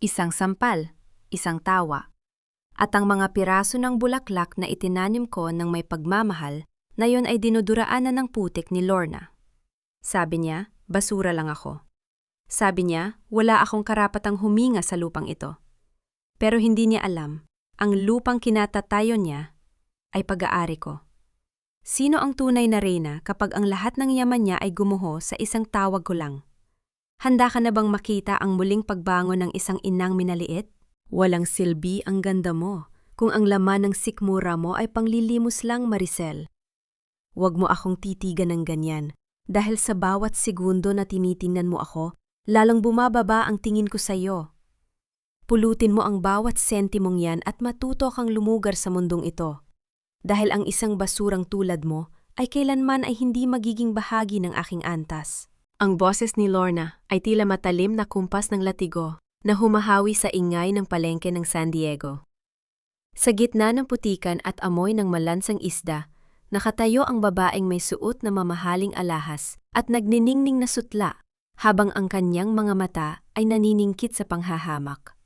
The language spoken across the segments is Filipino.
isang sampal, isang tawa. At ang mga piraso ng bulaklak na itinanim ko ng may pagmamahal na yon ay dinuduraanan ng putik ni Lorna. Sabi niya, basura lang ako. Sabi niya, wala akong karapatang huminga sa lupang ito. Pero hindi niya alam, ang lupang kinatatayo niya ay pag-aari ko. Sino ang tunay na reyna kapag ang lahat ng yaman niya ay gumuho sa isang tawag ko lang? Handa ka na bang makita ang muling pagbangon ng isang inang minaliit? Walang silbi ang ganda mo kung ang laman ng sikmura mo ay panglilimos lang, Maricel. Huwag mo akong titigan ng ganyan dahil sa bawat segundo na tinitingnan mo ako, lalong bumababa ang tingin ko sa iyo. Pulutin mo ang bawat sentimong yan at matuto kang lumugar sa mundong ito. Dahil ang isang basurang tulad mo ay kailanman ay hindi magiging bahagi ng aking antas. Ang boses ni Lorna ay tila matalim na kumpas ng latigo na humahawi sa ingay ng palengke ng San Diego. Sa gitna ng putikan at amoy ng malansang isda, nakatayo ang babaeng may suot na mamahaling alahas at nagniningning na sutla habang ang kanyang mga mata ay naniningkit sa panghahamak.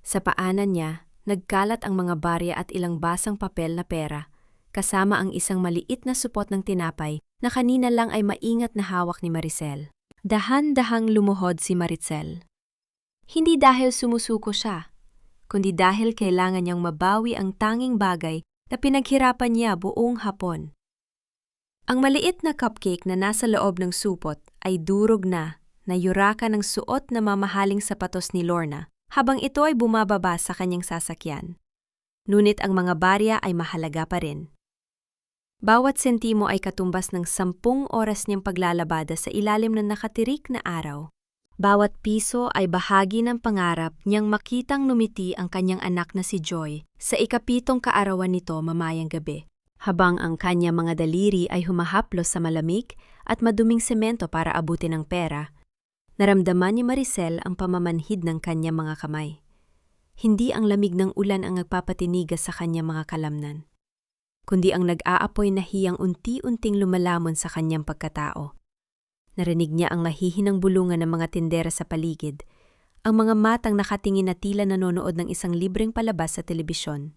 Sa paanan niya, nagkalat ang mga barya at ilang basang papel na pera, kasama ang isang maliit na supot ng tinapay na kanina lang ay maingat na hawak ni Maricel. Dahan-dahang lumuhod si Maricel. Hindi dahil sumusuko siya, kundi dahil kailangan niyang mabawi ang tanging bagay na pinaghirapan niya buong hapon. Ang maliit na cupcake na nasa loob ng supot ay durog na yurakan ng suot na mamahaling sapatos ni Lorna habang ito ay bumababa sa kanyang sasakyan. Ngunit ang mga barya ay mahalaga pa rin. Bawat sentimo ay katumbas ng 10 oras niyang paglalabada sa ilalim ng nakatirik na araw. Bawat piso ay bahagi ng pangarap niyang makitang numiti ang kanyang anak na si Joy sa ikapitong kaarawan nito mamayang gabi, habang ang kanyang mga daliri ay humahaplos sa malamig at maduming semento para abutin ang pera. Naramdaman ni Maricel ang pamamanhid ng kanyang mga kamay. Hindi ang lamig ng ulan ang nagpapatinigas sa kanyang mga kalamnan, kundi ang nag-aapoy na hiyang unti-unting lumalamon sa kanyang pagkatao. Narinig niya ang mahihinang bulungan ng mga tindera sa paligid, ang mga matang nakatingin na tila nanonood ng isang libreng palabas sa telebisyon.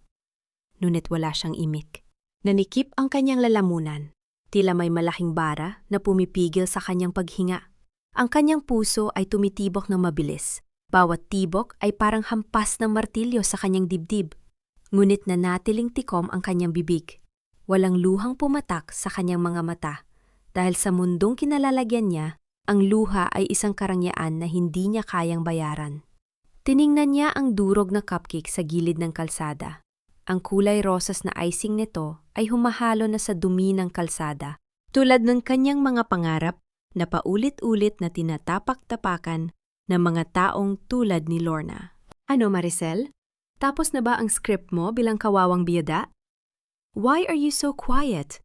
Ngunit wala siyang imik. Nanikip ang kanyang lalamunan, tila may malaking bara na pumipigil sa kanyang paghinga. Ang kanyang puso ay tumitibok ng mabilis. Bawat tibok ay parang hampas ng martilyo sa kanyang dibdib. Ngunit nanatiling tikom ang kanyang bibig. Walang luhang pumatak sa kanyang mga mata. Dahil sa mundong kinalalagyan niya, ang luha ay isang karangyaan na hindi niya kayang bayaran. Tiningnan niya ang durog na cupcake sa gilid ng kalsada. Ang kulay rosas na icing nito ay humahalo na sa dumi ng kalsada, tulad ng kanyang mga pangarap na paulit-ulit na tinatapak-tapakan ng mga taong tulad ni Lorna. Ano, Maricel? Tapos na ba ang script mo bilang kawawang biyada? Why are you so quiet?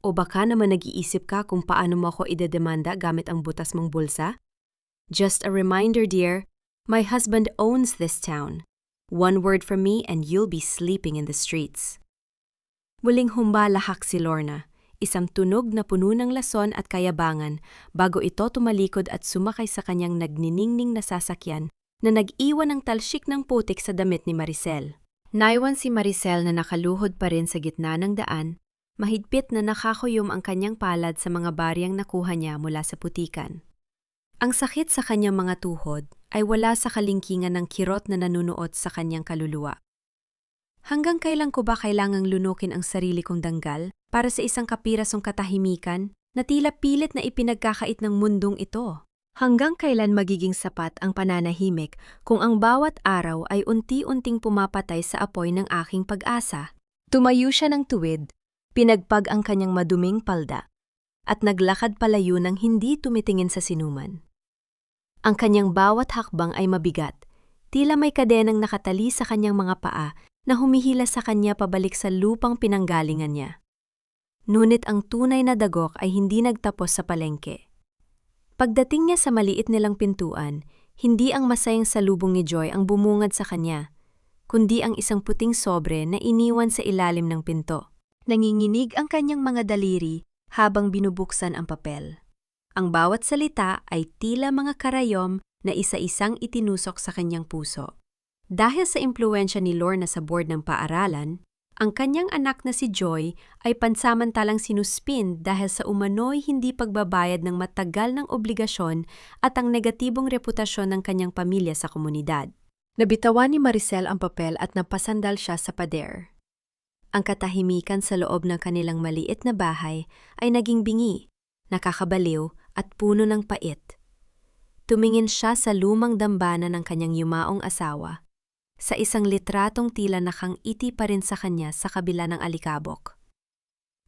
O baka naman nag-iisip ka kung paano mo ako idedemanda gamit ang butas mong bulsa? Just a reminder, dear, my husband owns this town. One word from me and you'll be sleeping in the streets. Muling humbalahak si Lorna, isang tunog na puno ng lason at kayabangan bago ito tumalikod at sumakay sa kanyang nagniningning na sasakyan na nag-iwan ng talsik ng putik sa damit ni Maricel. Naiwan si Maricel na nakaluhod pa rin sa gitna ng daan. Mahigpit na nakakuyom ang kanyang palad sa mga baryang nakuha niya mula sa putikan. Ang sakit sa kanyang mga tuhod ay wala sa kalingkingan ng kirot na nanunuot sa kanyang kaluluwa. Hanggang kailan ko ba kailangang lunukin ang sarili kong danggal para sa isang kapirasong katahimikan na tila pilit na ipinagkakait ng mundong ito? Hanggang kailan magiging sapat ang pananahimik kung ang bawat araw ay unti-unting pumapatay sa apoy ng aking pag-asa? Tumayo siya ng tuwid. Pinagpag ang kanyang maduming palda at naglakad palayo ng hindi tumitingin sa sinuman. Ang kanyang bawat hakbang ay mabigat, tila may kadenang nakatali sa kanyang mga paa na humihila sa kanya pabalik sa lupang pinanggalingan niya. Ngunit ang tunay na dagok ay hindi nagtapos sa palengke. Pagdating niya sa maliit nilang pintuan, hindi ang masayang salubong ni Joy ang bumungad sa kanya, kundi ang isang puting sobre na iniwan sa ilalim ng pinto. Nanginginig ang kanyang mga daliri habang binubuksan ang papel. Ang bawat salita ay tila mga karayom na isa-isang itinusok sa kanyang puso. Dahil sa impluwensya ni Lorna sa board ng paaralan, ang kanyang anak na si Joy ay pansamantalang sinuspin dahil sa umano'y hindi pagbabayad ng matagal ng obligasyon at ang negatibong reputasyon ng kanyang pamilya sa komunidad. Nabitawan ni Maricel ang papel at napasandal siya sa pader. Ang katahimikan sa loob ng kanilang maliit na bahay ay naging bingi, nakakabaliw at puno ng pait. Tumingin siya sa lumang dambana ng kanyang yumaong asawa, sa isang litratong tila nakangiti pa rin sa kanya sa kabila ng alikabok.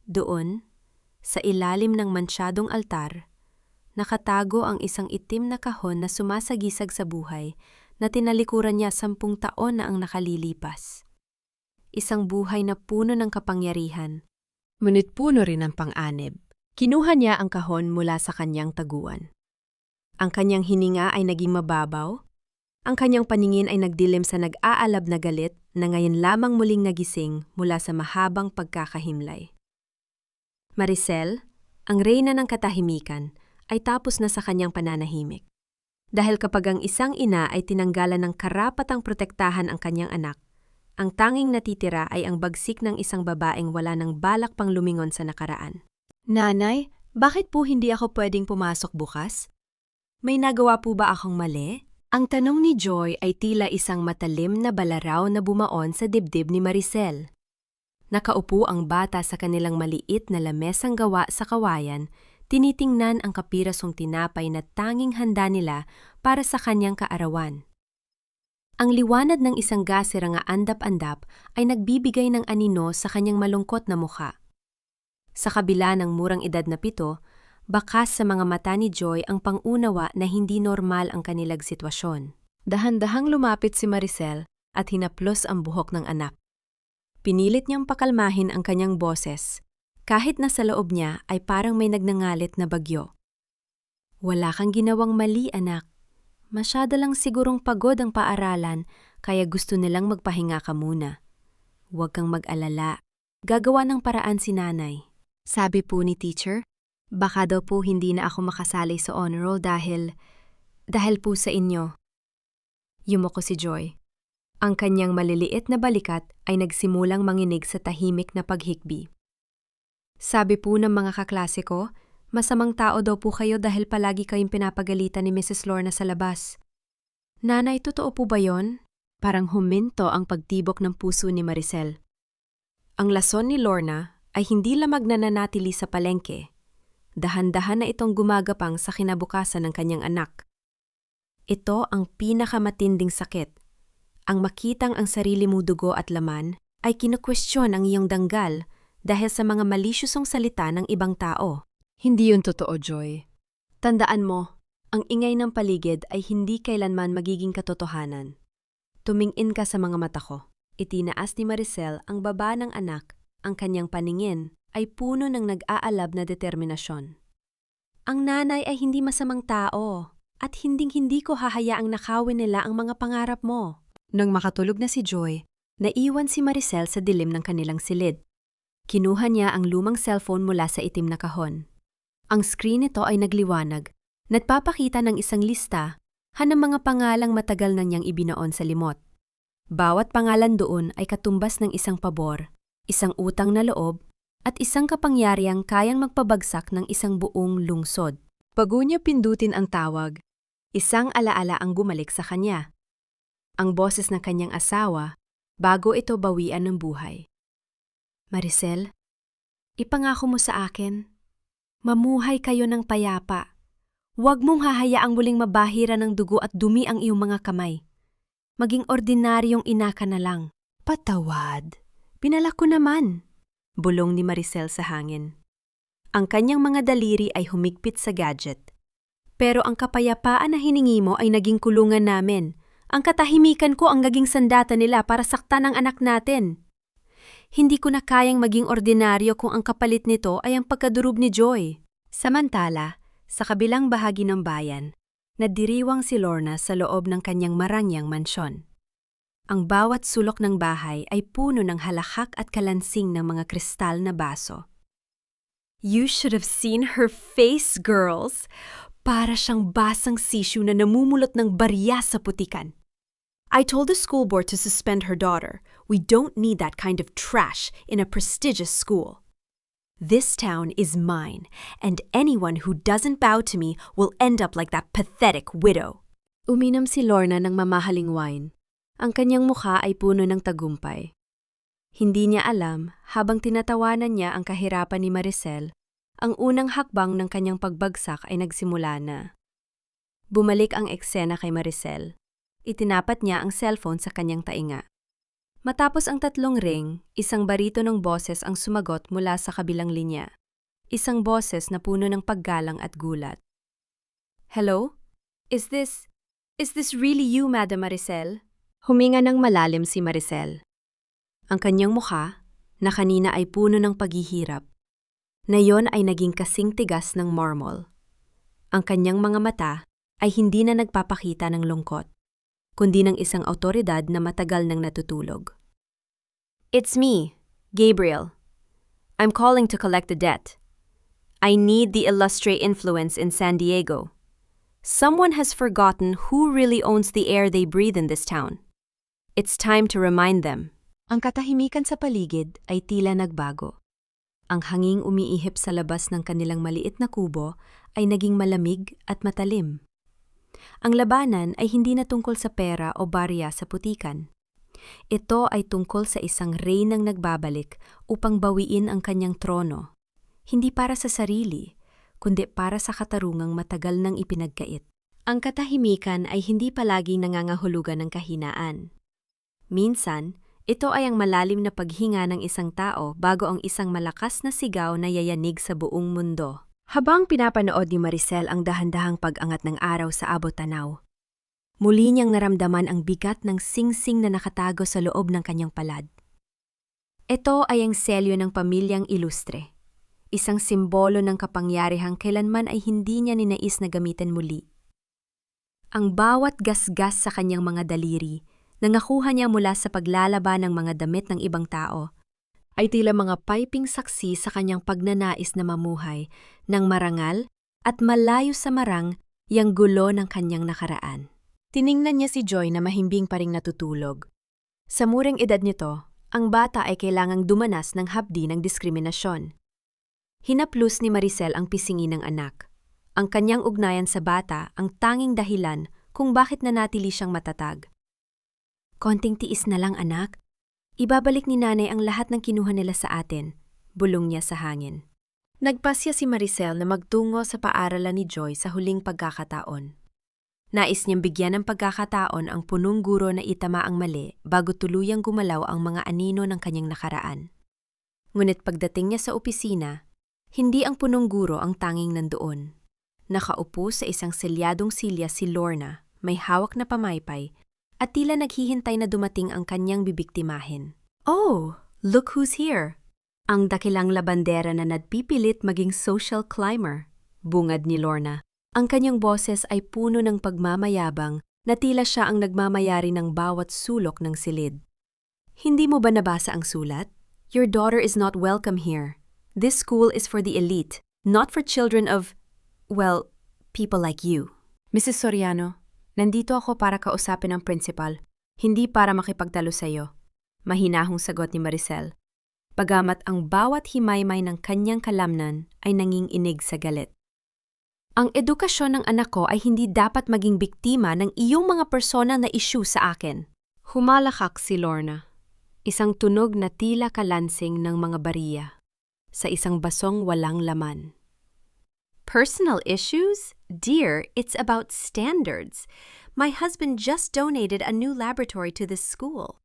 Doon, sa ilalim ng mansyadong altar, nakatago ang isang itim na kahon na sumasagisag sa buhay na tinalikuran niya 10 taon na ang nakalilipas. Isang buhay na puno ng kapangyarihan, ngunit puno rin ng pang-anib. Kinuha niya ang kahon mula sa kanyang taguan. Ang kanyang hininga ay naging mababaw. Ang kanyang paningin ay nagdilim sa nag-aalab na galit na ngayon lamang muling nagising mula sa mahabang pagkakahimlay. Maricel, ang reyna ng katahimikan, ay tapos na sa kanyang pananahimik. Dahil kapag ang isang ina ay tinanggalan ng karapatang protektahan ang kanyang anak, ang tanging natitira ay ang bagsik ng isang babaeng wala ng balak pang lumingon sa nakaraan. Nanay, bakit po hindi ako pwedeng pumasok bukas? May nagawa po ba akong mali? Ang tanong ni Joy ay tila isang matalim na balaraw na bumaon sa dibdib ni Maricel. Nakaupo ang bata sa kanilang maliit na lamesang gawa sa kawayan, tinitingnan ang kapirasong tinapay na tanging handa nila para sa kanyang kaarawan. Ang liwanag ng isang gasera nga andap-andap ay nagbibigay ng anino sa kanyang malungkot na mukha. Sa kabila ng murang edad na 7, bakas sa mga mata ni Joy ang pangunawa na hindi normal ang kanilang sitwasyon. Dahan-dahang lumapit si Maricel at hinaplos ang buhok ng anak. Pinilit niyang pakalmahin ang kanyang boses, kahit na sa loob niya ay parang may nagnangalit na bagyo. Wala kang ginawang mali, anak. Masyado lang sigurong pagod ang paaralan, kaya gusto nilang magpahinga ka muna. Huwag kang mag-alala. Gagawa ng paraan si nanay. Sabi po ni teacher, baka daw po hindi na ako makasali sa honor roll dahil po sa inyo. Yumoko si Joy. Ang kanyang maliliit na balikat ay nagsimulang manginig sa tahimik na paghikbi. Sabi po ng mga kaklase ko, masamang tao daw po kayo dahil palagi kayong pinapagalitan ni Mrs. Lorna sa labas. Nanay, totoo po ba yon? Parang huminto ang pagtibok ng puso ni Maricel. Ang lason ni Lorna ay hindi lamang nananatili sa palengke. Dahan-dahan na itong gumagapang sa kinabukasan ng kanyang anak. Ito ang pinakamatinding sakit. Ang makitang ang sarili mo dugo at laman ay kinukwestiyon ang iyong danggal dahil sa mga malisyosong salita ng ibang tao. Hindi yun totoo, Joy. Tandaan mo, ang ingay ng paligid ay hindi kailanman magiging katotohanan. Tumingin ka sa mga mata ko. Itinaas ni Maricel ang baba ng anak. Ang kanyang paningin ay puno ng nag-aalab na determinasyon. Ang nanay ay hindi masamang tao at hinding-hindi ko hahayaang nakawin nila ang mga pangarap mo. Nang makatulog na si Joy, naiwan si Maricel sa dilim ng kanilang silid. Kinuha niya ang lumang cellphone mula sa itim na kahon. Ang screen nito ay nagliwanag, nagpapakita ng isang lista ng mga pangalang matagal na niyang ibinoon sa limot. Bawat pangalan doon ay katumbas ng isang pabor, isang utang na loob, at isang kapangyarihang kayang magpabagsak ng isang buong lungsod. Bago niya pindutin ang tawag, isang alaala ang gumalik sa kanya. Ang boses ng kanyang asawa bago ito bawian ng buhay. Maricel, ipangako mo sa akin, mamuhay kayo ng payapa. Huwag mong hahayaang muling mabahira ng dugo at dumi ang iyong mga kamay. Maging ordinaryong ina ka na lang. Patawad. Pinalak ko naman. Bulong ni Maricel sa hangin. Ang kanyang mga daliri ay humigpit sa gadget. Pero ang kapayapaan na hiningi mo ay naging kulungan namin. Ang katahimikan ko ang naging sandata nila para saktan ang anak natin. Hindi ko na kayang maging ordinaryo kung ang kapalit nito ay ang pagkadurog ni Joy. Samantala, sa kabilang bahagi ng bayan, nadiriwang si Lorna sa loob ng kanyang marangyang mansyon. Ang bawat sulok ng bahay ay puno ng halakhak at kalansing ng mga kristal na baso. You should have seen her face, girls! Para siyang basang sisyo na namumulot ng barya sa putikan. I told the school board to suspend her daughter. We don't need that kind of trash in a prestigious school. This town is mine, and anyone who doesn't bow to me will end up like that pathetic widow. Uminom si Lorna ng mamahaling wine. Ang kanyang mukha ay puno ng tagumpay. Hindi niya alam, habang tinatawanan niya ang kahirapan ni Maricel, ang unang hakbang ng kanyang pagbagsak ay nagsimula na. Bumalik ang eksena kay Maricel. Itinapat niya ang cellphone sa kanyang tainga. Matapos ang 3 ring, isang barito ng boses ang sumagot mula sa kabilang linya. Isang boses na puno ng paggalang at gulat. Hello? Is this really you, Madam Maricel? Huminga ng malalim si Maricel. Ang kanyang mukha, na kanina ay puno ng paghihirap, na yon ay naging kasing tigas ng marmol. Ang kanyang mga mata ay hindi na nagpapakita ng lungkot, kundi ng isang awtoridad na matagal nang natutulog. It's me, Gabriel. I'm calling to collect the debt. I need the illustre influence in San Diego. Someone has forgotten who really owns the air they breathe in this town. It's time to remind them. Ang katahimikan sa paligid ay tila nagbago. Ang hanging umiihip sa labas ng kanilang maliit na kubo ay naging malamig at matalim. Ang labanan ay hindi na tungkol sa pera o barya sa putikan. Ito ay tungkol sa isang reynang nagbabalik upang bawiin ang kanyang trono. Hindi para sa sarili, kundi para sa katarungang matagal nang ipinagkait. Ang katahimikan ay hindi palaging nangangahulugan ng kahinaan. Minsan, ito ay ang malalim na paghinga ng isang tao bago ang isang malakas na sigaw na yayanig sa buong mundo. Habang pinapanood ni Maricel ang dahan-dahang pag-angat ng araw sa abot-tanaw, muli niyang naramdaman ang bigat ng singsing na nakatago sa loob ng kanyang palad. Ito ay ang selyo ng pamilyang ilustre, isang simbolo ng kapangyarihang kailanman ay hindi niya ninais na gamitin muli. Ang bawat gasgas sa kanyang mga daliri na nakuha niya mula sa paglalaban ng mga damit ng ibang tao, ay tila mga piping saksi sa kanyang pagnanais na mamuhay ng marangal at malayo sa marang yang gulo ng kanyang nakaraan. Tiningnan niya si Joy na mahimbing pa ring natutulog. Sa muring edad nito, ang bata ay kailangang dumanas ng hapdi ng diskriminasyon. Hinaplos ni Maricel ang pisngi ng anak. Ang kanyang ugnayan sa bata ang tanging dahilan kung bakit nanatili siyang matatag. Konting tiis na lang, anak. Ibabalik ni nanay ang lahat ng kinuha nila sa atin, bulong niya sa hangin. Nagpasya si Maricel na magtungo sa paaralan ni Joy sa huling pagkakataon. Nais niyang bigyan ng pagkakataon ang punong guro na itama ang mali bago tuluyang gumalaw ang mga anino ng kanyang nakaraan. Ngunit pagdating niya sa opisina, hindi ang punong guro ang tanging nandoon. Nakaupo sa isang selyadong silya si Lorna, may hawak na pamaypay, at tila naghihintay na dumating ang kanyang bibiktimahin. Oh, look who's here! Ang dakilang labandera na nagpipilit maging social climber, bungad ni Lorna. Ang kanyang boses ay puno ng pagmamayabang na tila siya ang nagmamayari ng bawat sulok ng silid. Hindi mo ba nabasa ang sulat? Your daughter is not welcome here. This school is for the elite, not for children of, well, people like you. Mrs. Soriano, nandito ako para kausapin ang principal, hindi para makipagtalo sa iyo. Mahinahong sagot ni Maricel. Bagamat ang bawat himaymay ng kanyang kalamnan ay nanginginig sa galit. Ang edukasyon ng anak ko ay hindi dapat maging biktima ng iyong mga personal na issue sa akin. Humalakak si Lorna. Isang tunog na tila kalansing ng mga bariya sa isang basong walang laman. Personal issues? Dear, it's about standards. My husband just donated a new laboratory to this school.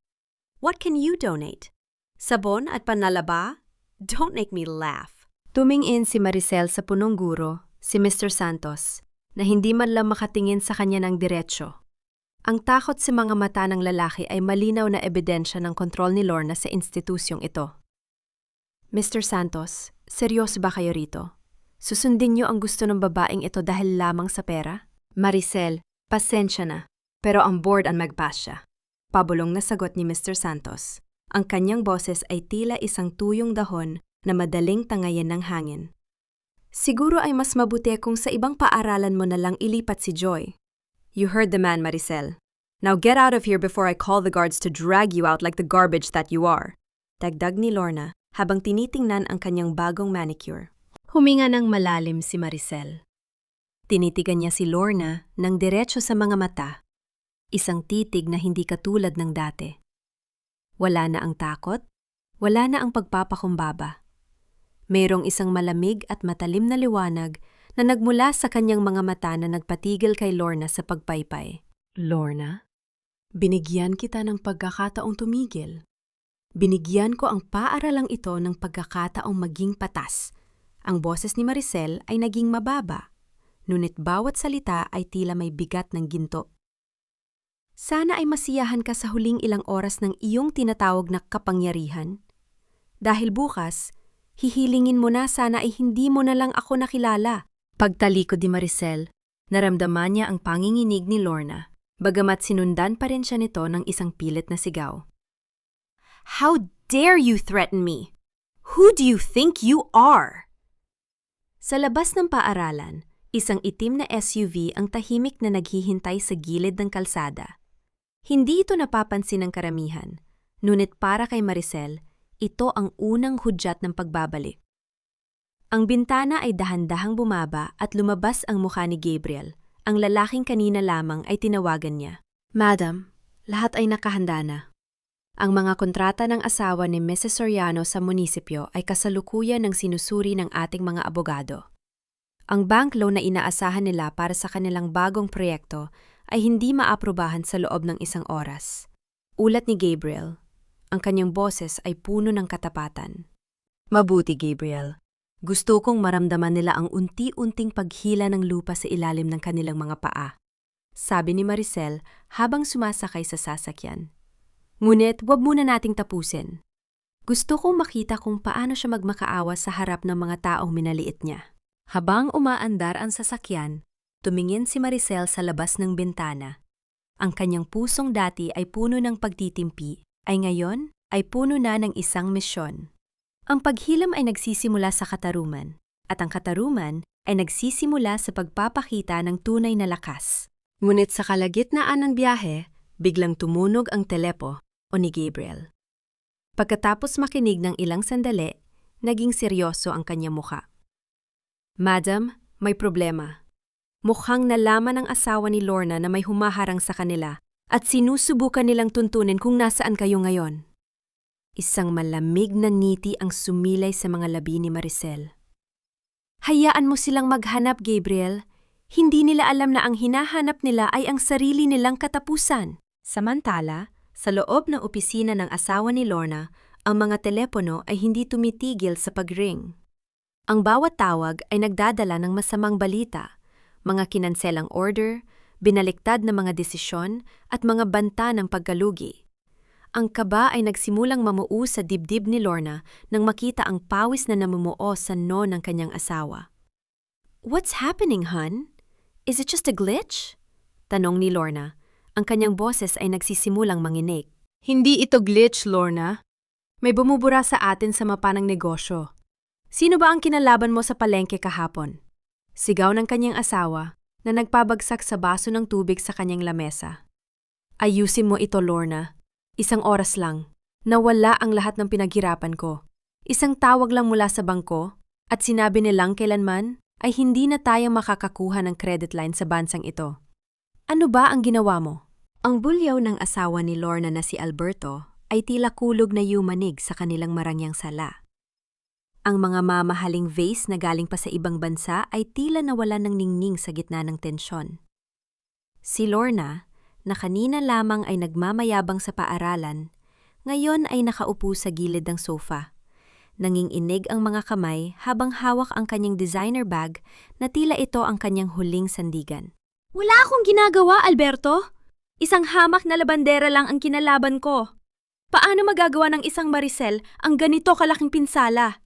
What can you donate? Sabon at panlalaba? Don't make me laugh. Tumingin si Maricel sa punong guro, si Mr. Santos, na hindi man lang makatingin sa kanya ng diretsyo. Ang takot sa mga mata ng lalaki ay malinaw na ebidensya ng kontrol ni Lorna sa institusyong ito. Mr. Santos, seryoso ba kayo rito? Susundin niyo ang gusto ng babaeng ito dahil lamang sa pera? Maricel, pasensya na, pero ang board ang magpass siya. Pabulong na sagot ni Mr. Santos. Ang kanyang boses ay tila isang tuyong dahon na madaling tangayin ng hangin. Siguro ay mas mabuti kung sa ibang paaralan mo na lang ilipat si Joy. You heard the man, Maricel. Now get out of here before I call the guards to drag you out like the garbage that you are. Dagdag ni Lorna habang tinitingnan ang kanyang bagong manicure. Huminga ng malalim si Maricel. Tinitigan niya si Lorna ng diretso sa mga mata. Isang titig na hindi katulad ng dati. Wala na ang takot, wala na ang pagpapakumbaba. Mayroong isang malamig at matalim na liwanag na nagmula sa kanyang mga mata na nagpatigil kay Lorna sa pagpaypay. Lorna, binigyan kita ng pagkakataong tumigil. Binigyan ko ang paaralang ito ng pagkakataong maging patas. Ang boses ni Maricel ay naging mababa, ngunit bawat salita ay tila may bigat ng ginto. Sana ay masiyahan ka sa huling ilang oras ng iyong tinatawag na kapangyarihan. Dahil bukas, hihilingin mo na sana ay hindi mo na lang ako nakilala. Pagtalikod ni Maricel, naramdaman niya ang panginginig ni Lorna, bagamat sinundan pa rin siya nito ng isang pilit na sigaw. How dare you threaten me? Who do you think you are? Sa labas ng paaralan, isang itim na SUV ang tahimik na naghihintay sa gilid ng kalsada. Hindi ito napapansin ng karamihan, ngunit para kay Maricel, ito ang unang hudyat ng pagbabalik. Ang bintana ay dahan-dahang bumaba at lumabas ang mukha ni Gabriel. Ang lalaking kanina lamang ay tinawagan niya. Madam, lahat ay nakahanda na. Ang mga kontrata ng asawa ni Mrs. Soriano sa munisipyo ay kasalukuyan ng sinusuri ng ating mga abogado. Ang bank loan na inaasahan nila para sa kanilang bagong proyekto ay hindi maaprubahan sa loob ng isang oras. Ulat ni Gabriel, ang kanyang boses ay puno ng katapatan. Mabuti, Gabriel. Gusto kong maramdaman nila ang unti-unting paghila ng lupa sa ilalim ng kanilang mga paa. Sabi ni Maricel habang sumasakay sa sasakyan. Ngunit wag muna nating tapusin. Gusto kong makita kung paano siya magmakaawa sa harap ng mga taong minaliit niya. Habang umaandar ang sasakyan, tumingin si Maricel sa labas ng bintana. Ang kanyang pusong dati ay puno ng pagtitimpi, ay ngayon ay puno na ng isang misyon. Ang paghilam ay nagsisimula sa katarungan, at ang katarungan ay nagsisimula sa pagpapakita ng tunay na lakas. Ngunit sa kalagitnaan ng biyahe, biglang tumunog ang telepo o ni Gabriel. Pagkatapos makinig ng ilang sandali, naging seryoso ang kanyang mukha. Madam, may problema. Mukhang nalaman ng asawa ni Lorna na may humaharang sa kanila at sinusubukan nilang tuntunin kung nasaan kayo ngayon. Isang malamig na ngiti ang sumilay sa mga labi ni Maricel. Hayaan mo silang maghanap, Gabriel. Hindi nila alam na ang hinahanap nila ay ang sarili nilang katapusan. Samantala, sa loob ng opisina ng asawa ni Lorna, ang mga telepono ay hindi tumitigil sa pag-ring. Ang bawat tawag ay nagdadala ng masamang balita, mga kinanselang order, binaliktad na mga desisyon at mga banta ng pagkalugi. Ang kaba ay nagsimulang mamuo sa dibdib ni Lorna nang makita ang pawis na namumuo sa noo ng kanyang asawa. What's happening, hon? Is it just a glitch? Tanong ni Lorna. Ang kanyang boses ay nagsisimulang manginig. Hindi ito glitch, Lorna. May bumubura sa atin sa mapanang negosyo. Sino ba ang kinalaban mo sa palengke kahapon? Sigaw ng kanyang asawa na nagpabagsak sa baso ng tubig sa kanyang lamesa. Ayusin mo ito, Lorna. Isang oras lang. Nawala ang lahat ng pinaghirapan ko. Isang tawag lang mula sa bangko at sinabi nilang kailanman ay hindi na tayo makakakuha ng credit line sa bansang ito. Ano ba ang ginawa mo? Ang bulyaw ng asawa ni Lorna na si Alberto ay tila kulog na yumanig sa kanilang marangyang sala. Ang mga mamahaling vase na galing pa sa ibang bansa ay tila nawala ng ningning sa gitna ng tensyon. Si Lorna, na kanina lamang ay nagmamayabang sa paaralan, ngayon ay nakaupo sa gilid ng sofa. Nanginginig ang mga kamay habang hawak ang kanyang designer bag na tila ito ang kanyang huling sandigan. Wala akong ginagawa, Alberto. Isang hamak na labandera lang ang kinalaban ko. Paano magagawa ng isang Maricel ang ganito kalaking pinsala?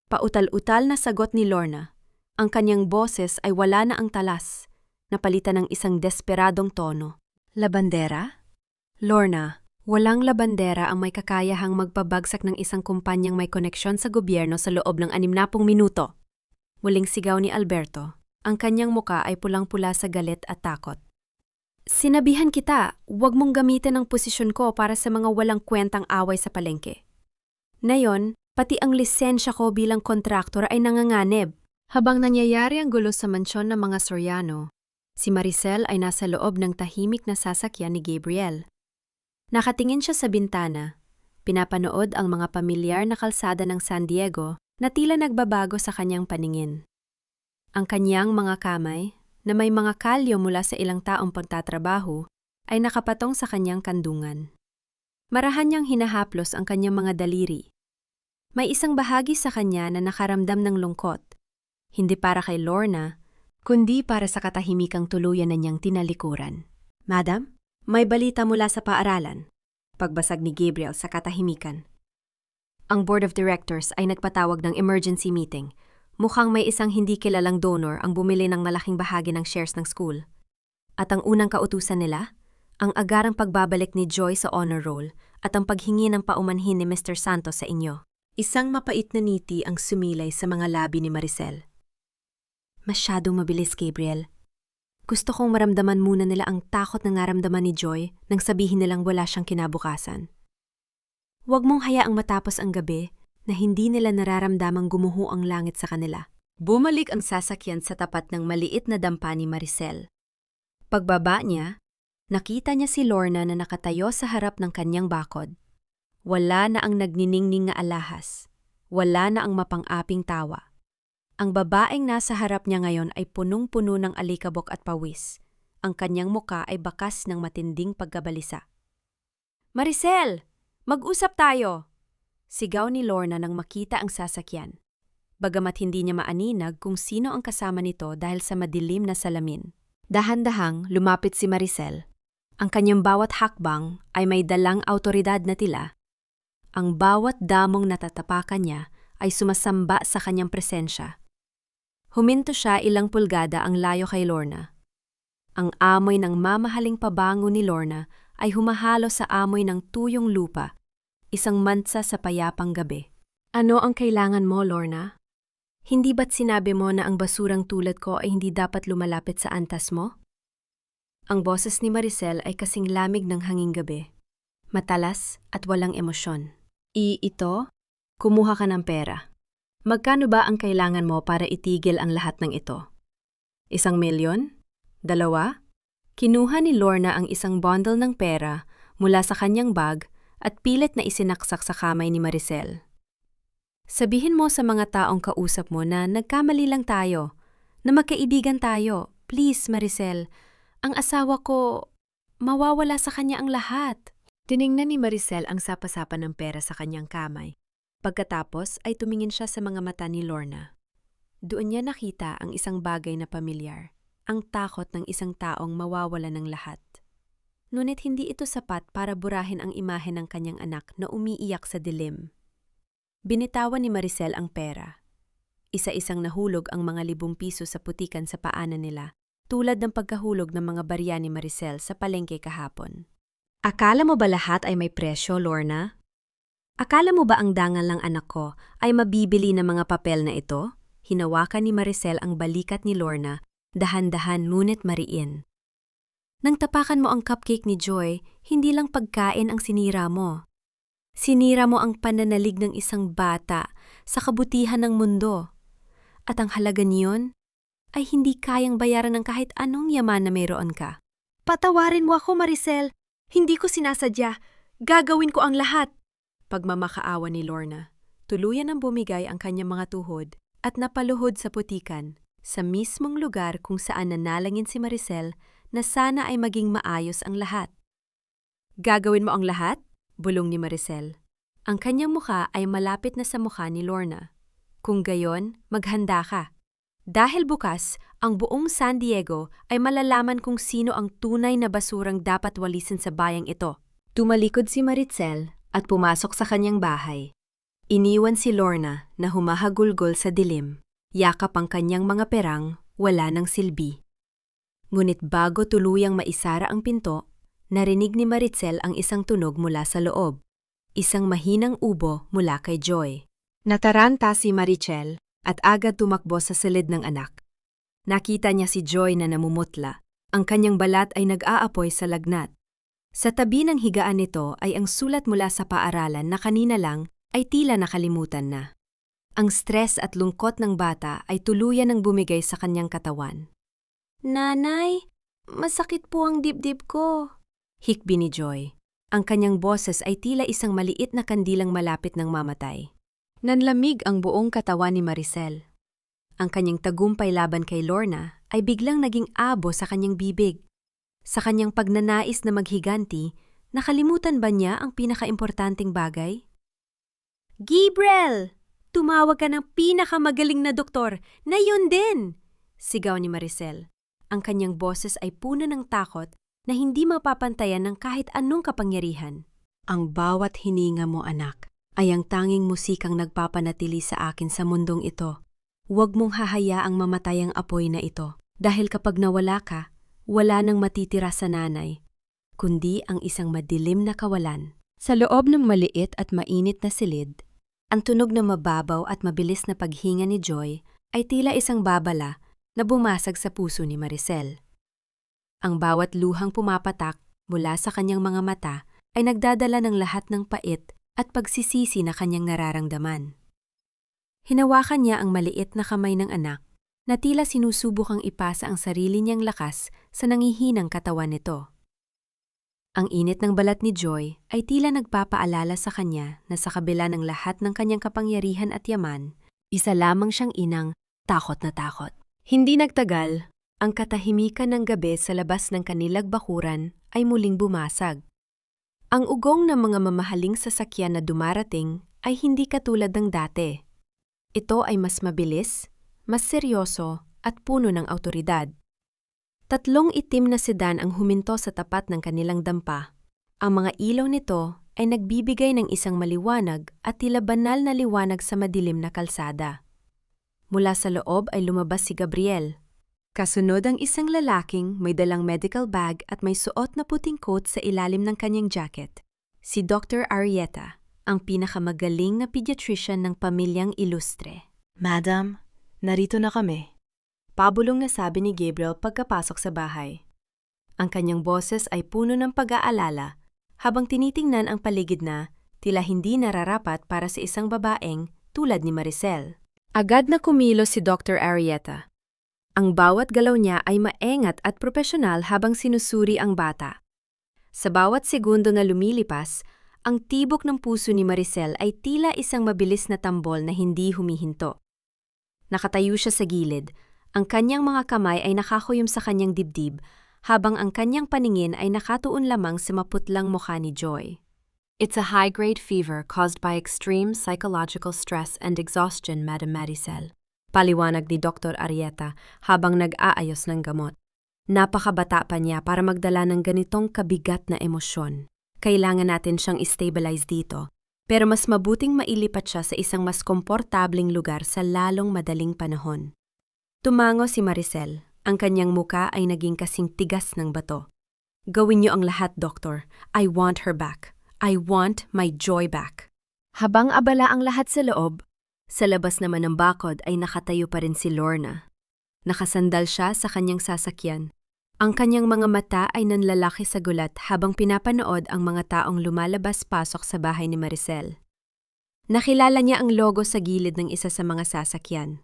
Pautal-utal na sagot ni Lorna. Ang kanyang boses ay wala na ang talas, napalitan ng isang desperadong tono. Labandera? Lorna, walang labandera ang may kakayahang magpabagsak ng isang kumpanyang may koneksyon sa gobyerno sa loob ng 60 minuto. Muling sigaw ni Alberto. Ang kanyang muka ay pulang-pula sa galit at takot. Sinabihan kita, huwag mong gamitin ang posisyon ko para sa mga walang kwentang away sa palengke. Ngayon, pati ang lisensya ko bilang kontraktor ay nanganganib. Habang nangyayari ang gulo sa mansyon ng mga Soriano, si Maricel ay nasa loob ng tahimik na sasakyan ni Gabriel. Nakatingin siya sa bintana, pinapanood ang mga pamilyar na kalsada ng San Diego na tila nagbabago sa kanyang paningin. Ang kanyang mga kamay, na may mga kalyo mula sa ilang taong pagtatrabaho, ay nakapatong sa kanyang kandungan. Marahan niyang hinahaplos ang kanyang mga daliri. May isang bahagi sa kanya na nakaramdam ng lungkot, hindi para kay Lorna, kundi para sa katahimikang tuluyan na niyang tinalikuran. Madam, may balita mula sa paaralan. Pagbasag ni Gabriel sa katahimikan. Ang Board of Directors ay nagpatawag ng emergency meeting. Mukhang may isang hindi kilalang donor ang bumili ng malaking bahagi ng shares ng school. At ang unang kautusan nila, ang agarang pagbabalik ni Joy sa honor roll at ang paghingi ng paumanhin ni Mr. Santos sa inyo. Isang mapait na ngiti ang sumilay sa mga labi ni Maricel. Masyadong mabilis, Gabriel. Gusto kong maramdaman muna nila ang takot na naramdaman ni Joy nang sabihin nilang wala siyang kinabukasan. Huwag mong hayaang matapos ang gabi na hindi nila nararamdamang gumuho ang langit sa kanila. Bumalik ang sasakyan sa tapat ng maliit na dampa ni Maricel. Pagbaba niya, nakita niya si Lorna na nakatayo sa harap ng kanyang bakod. Wala na ang nagniningning na alahas. Wala na ang mapang-aping tawa. Ang babaeng nasa harap niya ngayon ay punong-puno ng alikabok at pawis. Ang kanyang muka ay bakas ng matinding pagkabalisa. Maricel! Mag-usap tayo! Sigaw ni Lorna nang makita ang sasakyan. Bagamat hindi niya maaninag kung sino ang kasama nito dahil sa madilim na salamin. Dahan-dahang lumapit si Maricel. Ang kanyang bawat hakbang ay may dalang awtoridad na tila. Ang bawat damong natatapakan niya ay sumasamba sa kanyang presensya. Huminto siya ilang pulgada ang layo kay Lorna. Ang amoy ng mamahaling pabango ni Lorna ay humahalo sa amoy ng tuyong lupa, isang mansa sa payapang gabi. Ano ang kailangan mo, Lorna? Hindi ba't sinabi mo na ang basurang tulad ko ay hindi dapat lumalapit sa antas mo? Ang boses ni Maricel ay kasing lamig ng hanging gabi, matalas at walang emosyon. Ito, kumuha ka ng pera. Magkano ba ang kailangan mo para itigil ang lahat ng ito? 1,000,000? 2? Kinuha ni Lorna ang isang bundle ng pera mula sa kanyang bag at pilit na isinaksak sa kamay ni Maricel. Sabihin mo sa mga taong kausap mo na nagkamali lang tayo, na magkaibigan tayo. Please, Maricel, ang asawa ko, mawawala sa kanya ang lahat. Tiningnan ni Maricel ang sapa-sapa ng pera sa kanyang kamay. Pagkatapos ay tumingin siya sa mga mata ni Lorna. Doon niya nakita ang isang bagay na pamilyar, ang takot ng isang taong mawawala ng lahat. Ngunit hindi ito sapat para burahin ang imahe ng kanyang anak na umiiyak sa dilim. Binitawan ni Maricel ang pera. Isa-isang nahulog ang mga 5 piso sa putikan sa paanan nila, tulad ng pagkahulog ng mga barya ni Maricel sa palengke kahapon. Akala mo ba lahat ay may presyo, Lorna? Akala mo ba ang dangal ng anak ko ay mabibili ng mga papel na ito? Hinawakan ni Maricel ang balikat ni Lorna, dahan-dahan ngunit mariin. Nang tapakan mo ang cupcake ni Joy, hindi lang pagkain ang sinira mo. Sinira mo ang pananalig ng isang bata sa kabutihan ng mundo. At ang halaga niyon ay hindi kayang bayaran ng kahit anong yaman na mayroon ka. Patawarin mo ako, Maricel. Hindi ko sinasadya. Gagawin ko ang lahat. Pagmamakaawa ni Lorna, tuluyan ang bumigay ang kanyang mga tuhod at napaluhod sa putikan sa mismong lugar kung saan nanalangin si Maricel na sana ay maging maayos ang lahat. Gagawin mo ang lahat? Bulong ni Maricel. Ang kanyang mukha ay malapit na sa mukha ni Lorna. Kung gayon, maghanda ka. Dahil bukas, ang buong San Diego ay malalaman kung sino ang tunay na basurang dapat walisin sa bayang ito. Tumalikod si Maricel at pumasok sa kanyang bahay. Iniwan si Lorna na humahagulgol sa dilim. Yakap ang kanyang mga perang, wala ng silbi. Ngunit bago tuluyang maisara ang pinto, narinig ni Maricel ang isang tunog mula sa loob. Isang mahinang ubo mula kay Joy. Nataranta si Maricel at agad tumakbo sa silid ng anak. Nakita niya si Joy na namumutla. Ang kanyang balat ay nag-aapoy sa lagnat. Sa tabi ng higaan nito ay ang sulat mula sa paaralan na kanina lang ay tila nakalimutan na. Ang stress at lungkot ng bata ay tuluyan ng bumigay sa kanyang katawan. "Nanay, masakit po ang dibdib ko," hikbi ni Joy. Ang kanyang boses ay tila isang maliit na kandilang malapit ng mamatay. Nanlamig ang buong katawan ni Maricel. Ang kanyang tagumpay laban kay Lorna ay biglang naging abo sa kanyang bibig. Sa kanyang pagnanais na maghiganti, nakalimutan ba niya ang pinakaimportanteng bagay? "Gabriel! Tumawag ka ng pinakamagaling na doktor na yun din!" Sigaw ni Maricel. Ang kanyang boses ay puno ng takot na hindi mapapantayan ng kahit anong kapangyarihan. "Ang bawat hininga mo, anak, ay ang tanging musikang nagpapanatili sa akin sa mundong ito. Huwag mong hahayaang mamatay ang apoy na ito, dahil kapag nawala ka, wala nang matitira sa nanay, kundi ang isang madilim na kawalan." Sa loob ng maliit at mainit na silid, ang tunog na mababaw at mabilis na paghinga ni Joy ay tila isang babala na bumasag sa puso ni Maricel. Ang bawat luhang pumapatak mula sa kanyang mga mata ay nagdadala ng lahat ng pait at pagsisisi na kanyang nararamdaman. Hinawakan niya ang maliit na kamay ng anak na tila sinusubukang ipasa ang sarili niyang lakas sa nangihinang katawan nito. Ang init ng balat ni Joy ay tila nagpapaalala sa kanya na sa kabila ng lahat ng kanyang kapangyarihan at yaman, isa lamang siyang inang takot na takot. Hindi nagtagal, ang katahimikan ng gabi sa labas ng kanilang bakuran ay muling bumasag. Ang ugong ng mga mamahaling sasakyan na dumarating ay hindi katulad ng dati. Ito ay mas mabilis, mas seryoso at puno ng awtoridad. 3 itim na sedan ang huminto sa tapat ng kanilang dampa. Ang mga ilaw nito ay nagbibigay ng isang maliwanag at tila banal na liwanag sa madilim na kalsada. Mula sa loob ay lumabas si Gabriel. Kasunod ang isang lalaking may dalang medical bag at may suot na puting coat sa ilalim ng kanyang jacket. Si Dr. Arieta, ang pinakamagaling na pediatrician ng pamilyang Ilustre. "Madam, narito na kami," pabulong na sabi ni Gabriel pagkapasok sa bahay. Ang kanyang boses ay puno ng pag-aalala habang tinitingnan ang paligid na tila hindi nararapat para sa isang babaeng tulad ni Maricel. Agad na kumilos si Dr. Arieta. Ang bawat galaw niya ay maengat at propesyonal habang sinusuri ang bata. Sa bawat segundo na lumilipas, ang tibok ng puso ni Maricel ay tila isang mabilis na tambol na hindi humihinto. Nakatayo siya sa gilid. Ang kanyang mga kamay ay nakakuyom sa kanyang dibdib, habang ang kanyang paningin ay nakatuon lamang sa maputlang mukha ni Joy. "It's a high-grade fever caused by extreme psychological stress and exhaustion, Madam Maricel," paliwanag ni Dr. Arieta habang nag-aayos ng gamot. Napakabata pa niya para magdala ng ganitong kabigat na emosyon. Kailangan natin siyang i-stabilize dito, pero mas mabuting mailipat siya sa isang mas komportabling lugar sa lalong madaling panahon. Tumango si Maricel. Ang kanyang muka ay naging kasing tigas ng bato. "Gawin niyo ang lahat, Doktor. I want her back. I want my Joy back." Habang abala ang lahat sa loob, sa labas naman ng bakod ay nakatayo pa rin si Lorna. Nakasandal siya sa kanyang sasakyan. Ang kanyang mga mata ay nanlalaki sa gulat habang pinapanood ang mga taong lumalabas-pasok sa bahay ni Maricel. Nakilala niya ang logo sa gilid ng isa sa mga sasakyan,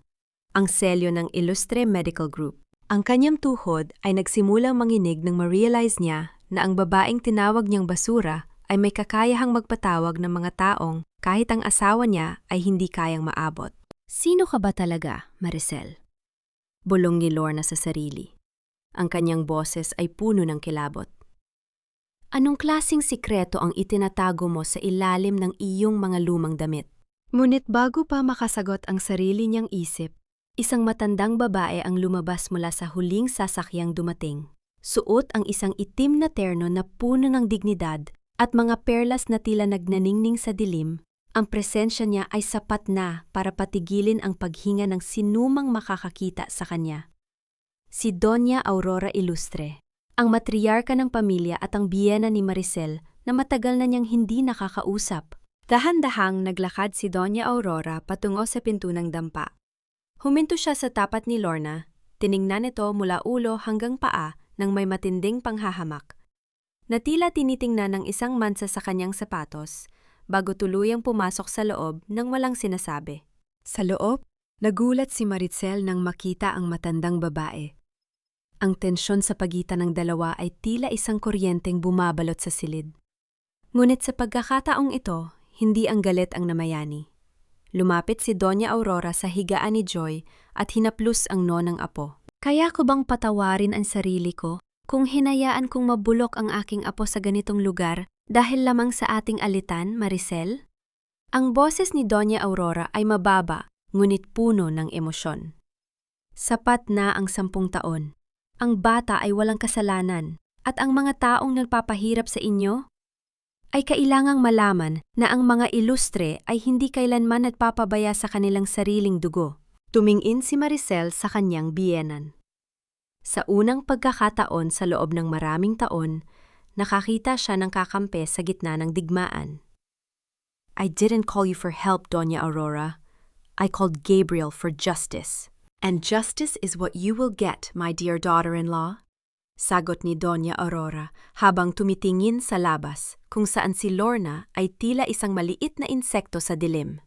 ang selyo ng Ilustre Medical Group. Ang kanyang tuhod ay nagsimulang manginig nang ma-realize niya na ang babaeng tinawag niyang basura ay may kakayahang magpatawag ng mga taong kahit ang asawa niya ay hindi kayang maabot. "Sino ka ba talaga, Maricel?" bulong ni Lorna sa sarili. Ang kanyang boses ay puno ng kilabot. "Anong klaseng sikreto ang itinatago mo sa ilalim ng iyong mga lumang damit?" Ngunit bago pa makasagot ang sarili niyang isip, isang matandang babae ang lumabas mula sa huling sasakyang dumating. Suot ang isang itim na terno na puno ng dignidad at mga perlas na tila nagnaningning sa dilim. Ang presensya niya ay sapat na para patigilin ang paghinga ng sinumang makakakita sa kanya. Si Doña Aurora Ilustre, ang matriarka ng pamilya at ang biyena ni Maricel na matagal na niyang hindi nakakausap. Dahan-dahang naglakad si Doña Aurora patungo sa pinto ng dampa. Huminto siya sa tapat ni Lorna, tiningnan ito mula ulo hanggang paa nang may matinding panghahamak. Na tila tinitingnan ng isang mansa sa kanyang sapatos, bago tuluyang pumasok sa loob nang walang sinasabi. Sa loob, nagulat si Maritzel nang makita ang matandang babae. Ang tensyon sa pagitan ng dalawa ay tila isang kuryenteng bumabalot sa silid. Ngunit sa pagkakataong ito, hindi ang galit ang namayani. Lumapit si Doña Aurora sa higaan ni Joy at hinaplos ang noo ng apo. Kaya ko bang patawarin ang sarili ko kung hinayaan kong mabulok ang aking apo sa ganitong lugar dahil lamang sa ating alitan, Maricel? Ang boses ni Doña Aurora ay mababa, ngunit puno ng emosyon. Sapat na ang 10 taon. Ang bata ay walang kasalanan at ang mga taong nagpapahirap sa inyo ay kailangang malaman na ang mga ilustre ay hindi kailanman nagpapabaya sa kanilang sariling dugo. Tumingin si Maricel sa kanyang biyenan. Sa unang pagkakataon sa loob ng maraming taon, nakakita siya ng kakampi sa gitna ng digmaan. I didn't call you for help, Doña Aurora. I called Gabriel for justice. And justice is what you will get, my dear daughter-in-law. Sagot ni Doña Aurora habang tumitingin sa labas kung saan si Lorna ay tila isang maliit na insekto sa dilim.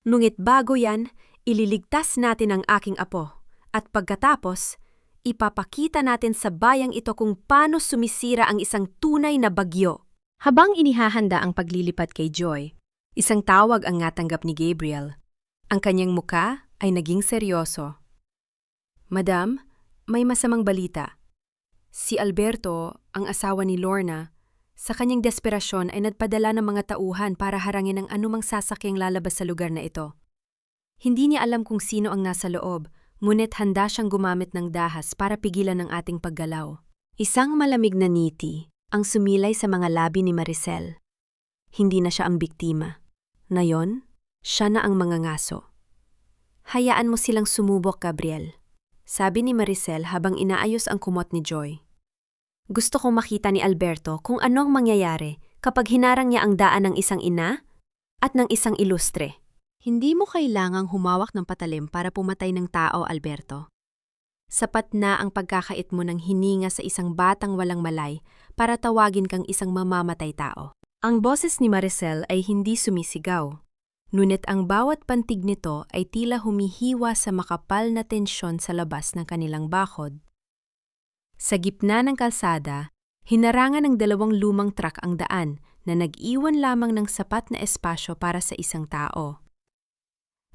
Ngunit bago yan, ililigtas natin ang aking apo at pagkatapos, ipapakita natin sa bayang ito kung paano sumisira ang isang tunay na bagyo. Habang inihahanda ang paglilipat kay Joy, isang tawag ang natanggap ni Gabriel. Ang kanyang muka ay naging seryoso. Madam, may masamang balita. Si Alberto, ang asawa ni Lorna, sa kanyang desperasyon ay nagpadala ng mga tauhan para harangin ang anumang sasakyang lalabas sa lugar na ito. Hindi niya alam kung sino ang nasa loob, ngunit handa siyang gumamit ng dahas para pigilan ang ating paggalaw. Isang malamig na ngiti ang sumilay sa mga labi ni Maricel. Hindi na siya ang biktima. Ngayon, siya na ang mga ngaso. Hayaan mo silang sumubok, Gabriel. Sabi ni Maricel habang inaayos ang kumot ni Joy. Gusto kong makita ni Alberto kung anong mangyayari kapag hinarang niya ang daan ng isang ina at ng isang ilustre. Hindi mo kailangang humawak ng patalim para pumatay ng tao, Alberto. Sapat na ang pagkakait mo ng hininga sa isang batang walang malay para tawagin kang isang mamamatay tao. Ang boses ni Maricel ay hindi sumisigaw. Ngunit ang bawat pantig nito ay tila humihiwa sa makapal na tensyon sa labas ng kanilang bakod. Sa gitna ng kalsada, hinarangan ng 2 lumang truck ang daan na nag-iwan lamang ng sapat na espasyo para sa isang tao.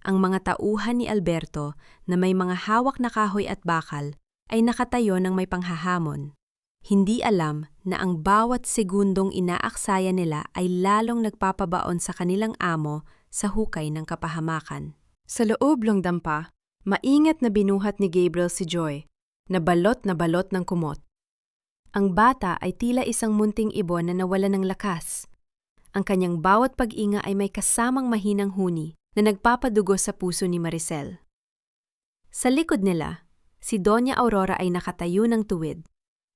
Ang mga tauhan ni Alberto na may mga hawak na kahoy at bakal ay nakatayo ng may panghahamon. Hindi alam na ang bawat segundong inaaksaya nila ay lalong nagpapabaon sa kanilang amo sa hukay ng kapahamakan. Sa loob ng dampa, maingat na binuhat ni Gabriel si Joy, na balot ng kumot. Ang bata ay tila isang munting ibon na nawala ng lakas. Ang kanyang bawat pag-inga ay may kasamang mahinang huni na nagpapadugo sa puso ni Maricel. Sa likod nila, si Doña Aurora ay nakatayo ng tuwid.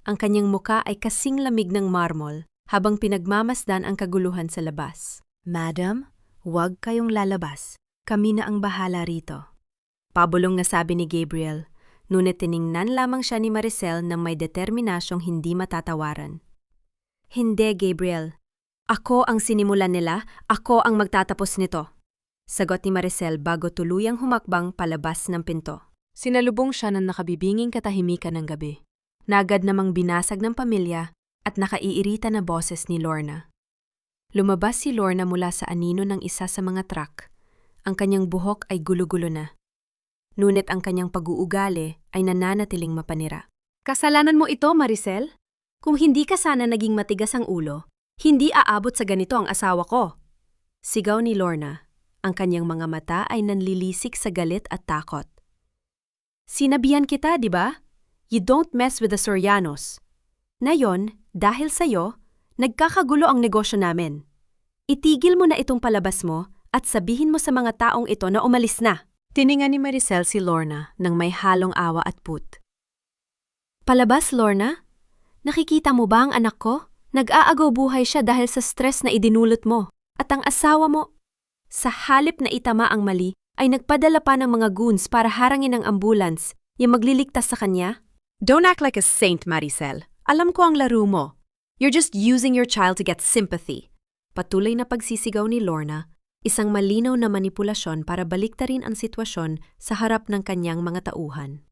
Ang kanyang muka ay kasing lamig ng marmol habang pinagmamasdan ang kaguluhan sa labas. Madam, huwag kayong lalabas. Kami na ang bahala rito. Pabulong na sabi ni Gabriel, ngunit tiningnan lamang siya ni Maricel na may determinasyong hindi matatawaran. Hindi, Gabriel. Ako ang sinimulan nila, ako ang magtatapos nito. Sagot ni Maricel bago tuluyang humakbang palabas ng pinto. Sinalubong siya ng nakabibinging katahimikan ng gabi. Nagad namang binasag ng pamilya at nakaiirita na boses ni Lorna. Lumabas si Lorna mula sa anino ng isa sa mga truck. Ang kanyang buhok ay gulo-gulo na. Ngunit ang kanyang pag-uugali ay nananatiling mapanira. Kasalanan mo ito, Maricel? Kung hindi ka sana naging matigas ang ulo, hindi aabot sa ganito ang asawa ko. Sigaw ni Lorna. Ang kanyang mga mata ay nanlilisik sa galit at takot. Sinabihan kita, di ba? You don't mess with the Sorianos. Ngayon, dahil sa'yo, nagkakagulo ang negosyo namin. Itigil mo na itong palabas mo at sabihin mo sa mga taong ito na umalis na. Tiningan ni Maricel si Lorna nang may halong awa at put. Palabas, Lorna? Nakikita mo ba ang anak ko? Nag-aagaw buhay siya dahil sa stress na idinulot mo. At ang asawa mo, sa halip na itama ang mali, ay nagpadala pa ng mga goons para harangin ang ambulance yung magliligtas sa kanya? Don't act like a saint, Maricel. Alam ko ang laro mo. You're just using your child to get sympathy. Patuloy na pagsisigaw ni Lorna, isang malinaw na manipulasyon para baliktarin ang sitwasyon sa harap ng kanyang mga tauhan.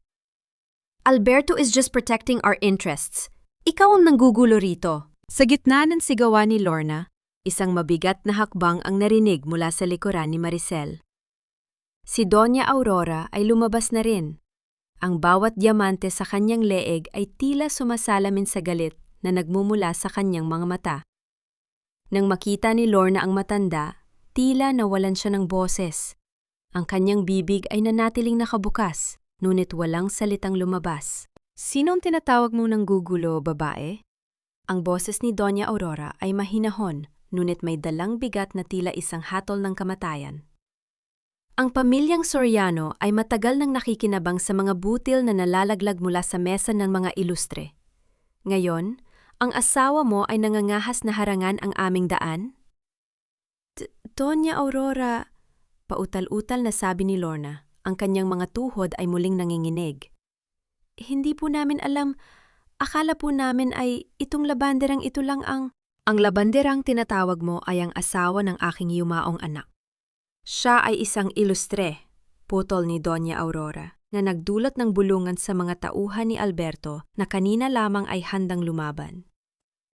Alberto is just protecting our interests. Ikaw ang nanggugulo rito. Sa gitna ng sigawan ni Lorna, isang mabigat na hakbang ang narinig mula sa likuran ni Maricel. Si Doña Aurora ay lumabas na rin. Ang bawat diamante sa kanyang leeg ay tila sumasalamin sa galit na nagmumula sa kanyang mga mata. Nang makita ni Lorna ang matanda, tila nawalan siya ng boses. Ang kanyang bibig ay nanatiling nakabukas, ngunit walang salitang lumabas. Sinong tinatawag mo ng gugulo, babae? Ang boses ni Doña Aurora ay mahinahon, ngunit may dalang bigat na tila isang hatol ng kamatayan. Ang pamilyang Soriano ay matagal nang nakikinabang sa mga butil na nalalaglag mula sa mesa ng mga ilustre. Ngayon, ang asawa mo ay nangangahas na harangan ang aming daan? Doña Aurora, pautal-utal na sabi ni Lorna, ang kanyang mga tuhod ay muling nanginginig. Hindi po namin alam, akala po namin ay itong labanderang ito lang ang... Ang labanderang tinatawag mo ay ang asawa ng aking yumaong anak. Siya ay isang ilustre, putol ni Doña Aurora, na nagdulot ng bulungan sa mga tauhan ni Alberto na kanina lamang ay handang lumaban.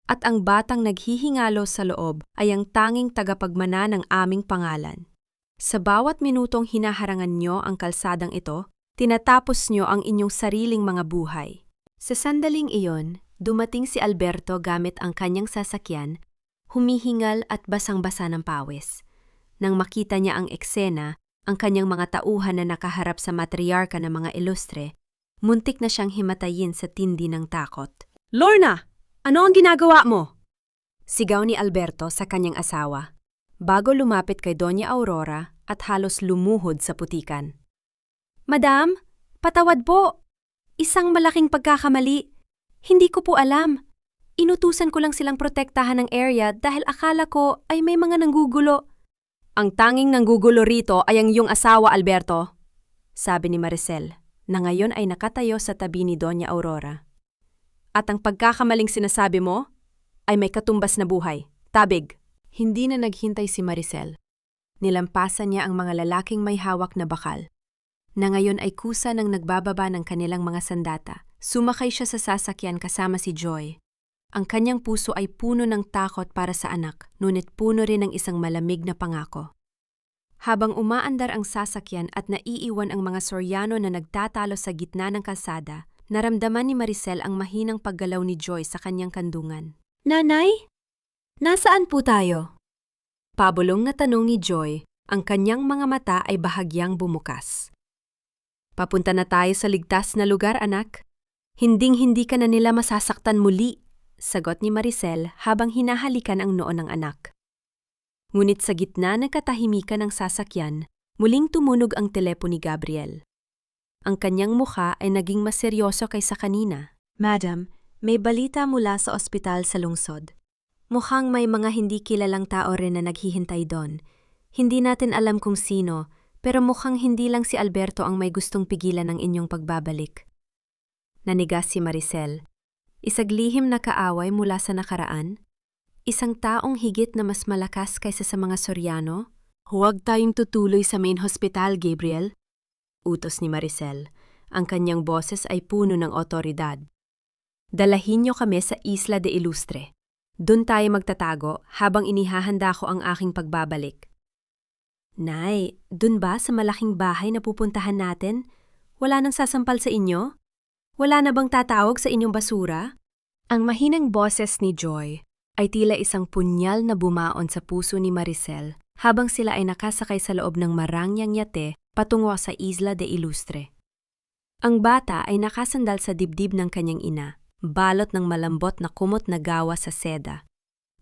At ang batang naghihingalo sa loob ay ang tanging tagapagmana ng aming pangalan. Sa bawat minutong hinaharangan nyo ang kalsadang ito, tinatapos nyo ang inyong sariling mga buhay. Sa sandaling iyon, dumating si Alberto gamit ang kanyang sasakyan, humihingal at basang-basa ng pawis. Nang makita niya ang eksena, ang kanyang mga tauhan na nakaharap sa matriarka ng mga ilustre, muntik na siyang himatayin sa tindi ng takot. Lorna! Ano ang ginagawa mo? Sigaw ni Alberto sa kanyang asawa, bago lumapit kay Doña Aurora at halos lumuhod sa putikan. Madam, patawad po! Isang malaking pagkakamali. Hindi ko po alam. Inutusan ko lang silang protektahan ng area dahil akala ko ay may mga nanggugulo. Ang tanging nanggugulo rito ay ang iyong asawa, Alberto, sabi ni Maricel, na ngayon ay nakatayo sa tabi ni Doña Aurora. At ang pagkakamaling sinasabi mo ay may katumbas na buhay. Tabig. Hindi na naghintay si Maricel. Nilampasan niya ang mga lalaking may hawak na bakal, na ngayon ay kusa ng nagbababa ng kanilang mga sandata. Sumakay siya sa sasakyan kasama si Joy. Ang kanyang puso ay puno ng takot para sa anak, ngunit puno rin ng isang malamig na pangako. Habang umaandar ang sasakyan at naiiwan ang mga Soriano na nagtatalo sa gitna ng kalsada, naramdaman ni Maricel ang mahinang paggalaw ni Joy sa kanyang kandungan. Nanay? Nasaan po tayo? Pabulong na tanong ni Joy, ang kanyang mga mata ay bahagyang bumukas. Papunta na tayo sa ligtas na lugar, anak. Hinding-hindi ka na nila masasaktan muli, sagot ni Maricel habang hinahalikan ang noo ng anak. Ngunit sa gitna ng katahimikan ng sasakyan, muling tumunog ang telepono ni Gabriel. Ang kanyang mukha ay naging mas seryoso kaysa kanina. Madam, may balita mula sa ospital sa lungsod. Mukhang may mga hindi kilalang tao rin na naghihintay doon. Hindi natin alam kung sino, pero mukhang hindi lang si Alberto ang may gustong pigilan ng inyong pagbabalik. Nanigas si Maricel. Isaglihim na kaaway mula sa nakaraan? Isang taong higit na mas malakas kaysa sa mga Soriano? Huwag tayong tutuloy sa main hospital, Gabriel. Utos ni Maricel. Ang kanyang boses ay puno ng otoridad. Dalahin niyo kami sa Isla de Ilustre. Doon tayo magtatago habang inihahanda ko ang aking pagbabalik. Nay, dun ba sa malaking bahay na pupuntahan natin? Wala nang sasampal sa inyo? Wala na bang tatawag sa inyong basura? Ang mahinang boses ni Joy ay tila isang punyal na bumaon sa puso ni Maricel habang sila ay nakasakay sa loob ng marangyang yate patungo sa Isla de Ilustre. Ang bata ay nakasandal sa dibdib ng kanyang ina, balot ng malambot na kumot na gawa sa seda.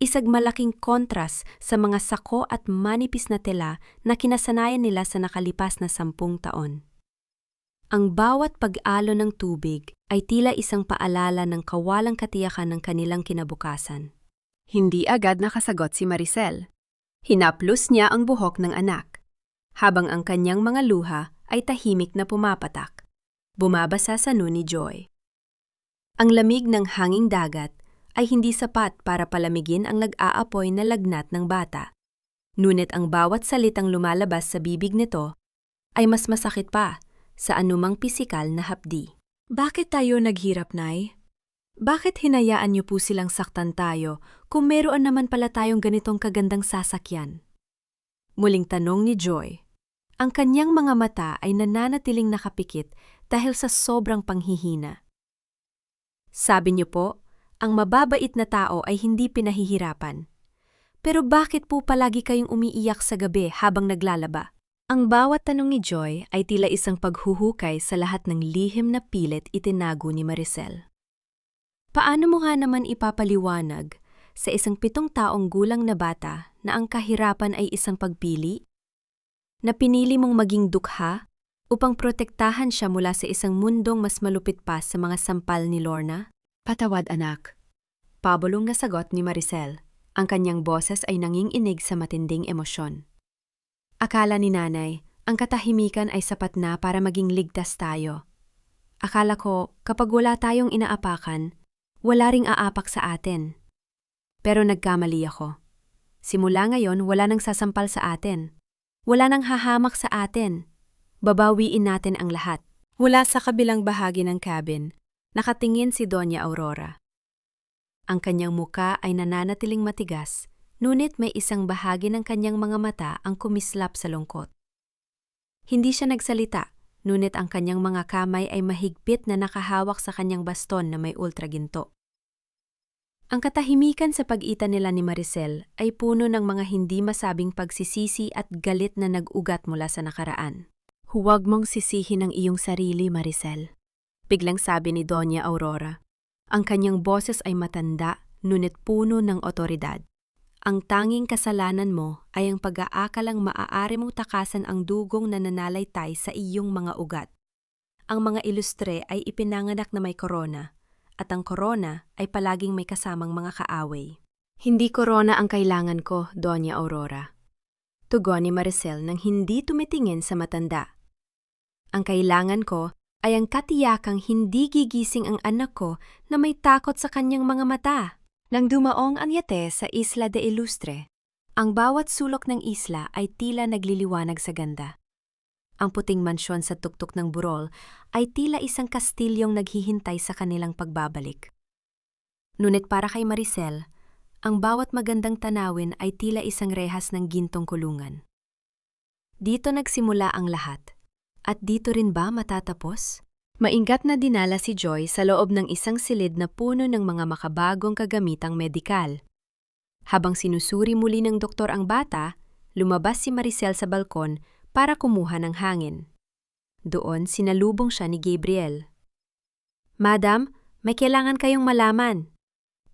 Isang malaking kontras sa mga sako at manipis na tela na kinasanayan nila sa nakalipas na 10 taon. Ang bawat pag-alo ng tubig ay tila isang paalala ng kawalang katiyakan ng kanilang kinabukasan. Hindi agad nakasagot si Maricel. Hinaplos niya ang buhok ng anak. habang ang kanyang mga luha ay tahimik na pumapatak. Bumabasa sa noo ni Joy. Ang lamig ng hanging dagat ay hindi sapat para palamigin ang nag-aapoy na lagnat ng bata. Ngunit ang bawat salitang lumalabas sa bibig nito ay mas masakit pa sa anumang pisikal na hapdi. Bakit tayo naghirap, Nay? Bakit hinayaan niyo po silang saktan tayo kung meron naman pala tayong ganitong kagandang sasakyan? Muling tanong ni Joy. Ang kanyang mga mata ay nananatiling nakapikit dahil sa sobrang panghihina. Sabi niyo po, ang mababait na tao ay hindi pinahihirapan. Pero bakit po palagi kayong umiiyak sa gabi habang naglalaba? Ang bawat tanong ni Joy ay tila isang paghuhukay sa lahat ng lihim na pilit itinago ni Maricel. Paano mo nga naman ipapaliwanag sa isang 7 taong gulang na bata na ang kahirapan ay isang pagpili? Na pinili mong maging dukha upang protektahan siya mula sa isang mundong mas malupit pa sa mga sampal ni Lorna? Patawad, anak. Pabulong na sagot ni Maricel. Ang kanyang boses ay nanginginig sa matinding emosyon. Akala ni nanay, ang katahimikan ay sapat na para maging ligtas tayo. Akala ko, kapag wala tayong inaapakan, wala ring aapak sa atin. Pero nagkamali ako. Simula ngayon, wala nang sasampal sa atin. Wala nang hahamak sa atin. Babawiin natin ang lahat. Mula sa kabilang bahagi ng cabin, nakatingin si Doña Aurora. Ang kanyang muka ay nananatiling matigas, ngunit may isang bahagi ng kanyang mga mata ang kumislap sa lungkot. Hindi siya nagsalita, ngunit ang kanyang mga kamay ay mahigpit na nakahawak sa kanyang baston na may ultraginto. Ang katahimikan sa pagitan nila ni Maricel ay puno ng mga hindi masabing pagsisisi at galit na nag-ugat mula sa nakaraan. Huwag mong sisihin ang iyong sarili, Maricel. Biglang sabi ni Doña Aurora. Ang kanyang boses ay matanda, ngunit puno ng otoridad. Ang tanging kasalanan mo ay ang pag-aakalang maaari mong takasan ang dugong na nananalaytay sa iyong mga ugat. Ang mga ilustre ay ipinanganak na may korona, at ang korona ay palaging may kasamang mga kaaway. Hindi korona ang kailangan ko, Doña Aurora. Tugon ni Maricel nang hindi tumitingin sa matanda. Ang kailangan ko ay ang katiyakang hindi gigising ang anak ko na may takot sa kanyang mga mata. Nang dumaong ang yate sa Isla de Ilustre, ang bawat sulok ng isla ay tila nagliliwanag sa ganda. Ang puting mansyon sa tuktok ng burol ay tila isang kastilyong naghihintay sa kanilang pagbabalik. Ngunit para kay Maricel, ang bawat magandang tanawin ay tila isang rehas ng gintong kulungan. Dito nagsimula ang lahat. At dito rin ba matatapos? Maingat na dinala si Joy sa loob ng isang silid na puno ng mga makabagong kagamitang medikal. Habang sinusuri muli ng doktor ang bata, lumabas si Maricel sa balkon para kumuha ng hangin. Doon sinalubong siya ni Gabriel. Madam, may kailangan kayong malaman.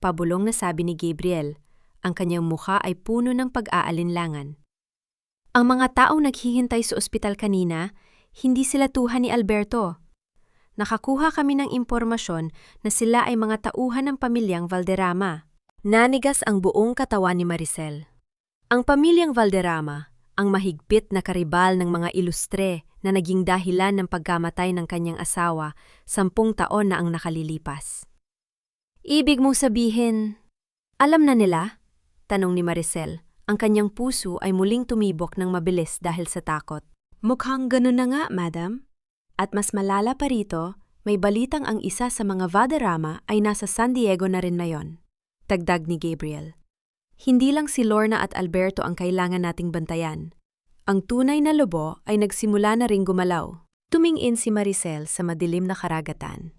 Pabulong na sabi ni Gabriel. Ang kanyang mukha ay puno ng pag-aalinlangan. Ang mga taong naghihintay sa ospital kanina, hindi sila tuhan ni Alberto. Nakakuha kami ng impormasyon na sila ay mga tauhan ng pamilyang Valderrama. Nanigas ang buong katawan ni Maricel. Ang pamilyang Valderrama, ang mahigpit na karibal ng mga ilustre na naging dahilan ng pagkamatay ng kanyang asawa 10 taon na ang nakalilipas. Ibig mong sabihin, alam na nila? Tanong ni Maricel. Ang kanyang puso ay muling tumibok ng mabilis dahil sa takot. Mukhang ganun na nga, madam. At mas malala pa rito, may balitang ang isa sa mga Valderrama ay nasa San Diego na rin ngayon. Dagdag ni Gabriel. Hindi lang si Lorna at Alberto ang kailangan nating bantayan. Ang tunay na lobo ay nagsimula na ring gumalaw. Tumingin si Maricel sa madilim na karagatan.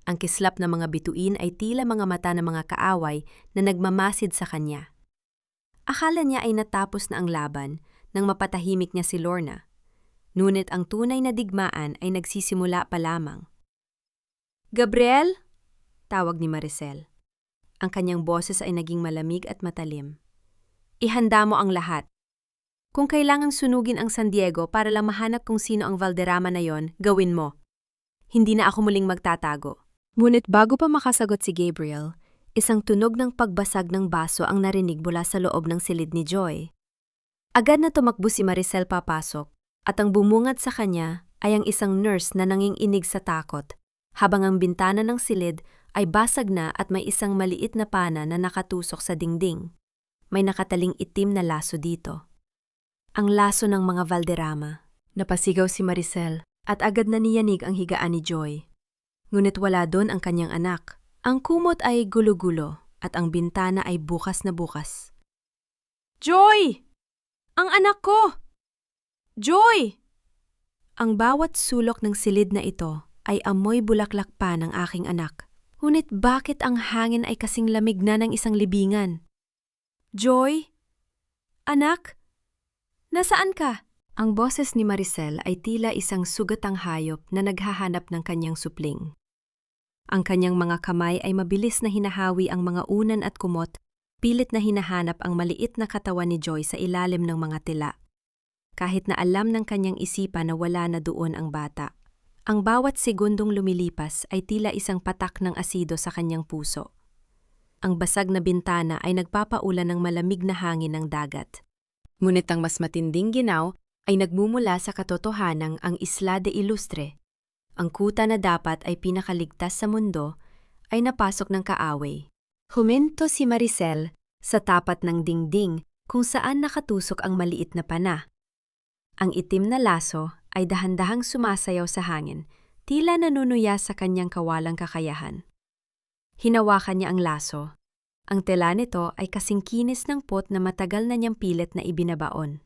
Ang kislap na mga bituin ay tila mga mata ng mga kaaway na nagmamasid sa kanya. Akala niya ay natapos na ang laban nang mapatahimik niya si Lorna. Ngunit ang tunay na digmaan ay nagsisimula pa lamang. Gabriel? Tawag ni Maricel. Ang kanyang boses ay naging malamig at matalim. Ihanda mo ang lahat. Kung kailangang sunugin ang San Diego para lang mahanap kung sino ang Valderrama na yon, gawin mo. Hindi na ako muling magtatago. Ngunit bago pa makasagot si Gabriel, isang tunog ng pagbasag ng baso ang narinig mula sa loob ng silid ni Joy. Agad na tumakbo si Maricel papasok at ang bumungad sa kanya ay ang isang nurse na nanginginig sa takot, habang ang bintana ng silid ay basag na at may isang maliit na pana na nakatusok sa dingding. May nakataling itim na laso dito. Ang laso ng mga Valderrama. Napasigaw si Maricel at agad na niyanig ang higaan ni Joy. Ngunit wala doon ang kanyang anak. Ang kumot ay gulo-gulo at ang bintana ay bukas na bukas. Joy! Ang anak ko! Joy! Ang bawat sulok ng silid na ito ay amoy bulaklak pa ng aking anak. Ngunit bakit ang hangin ay kasing lamig na ng isang libingan? Joy? Anak? Nasaan ka? Ang boses ni Maricel ay tila isang sugatang hayop na naghahanap ng kanyang supling. Ang kanyang mga kamay ay mabilis na hinahawi ang mga unan at kumot, pilit na hinahanap ang maliit na katawan ni Joy sa ilalim ng mga tila. Kahit na alam ng kanyang isipan na wala na doon ang bata. Ang bawat segundong lumilipas ay tila isang patak ng asido sa kanyang puso. Ang basag na bintana ay nagpapaulan ng malamig na hangin ng dagat. Ngunit ang mas matinding ginaw ay nagmumula sa katotohanang ang Isla de Ilustre. Ang kuta na dapat ay pinakaligtas sa mundo ay napasok ng kaaway. Huminto si Maricel sa tapat ng dingding kung saan nakatusok ang maliit na pana. Ang itim na laso ay dahan-dahang sumasayaw sa hangin, tila nanunuya sa kanyang kawalang kakayahan. Hinawakan niya ang laso. Ang tela nito ay kasing kinis ng pot na matagal na niyang pilit na ibinabaon.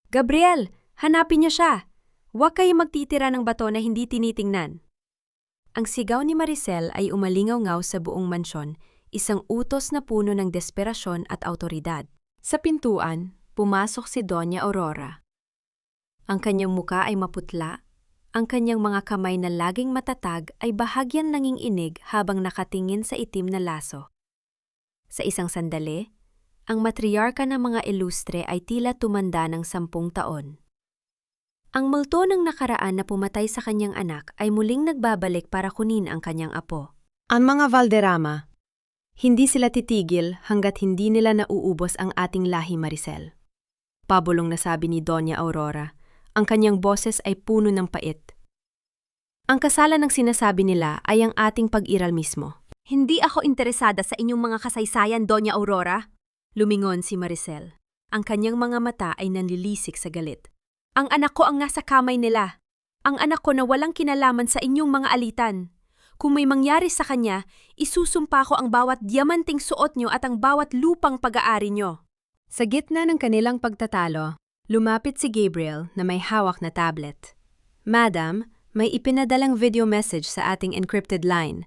Gabriel, hanapin niyo siya! Huwag kayo magtitira ng bato na hindi tinitingnan. Ang sigaw ni Maricel ay umalingaw-ngaw sa buong mansyon, isang utos na puno ng desperasyon at autoridad. Sa pintuan, pumasok si Doña Aurora. Ang kanyang muka ay maputla, ang kanyang mga kamay na laging matatag ay bahagyan nanginginig habang nakatingin sa itim na laso. Sa isang sandali, ang matriarka ng mga Ilustre ay tila tumanda ng 10 taon. Ang multo ng nakaraan na pumatay sa kanyang anak ay muling nagbabalik para kunin ang kanyang apo. Ang mga Valderrama, hindi sila titigil hanggat hindi nila nauubos ang ating lahi, Maricel. Pabulong na sabi ni Doña Aurora, ang kanyang boses ay puno ng pait. Ang kasalan ng sinasabi nila ay ang ating pag-iral mismo. Hindi ako interesada sa inyong mga kasaysayan, Doña Aurora. Lumingon si Maricel. Ang kanyang mga mata ay nanlilisik sa galit. Ang anak ko ang nasa kamay nila. Ang anak ko na walang kinalaman sa inyong mga alitan. Kung may mangyari sa kanya, isusumpa ko ang bawat diamanting suot nyo at ang bawat lupang pag-aari nyo. Sa gitna ng kanilang pagtatalo, lumapit si Gabriel na may hawak na tablet. Madam, may ipinadalang video message sa ating encrypted line.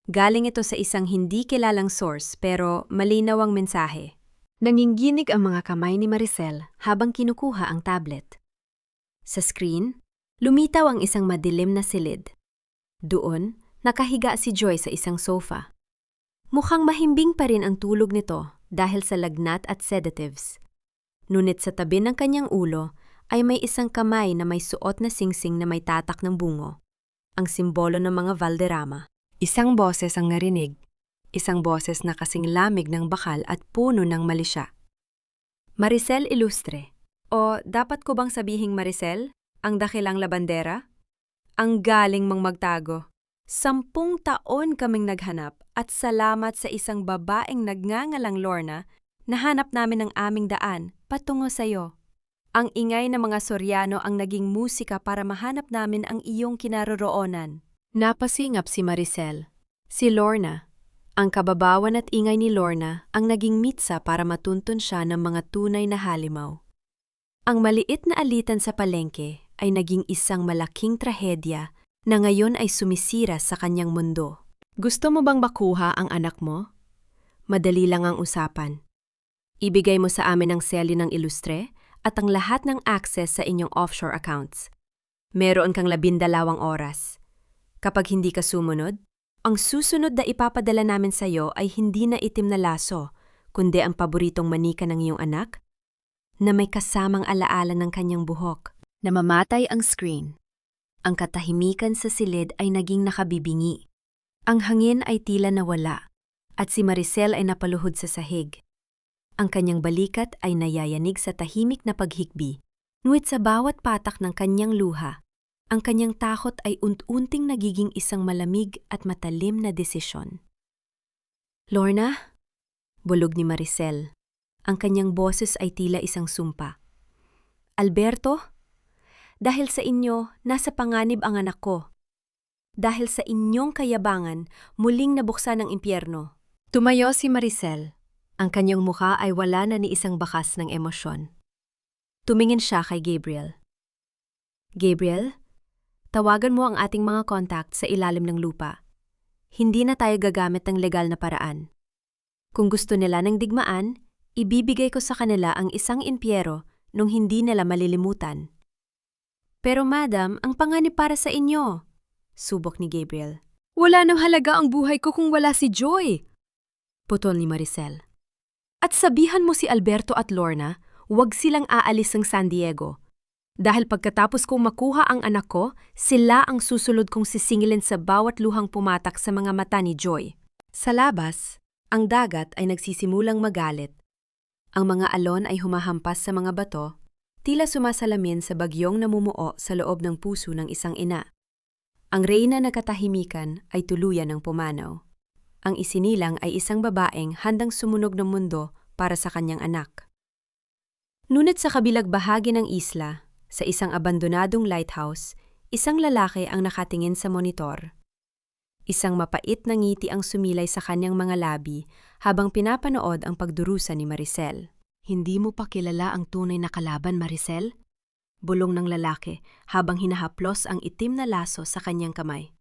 Galing ito sa isang hindi kilalang source pero malinaw ang mensahe. Nanginginig ang mga kamay ni Maricel habang kinukuha ang tablet. Sa screen, lumitaw ang isang madilim na silid. Doon, nakahiga si Joy sa isang sofa. Mukhang mahimbing pa rin ang tulog nito dahil sa lagnat at sedatives. Ngunit sa tabi ng kanyang ulo ay may isang kamay na may suot na singsing na may tatak ng bungo, ang simbolo ng mga Valderrama. Isang boses ang narinig, isang boses na kasing lamig ng bakal at puno ng malisya. Maricel Ilustre. O dapat ko bang sabihing Maricel, ang dakilang labandera? Ang galing mong magtago. 10 taon kaming naghanap at salamat sa isang babaeng nagngangalang Lorna, nahanap namin ang aming daan patungo sa iyo. Ang ingay ng mga Soriano ang naging musika para mahanap namin ang iyong kinaroroonan. Napasingap si Maricel. Si Lorna. Ang kababawan at ingay ni Lorna ang naging mitsa para matuntun siya ng mga tunay na halimaw. Ang maliit na alitan sa palengke ay naging isang malaking trahedya na ngayon ay sumisira sa kanyang mundo. Gusto mo bang makuha ang anak mo? Madali lang ang usapan. Ibigay mo sa amin ang selyo ng Ilustre at ang lahat ng access sa inyong offshore accounts. Meron kang 12 oras. Kapag hindi ka sumunod, ang susunod na ipapadala namin sa iyo ay hindi na itim na laso, kundi ang paboritong manika ng iyong anak, na may kasamang alaala ng kanyang buhok. Namamatay ang screen. Ang katahimikan sa silid ay naging nakabibingi. Ang hangin ay tila nawala, at si Maricel ay napaluhod sa sahig. Ang kanyang balikat ay nayayanig sa tahimik na paghikbi, ngunit sa bawat patak ng kanyang luha, ang kanyang takot ay unti-unting nagiging isang malamig at matalim na desisyon. Lorna? Bulog ni Maricel. Ang kanyang boses ay tila isang sumpa. Alberto? Dahil sa inyo, nasa panganib ang anak ko. Dahil sa inyong kayabangan, muling nabuksan ang impyerno. Tumayo si Maricel. Ang kanyang mukha ay wala na ni isang bakas ng emosyon. Tumingin siya kay Gabriel. Gabriel, tawagan mo ang ating mga contact sa ilalim ng lupa. Hindi na tayo gagamit ng legal na paraan. Kung gusto nila ng digmaan, ibibigay ko sa kanila ang isang impyero nung hindi nila malilimutan. Pero madam, ang panganib para sa inyo, subok ni Gabriel. Wala nang halaga ang buhay ko kung wala si Joy. Putol ni Maricel. At sabihan mo si Alberto at Lorna, huwag silang aalis ng San Diego. Dahil pagkatapos kong makuha ang anak ko, sila ang susunod kong sisingilin sa bawat luhang pumatak sa mga mata ni Joy. Sa labas, ang dagat ay nagsisimulang magalit. Ang mga alon ay humahampas sa mga bato, tila sumasalamin sa bagyong namumuo sa loob ng puso ng isang ina. Ang reyna na katahimikan ay tuluyan ng pumanaw. Ang isinilang ay isang babaeng handang sumunog ng mundo para sa kanyang anak. Ngunit sa kabilang bahagi ng isla, sa isang abandonadong lighthouse, isang lalaki ang nakatingin sa monitor. Isang mapait na ngiti ang sumilay sa kanyang mga labi habang pinapanood ang pagdurusa ni Maricel. Hindi mo pa kilala ang tunay na kalaban, Maricel? Bulong ng lalaki habang hinahaplos ang itim na laso sa kanyang kamay.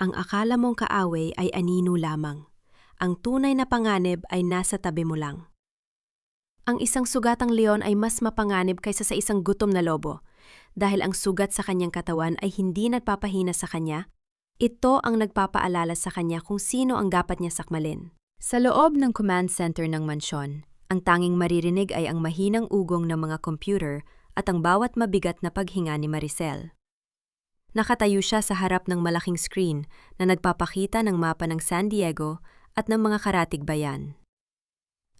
Ang akala mong kaaway ay anino lamang. Ang tunay na panganib ay nasa tabi mo lang. Ang isang sugatang leon ay mas mapanganib kaysa sa isang gutom na lobo. Dahil ang sugat sa kanyang katawan ay hindi nagpapahina sa kanya, ito ang nagpapaalala sa kanya kung sino ang dapat niya sakmalin. Sa loob ng command center ng mansyon, ang tanging maririnig ay ang mahinang ugong ng mga computer at ang bawat mabigat na paghinga ni Maricel. Nakatayo siya sa harap ng malaking screen na nagpapakita ng mapa ng San Diego at ng mga karatig bayan.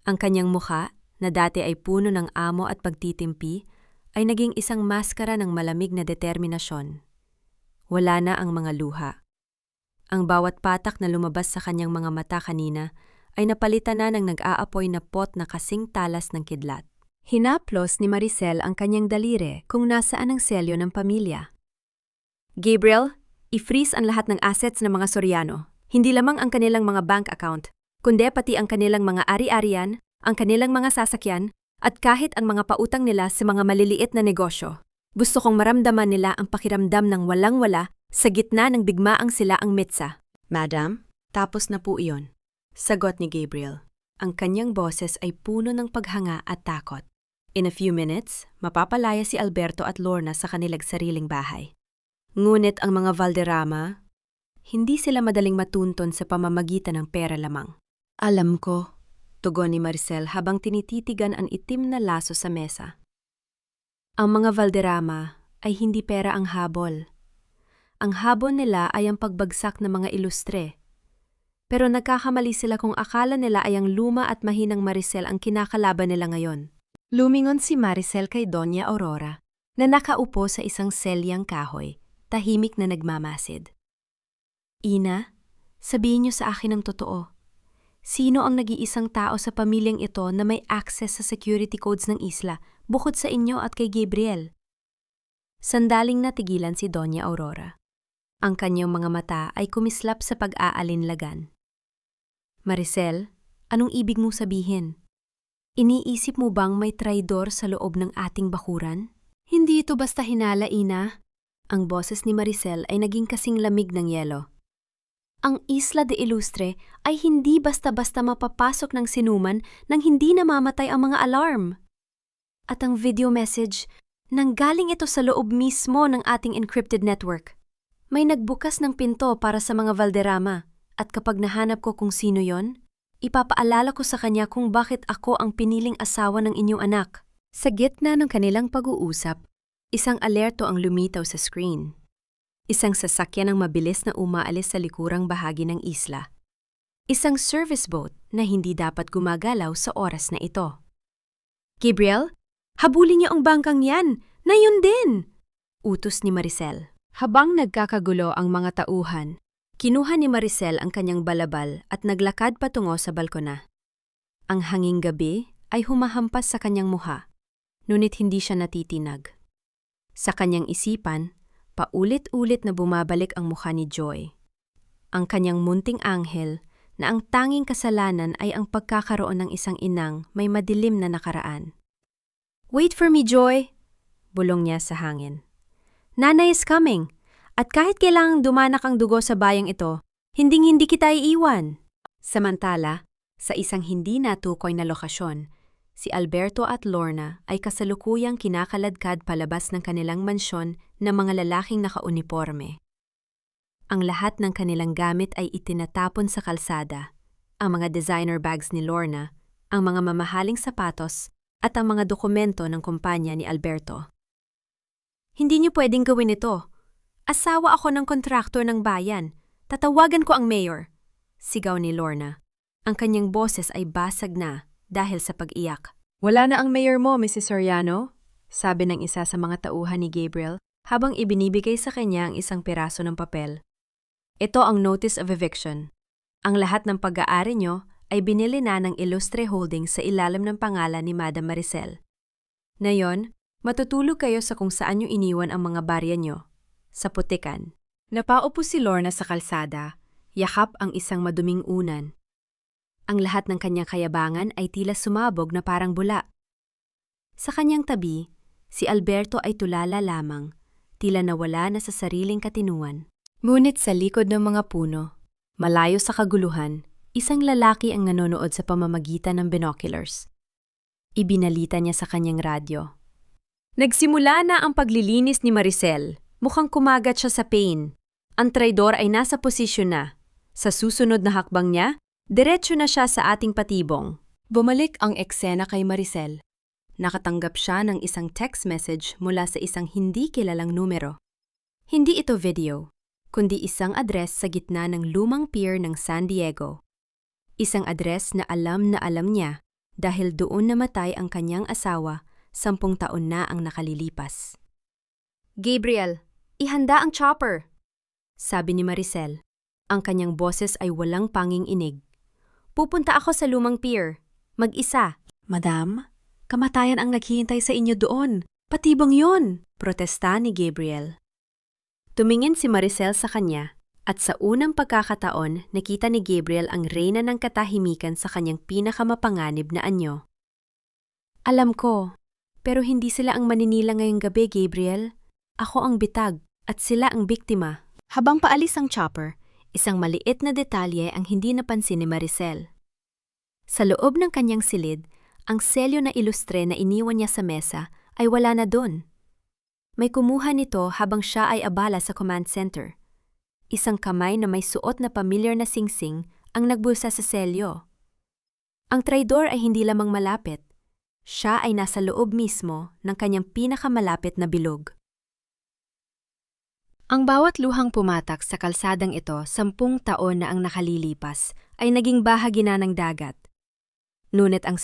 Ang kanyang mukha, na dati ay puno ng amo at pagtitimpi, ay naging isang maskara ng malamig na determinasyon. Wala na ang mga luha. Ang bawat patak na lumabas sa kanyang mga mata kanina ay napalitan na ng nag-aapoy na pot na kasing talas ng kidlat. Hinaplos ni Maricel ang kanyang daliri kung nasaan ang selyo ng pamilya. Gabriel, i-freeze ang lahat ng assets ng mga Soriano. Hindi lamang ang kanilang mga bank account, kundi pati ang kanilang mga ari-arian, ang kanilang mga sasakyan, at kahit ang mga pautang nila sa mga maliliit na negosyo. Gusto kong maramdaman nila ang pakiramdam ng walang-wala sa gitna ng bigmaang sila ang mitsa. Madam, tapos na po iyon. Sagot ni Gabriel. Ang kanyang boses ay puno ng paghanga at takot. In a few minutes, mapapalaya si Alberto at Lorna sa kanilang sariling bahay. Ngunit ang mga Valderrama, hindi sila madaling matunton sa pamamagitan ng pera lamang. Alam ko, tugon ni Maricel habang tinititigan ang itim na laso sa mesa. Ang mga Valderrama ay hindi pera ang habol. Ang habol nila ay ang pagbagsak ng mga ilustre. Pero nagkakamali sila kung akala nila ay ang luma at mahinang Maricel ang kinakalaban nila ngayon. Lumingon si Maricel kay Doña Aurora na nakaupo sa isang selyang kahoy, tahimik na nagmamasid. Ina, sabihin niyo sa akin ang totoo. Sino ang nag-iisang tao sa pamilyang ito na may access sa security codes ng isla bukod sa inyo at kay Gabriel? Sandaling natigilan si Doña Aurora. Ang kanyang mga mata ay kumislap sa pag-aalinlagan. Maricel, anong ibig mong sabihin? Iniisip mo bang may traidor sa loob ng ating bakuran? Hindi ito basta hinala, Ina. Ang boses ni Maricel ay naging kasing lamig ng yelo. Ang Isla de Ilustre ay hindi basta-basta mapapasok ng sinuman nang hindi namamatay ang mga alarm. At ang video message, nanggaling ito sa loob mismo ng ating encrypted network. May nagbukas ng pinto para sa mga Valderrama at kapag nahanap ko kung sino yon, ipapaalala ko sa kanya kung bakit ako ang piniling asawa ng inyong anak. Sa gitna ng kanilang pag-uusap, isang alerto ang lumitaw sa screen. Isang sasakyan ang mabilis na umaalis sa likurang bahagi ng isla. isang service boat na hindi dapat gumagalaw sa oras na ito. Gabriel, habulin niyo ang bangkang yan, na yun din! Utos ni Maricel. Habang nagkakagulo ang mga tauhan, kinuha ni Maricel ang kanyang balabal at naglakad patungo sa balkona. Ang hanging gabi ay humahampas sa kanyang muha, ngunit hindi siya natitinag. Sa kanyang isipan, paulit-ulit na bumabalik ang mukha ni Joy. Ang kanyang munting anghel na ang tanging kasalanan ay ang pagkakaroon ng isang inang may madilim na nakaraan. "Wait for me, Joy!" bulong niya sa hangin. "Nanay is coming, at kahit kailangang dumanak ang dugo sa bayang ito, hinding-hindi kita iiwan." Samantala, sa isang hindi natukoy na lokasyon, si Alberto at Lorna ay kasalukuyang kinakaladkad palabas ng kanilang mansyon ng mga lalaking nakauniporme. Ang lahat ng kanilang gamit ay itinatapon sa kalsada, ang mga designer bags ni Lorna, ang mga mamahaling sapatos, at ang mga dokumento ng kumpanya ni Alberto. "Hindi niyo pwedeng gawin ito. Asawa ako ng kontraktor ng bayan. Tatawagan ko ang mayor," sigaw ni Lorna. Ang kanyang boses ay basag na dahil sa pag-iyak. "Wala na ang mayor mo, Mrs. Soriano," sabi ng isa sa mga tauhan ni Gabriel habang ibinibigay sa kanya ang isang piraso ng papel. "Ito ang notice of eviction. Ang lahat ng pag-aari nyo ay binili na ng Illustre Holdings sa ilalim ng pangalan ni Madam Maricel. Ngayon, matutulog kayo sa kung saan nyo iniwan ang mga barya nyo, sa putikan." Napaupo si Lorna sa kalsada, yakap ang isang maduming unan. Ang lahat ng kanyang kayabangan ay tila sumabog na parang bula. Sa kanyang tabi, si Alberto ay tulala lamang, tila nawala na sa sariling katinuan. Ngunit sa likod ng mga puno, malayo sa kaguluhan, isang lalaki ang nanonood sa pamamagitan ng binoculars. Ibinalita niya sa kanyang radyo. "Nagsimula na ang paglilinis ni Maricel. Mukhang kumagat siya sa pain. Ang traidor ay nasa posisyon na. Sa susunod na hakbang niya, diretso na siya sa ating patibong." Bumalik ang eksena kay Maricel. Nakatanggap siya ng isang text message mula sa isang hindi kilalang numero. Hindi ito video, kundi isang address sa gitna ng lumang pier ng San Diego. Isang address na alam niya dahil doon namatay ang kanyang asawa 10 taon na ang nakalilipas. "Gabriel, ihanda ang chopper," sabi ni Maricel. Ang kanyang boses ay walang panging-inig. "Pupunta ako sa lumang pier. Mag-isa." "Madam, kamatayan ang naghihintay sa inyo doon. Patibong yon!" protesta ni Gabriel. Tumingin si Maricel sa kanya at sa unang pagkakataon nakita ni Gabriel ang reyna ng katahimikan sa kanyang pinakamapanganib na anyo. "Alam ko, pero hindi sila ang maninila ngayong gabi, Gabriel. Ako ang bitag at sila ang biktima." Habang paalis ang chopper, isang maliit na detalye ang hindi napansin ni Maricel. Sa loob ng kanyang silid, ang selyo na ilustre na iniwan niya sa mesa ay wala na doon. May kumuha nito habang siya ay abala sa command center. Isang kamay na may suot na pamilyar na singsing ang nagbulsa sa selyo. Ang traidor ay hindi lamang malapit. Siya ay nasa loob mismo ng kanyang pinakamalapit na bilog. Ang bawat luhang pumatak sa kalsadang ito 10 taon na ang nakalilipas ay naging bahagi na ng dagat. Ngunit ang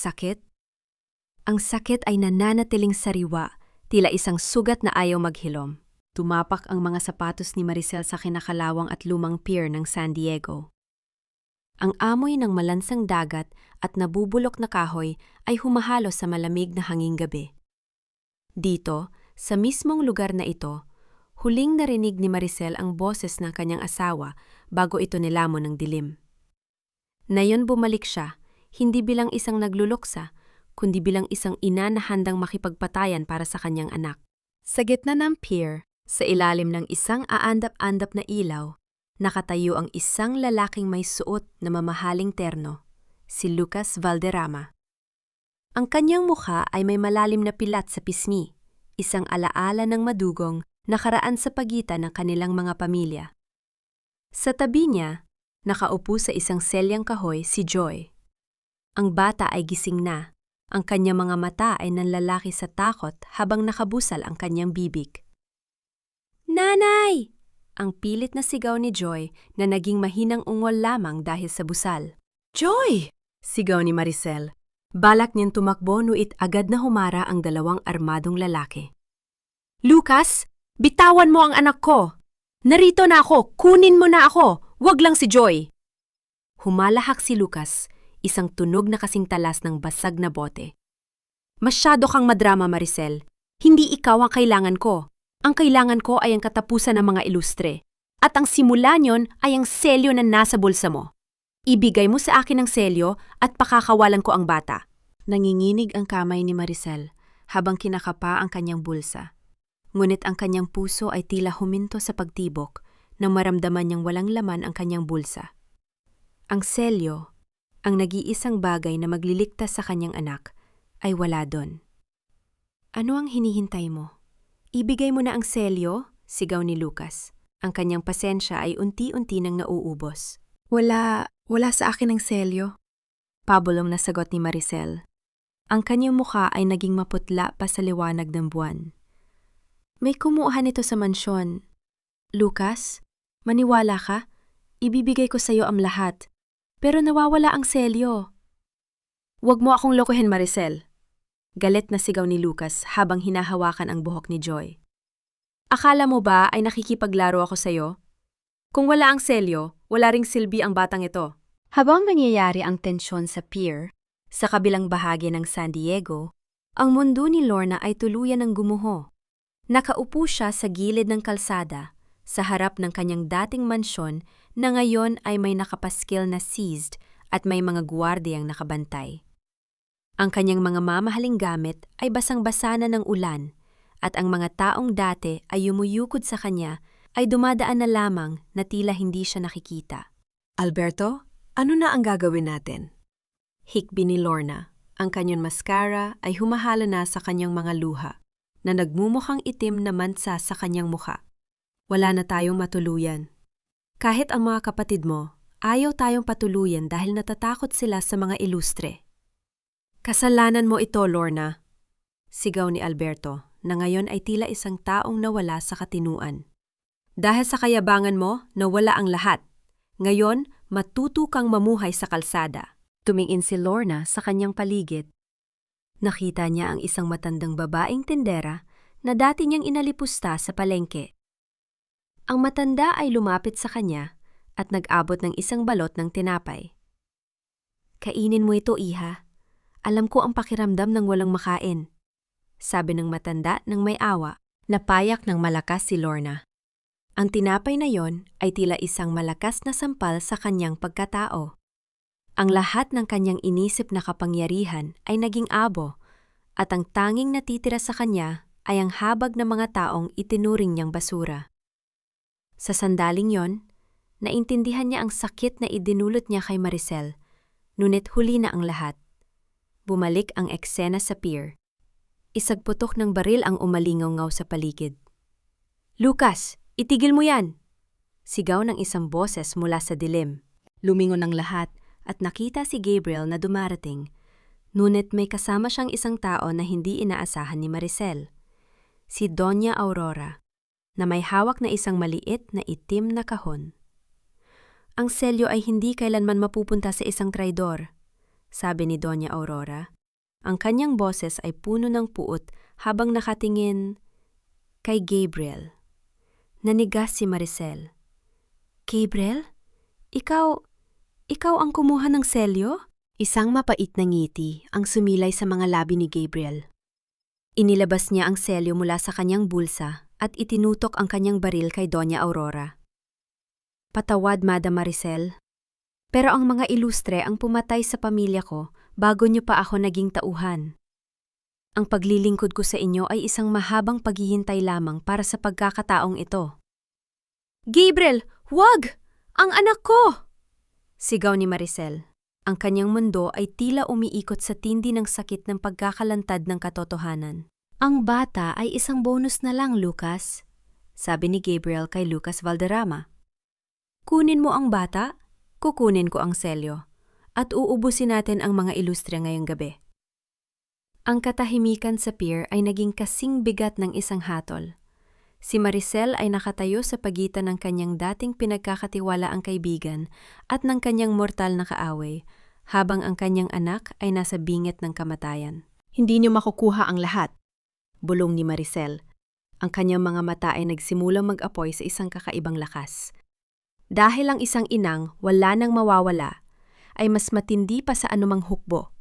sakit ay nananatiling sariwa, tila isang sugat na ayaw maghilom. Tumapak ang mga sapatos ni Maricel sa kinakalawang at lumang pier ng San Diego. Ang amoy ng malansang dagat at nabubulok na kahoy ay humahalo sa malamig na hanging gabi. Dito, sa mismong lugar na ito, huling narinig ni Maricel ang boses ng kanyang asawa bago ito nilamon ng dilim. Nayon bumalik siya, hindi bilang isang nagluluksa, kundi bilang isang ina na handang makipagpatayan para sa kanyang anak. Sa gitna ng pier, sa ilalim ng isang aandap-andap na ilaw, nakatayo ang isang lalaking may suot na mamahaling terno, si Lucas Valderrama. Ang kanyang mukha ay may malalim na pilat sa pisngi, isang alaala ng madugong nakaraan sa pagitan ng kanilang mga pamilya. Sa tabi niya, nakaupo sa isang selyang kahoy si Joy. Ang bata ay gising na, ang kanyang mga mata ay nanlalaki sa takot habang nakabusal ang kanyang bibig. "Nanay!" ang pilit na sigaw ni Joy na naging mahinang ungol lamang dahil sa busal. Joy! Sigaw ni Maricel. Balak niyang tumakbo nuit agad na humara ang dalawang armadong lalaki. Lucas, bitawan mo ang anak ko! Narito na ako! Kunin mo na ako! Wag lang si Joy! Humalahak si Lucas, isang tunog na kasing talas ng basag na bote. Masyado kang madrama, Maricel. Hindi ikaw ang kailangan ko. Ang kailangan ko ay ang katapusan ng mga ilustre. At ang simula niyon ay ang selyo na nasa bulsa mo. Ibigay mo sa akin ang selyo at pakakawalan ko ang bata. Nanginginig ang kamay ni Maricel habang kinakapa ang kanyang bulsa. Ngunit ang kanyang puso ay tila huminto sa pagtibok nang maramdaman niyang walang laman ang kanyang bulsa. Ang selyo, ang nag-iisang bagay na magliligtas sa kanyang anak, ay wala doon. Ano ang hinihintay mo? Ibigay mo na ang selyo, sigaw ni Lucas. Ang kanyang pasensya ay unti-unti nang nauubos. Wala sa akin ang selyo. Pabulong na sagot ni Maricel. Ang kanyang mukha ay naging maputla pa sa liwanag ng buwan. May kumuha nito sa mansyon. Lucas, maniwala ka? Ibibigay ko sa iyo ang lahat. Pero nawawala ang selyo. Huwag mo akong lokohin, Maricel. Galit na sigaw ni Lucas habang hinahawakan ang buhok ni Joy. Akala mo ba ay nakikipaglaro ako sa iyo? Kung wala ang selyo, wala ring silbi ang batang ito. Habang nangyayari ang tensyon sa pier, sa kabilang bahagi ng San Diego, ang mundo ni Lorna ay tuluyan ng gumuho. Nakaupo siya sa gilid ng kalsada, sa harap ng kanyang dating mansyon na ngayon ay may nakapaskil na seized at may mga guwardiyang nakabantay. Ang kanyang mga mamahaling gamit ay basang-basa na ng ulan at ang mga taong dati ay yumuyukod sa kanya ay dumadaan na lamang na tila hindi siya nakikita. Alberto, ano na ang gagawin natin? Hikbi ni Lorna. Ang kanyang mascara ay humahala na sa kanyang mga luha na nagmumukhang itim na mansa sa kanyang mukha. Wala na tayong matuluyan. Kahit ang mga kapatid mo, ayaw tayong patuluyan dahil natatakot sila sa mga ilustre. Kasalanan mo ito, Lorna, sigaw ni Alberto na ngayon ay tila isang taong nawala sa katinuan. Dahil sa kayabangan mo, nawala ang lahat. Ngayon, matuto kang mamuhay sa kalsada. Tumingin si Lorna sa kanyang paligid. Nakita niya ang isang matandang babaeng tendera na dati niyang inalipusta sa palengke. Ang matanda ay lumapit sa kanya at nag-abot ng isang balot ng tinapay. Kainin mo ito, iha. Alam ko ang pakiramdam ng walang makain, sabi ng matanda ng may awa. Napayak ng malakas si Lorna. Ang tinapay na yon ay tila isang malakas na sampal sa kanyang pagkatao. Ang lahat ng kanyang inisip na kapangyarihan ay naging abo at ang tanging natitira sa kanya ay ang habag ng mga taong itinuring niyang basura. Sa sandaling yon, naintindihan niya ang sakit na idinulot niya kay Maricel, ngunit huli na ang lahat. Bumalik ang eksena sa pier. Isagputok ng baril ang umalingaw-ngaw sa paligid. Lucas, itigil mo yan! Sigaw ng isang boses mula sa dilim. Lumingon ang lahat at nakita si Gabriel na dumarating. Ngunit may kasama siyang isang tao na hindi inaasahan ni Maricel. Si Doña Aurora, na may hawak na isang maliit na itim na kahon. Ang selyo ay hindi kailanman mapupunta sa isang traidor, sabi ni Doña Aurora. Ang kanyang boses ay puno ng puot habang nakatingin kay Gabriel. Nanigas si Maricel. Gabriel? Ikaw ang kumuha ng selyo? Isang mapait na ngiti ang sumilay sa mga labi ni Gabriel. Inilabas niya ang selyo mula sa kanyang bulsa at itinutok ang kanyang baril kay Doña Aurora. Patawad, Madam Maricel. Pero ang mga ilustre ang pumatay sa pamilya ko bago niyo pa ako naging tauhan. Ang paglilingkod ko sa inyo ay isang mahabang paghihintay lamang para sa pagkakataong ito. Gabriel, huwag! Ang anak ko! Sigaw ni Maricel. Ang kanyang mundo ay tila umiikot sa tindi ng sakit ng pagkakalantad ng katotohanan. Ang bata ay isang bonus na lang, Lucas, sabi ni Gabriel kay Lucas Valderrama. Kunin mo ang bata, kukunin ko ang selyo, at uubusin natin ang mga ilustre ngayong gabi. Ang katahimikan sa pier ay naging kasing bigat ng isang hatol. Si Maricel ay nakatayo sa pagitan ng kanyang dating pinagkakatiwalaang kaibigan at ng kanyang mortal na kaaway, habang ang kanyang anak ay nasa bingit ng kamatayan. Hindi niyo makukuha ang lahat. Bulong ni Maricel. Ang kanyang mga mata ay nagsimulang mag-apoy sa isang kakaibang lakas. Dahil ang isang inang wala nang mawawala, ay mas matindi pa sa anumang hukbo.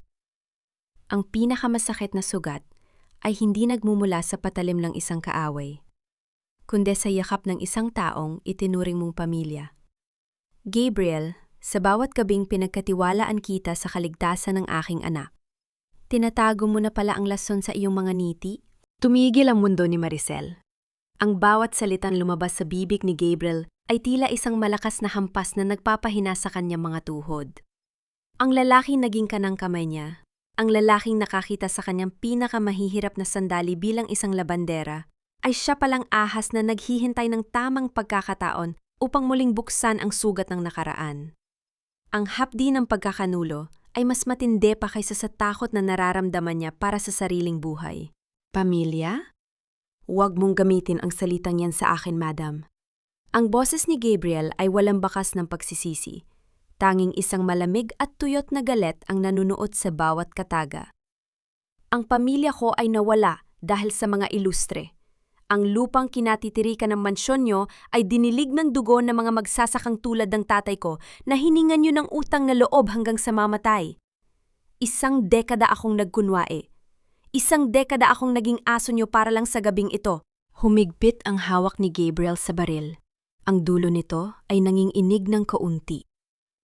Ang pinakamasakit na sugat ay hindi nagmumula sa patalim ng isang kaaway, kundi sa yakap ng isang taong itinuring mong pamilya. Gabriel, sa bawat gabing pinagkatiwalaan kita sa kaligtasan ng aking anak, tinatago mo na pala ang lason sa iyong mga ngiti? Tumigil ang mundo ni Maricel. Ang bawat salitang lumabas sa bibig ni Gabriel ay tila isang malakas na hampas na nagpapahina sa kanyang mga tuhod. Ang lalaking naging kanang kamay niya, ang lalaking nakakita sa kanyang pinakamahihirap na sandali bilang isang labandera, ay siya palang ahas na naghihintay ng tamang pagkakataon upang muling buksan ang sugat ng nakaraan. Ang hapdi ng pagkakanulo ay mas matindi pa kaysa sa takot na nararamdaman niya para sa sariling buhay. Pamilya? Huwag mong gamitin ang salitang yan sa akin, madam. Ang boses ni Gabriel ay walang bakas ng pagsisisi. Tanging isang malamig at tuyot na galit ang nanunuot sa bawat kataga. Ang pamilya ko ay nawala dahil sa mga ilustre. Ang lupang kinatitirikan ng mansyon nyo ay dinilig ng dugo ng mga magsasakang tulad ng tatay ko na hiningan nyo ng utang na loob hanggang sa mamatay. 1 dekada akong nagkunwae. 1 dekada akong naging aso nyo para lang sa gabing ito. Humigpit ang hawak ni Gabriel sa baril. Ang dulo nito ay nanginginig ng kaunti.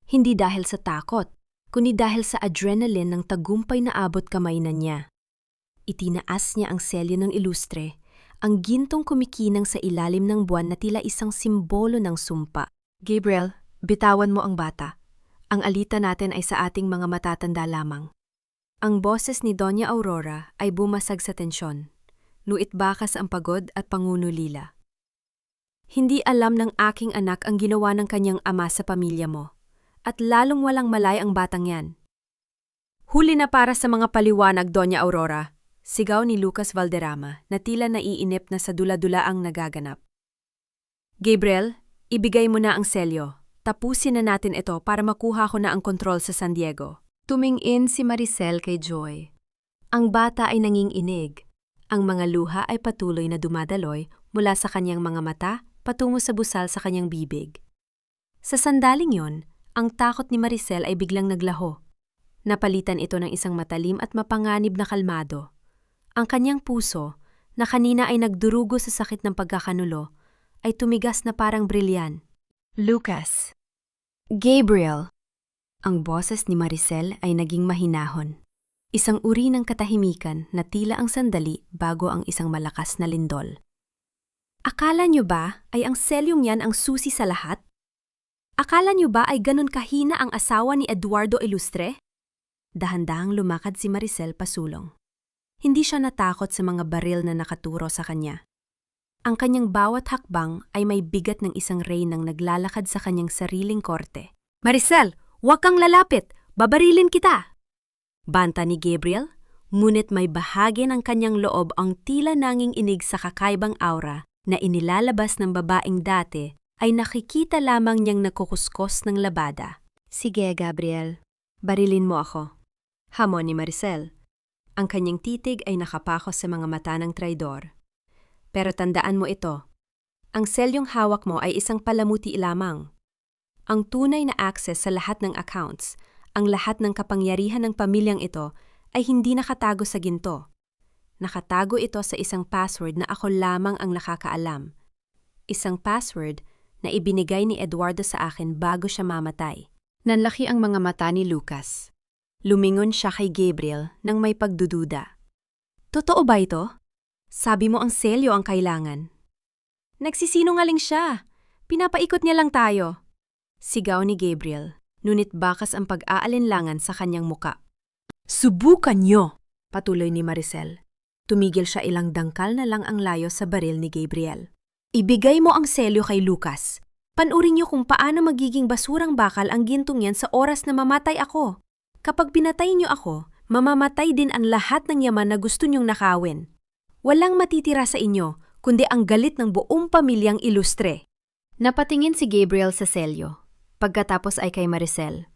Hindi dahil sa takot, kundi dahil sa adrenaline ng tagumpay na abot kamay na niya. Itinaas niya ang selyo ng ilustre, ang gintong kumikinang sa ilalim ng buwan na tila isang simbolo ng sumpa. Gabriel, bitawan mo ang bata. Ang alita natin ay sa ating mga matatanda lamang. Ang boses ni Doña Aurora ay bumasag sa tensyon. Nuitbakas ang pagod at pangungulila. Hindi alam ng aking anak ang ginawa ng kanyang ama sa pamilya mo. At lalong walang malay ang batang yan. Huli na para sa mga paliwanag, Doña Aurora, sigaw ni Lucas Valderrama na tila naiinip na sa dula-dulaang nagaganap. Gabriel, ibigay mo na ang selyo. Tapusin na natin ito para makuha ko na ang kontrol sa San Diego. Tumingin si Maricel kay Joy. Ang bata ay nanginginig. Ang mga luha ay patuloy na dumadaloy mula sa kanyang mga mata patungo sa busal sa kanyang bibig. Sa sandaling yon, ang takot ni Maricel ay biglang naglaho. Napalitan ito ng isang matalim at mapanganib na kalmado. Ang kanyang puso, na kanina ay nagdurugo sa sakit ng pagkakanulo, ay tumigas na parang brilyan. Lucas. Gabriel. Ang boses ni Maricel ay naging mahinahon. Isang uri ng katahimikan na tila ang sandali bago ang isang malakas na lindol. Akala niyo ba ay ang selyong yan ang susi sa lahat? Akala niyo ba ay ganun kahina ang asawa ni Eduardo Ilustre? Dahan-dahang lumakad si Maricel pasulong. Hindi siya natakot sa mga baril na nakaturo sa kanya. Ang kanyang bawat hakbang ay may bigat ng isang reynang naglalakad sa kanyang sariling korte. Maricel, huwag kang lalapit! Babarilin kita! Banta ni Gabriel, ngunit may bahagi ng kanyang loob ang tila nanging inig sa kakaibang aura na inilalabas ng babaeng dati ay nakikita lamang niyang nakukuskos ng labada. Sige, Gabriel. Barilin mo ako. Hamon ni Maricel. Ang kanyang titig ay nakapako sa mga mata ng traidor. Pero tandaan mo ito. Ang selyong hawak mo ay isang palamuti lamang. Ang tunay na access sa lahat ng accounts, ang lahat ng kapangyarihan ng pamilyang ito ay hindi nakatago sa ginto. Nakatago ito sa isang password na ako lamang ang nakakaalam. Isang password na ibinigay ni Eduardo sa akin bago siya mamatay. Nanlaki ang mga mata ni Lucas. Lumingon siya kay Gabriel nang may pagdududa. Totoo ba ito? Sabi mo ang selyo ang kailangan. Nagsisinungaling siya. Pinapaikot niya lang tayo. Sigaw ni Gabriel, ngunit bakas ang pag-aalinlangan sa kanyang muka. Subukan niyo! Patuloy ni Maricel. Tumigil siya ilang dangkal na lang ang layo sa baril ni Gabriel. Ibigay mo ang selyo kay Lucas. Panurin niyo kung paano magiging basurang bakal ang gintong yan sa oras na mamatay ako. Kapag pinatay niyo ako, mamamatay din ang lahat ng yaman na gusto niyong nakawin. Walang matitira sa inyo, kundi ang galit ng buong pamilyang ilustre. Napatingin si Gabriel sa selyo, pagkatapos ay kay Maricel.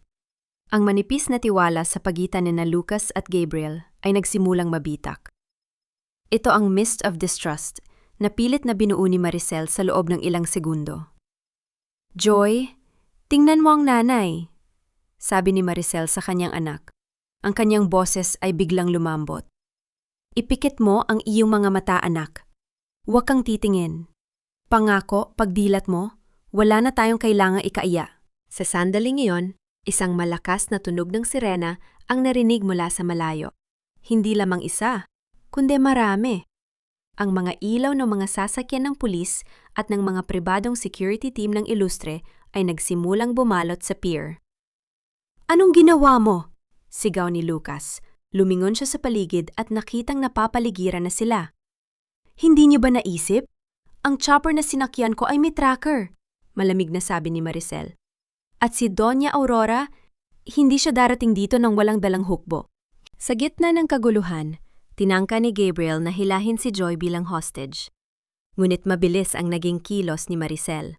Ang manipis na tiwala sa pagitan ni Lucas at Gabriel ay nagsimulang mabitak. Ito ang mist of distrust na pilit na binuo ni Maricel sa loob ng ilang segundo. "Joy, tingnan mo ang nanay," sabi ni Maricel sa kanyang anak. Ang kanyang boses ay biglang lumambot. "Ipikit mo ang iyong mga mata, anak. Huwag kang titingin. Pangako, pagdilat mo, wala na tayong kailangang ikaiya." Sa sandaling iyon, isang malakas na tunog ng sirena ang narinig mula sa malayo. Hindi lamang isa, kundi marami. Ang mga ilaw ng mga sasakyan ng pulis at ng mga pribadong security team ng ilustre ay nagsimulang bumalot sa pier. "Anong ginawa mo?" sigaw ni Lucas. Lumingon siya sa paligid at nakitang napapaligiran na sila. "Hindi niyo ba naisip? Ang chopper na sinakyan ko ay may tracker," malamig na sabi ni Maricel. "At si Doña Aurora, hindi siya darating dito nang walang dalang hukbo." Sa gitna ng kaguluhan, tinangka ni Gabriel na hilahin si Joy bilang hostage. Ngunit mabilis ang naging kilos ni Maricel.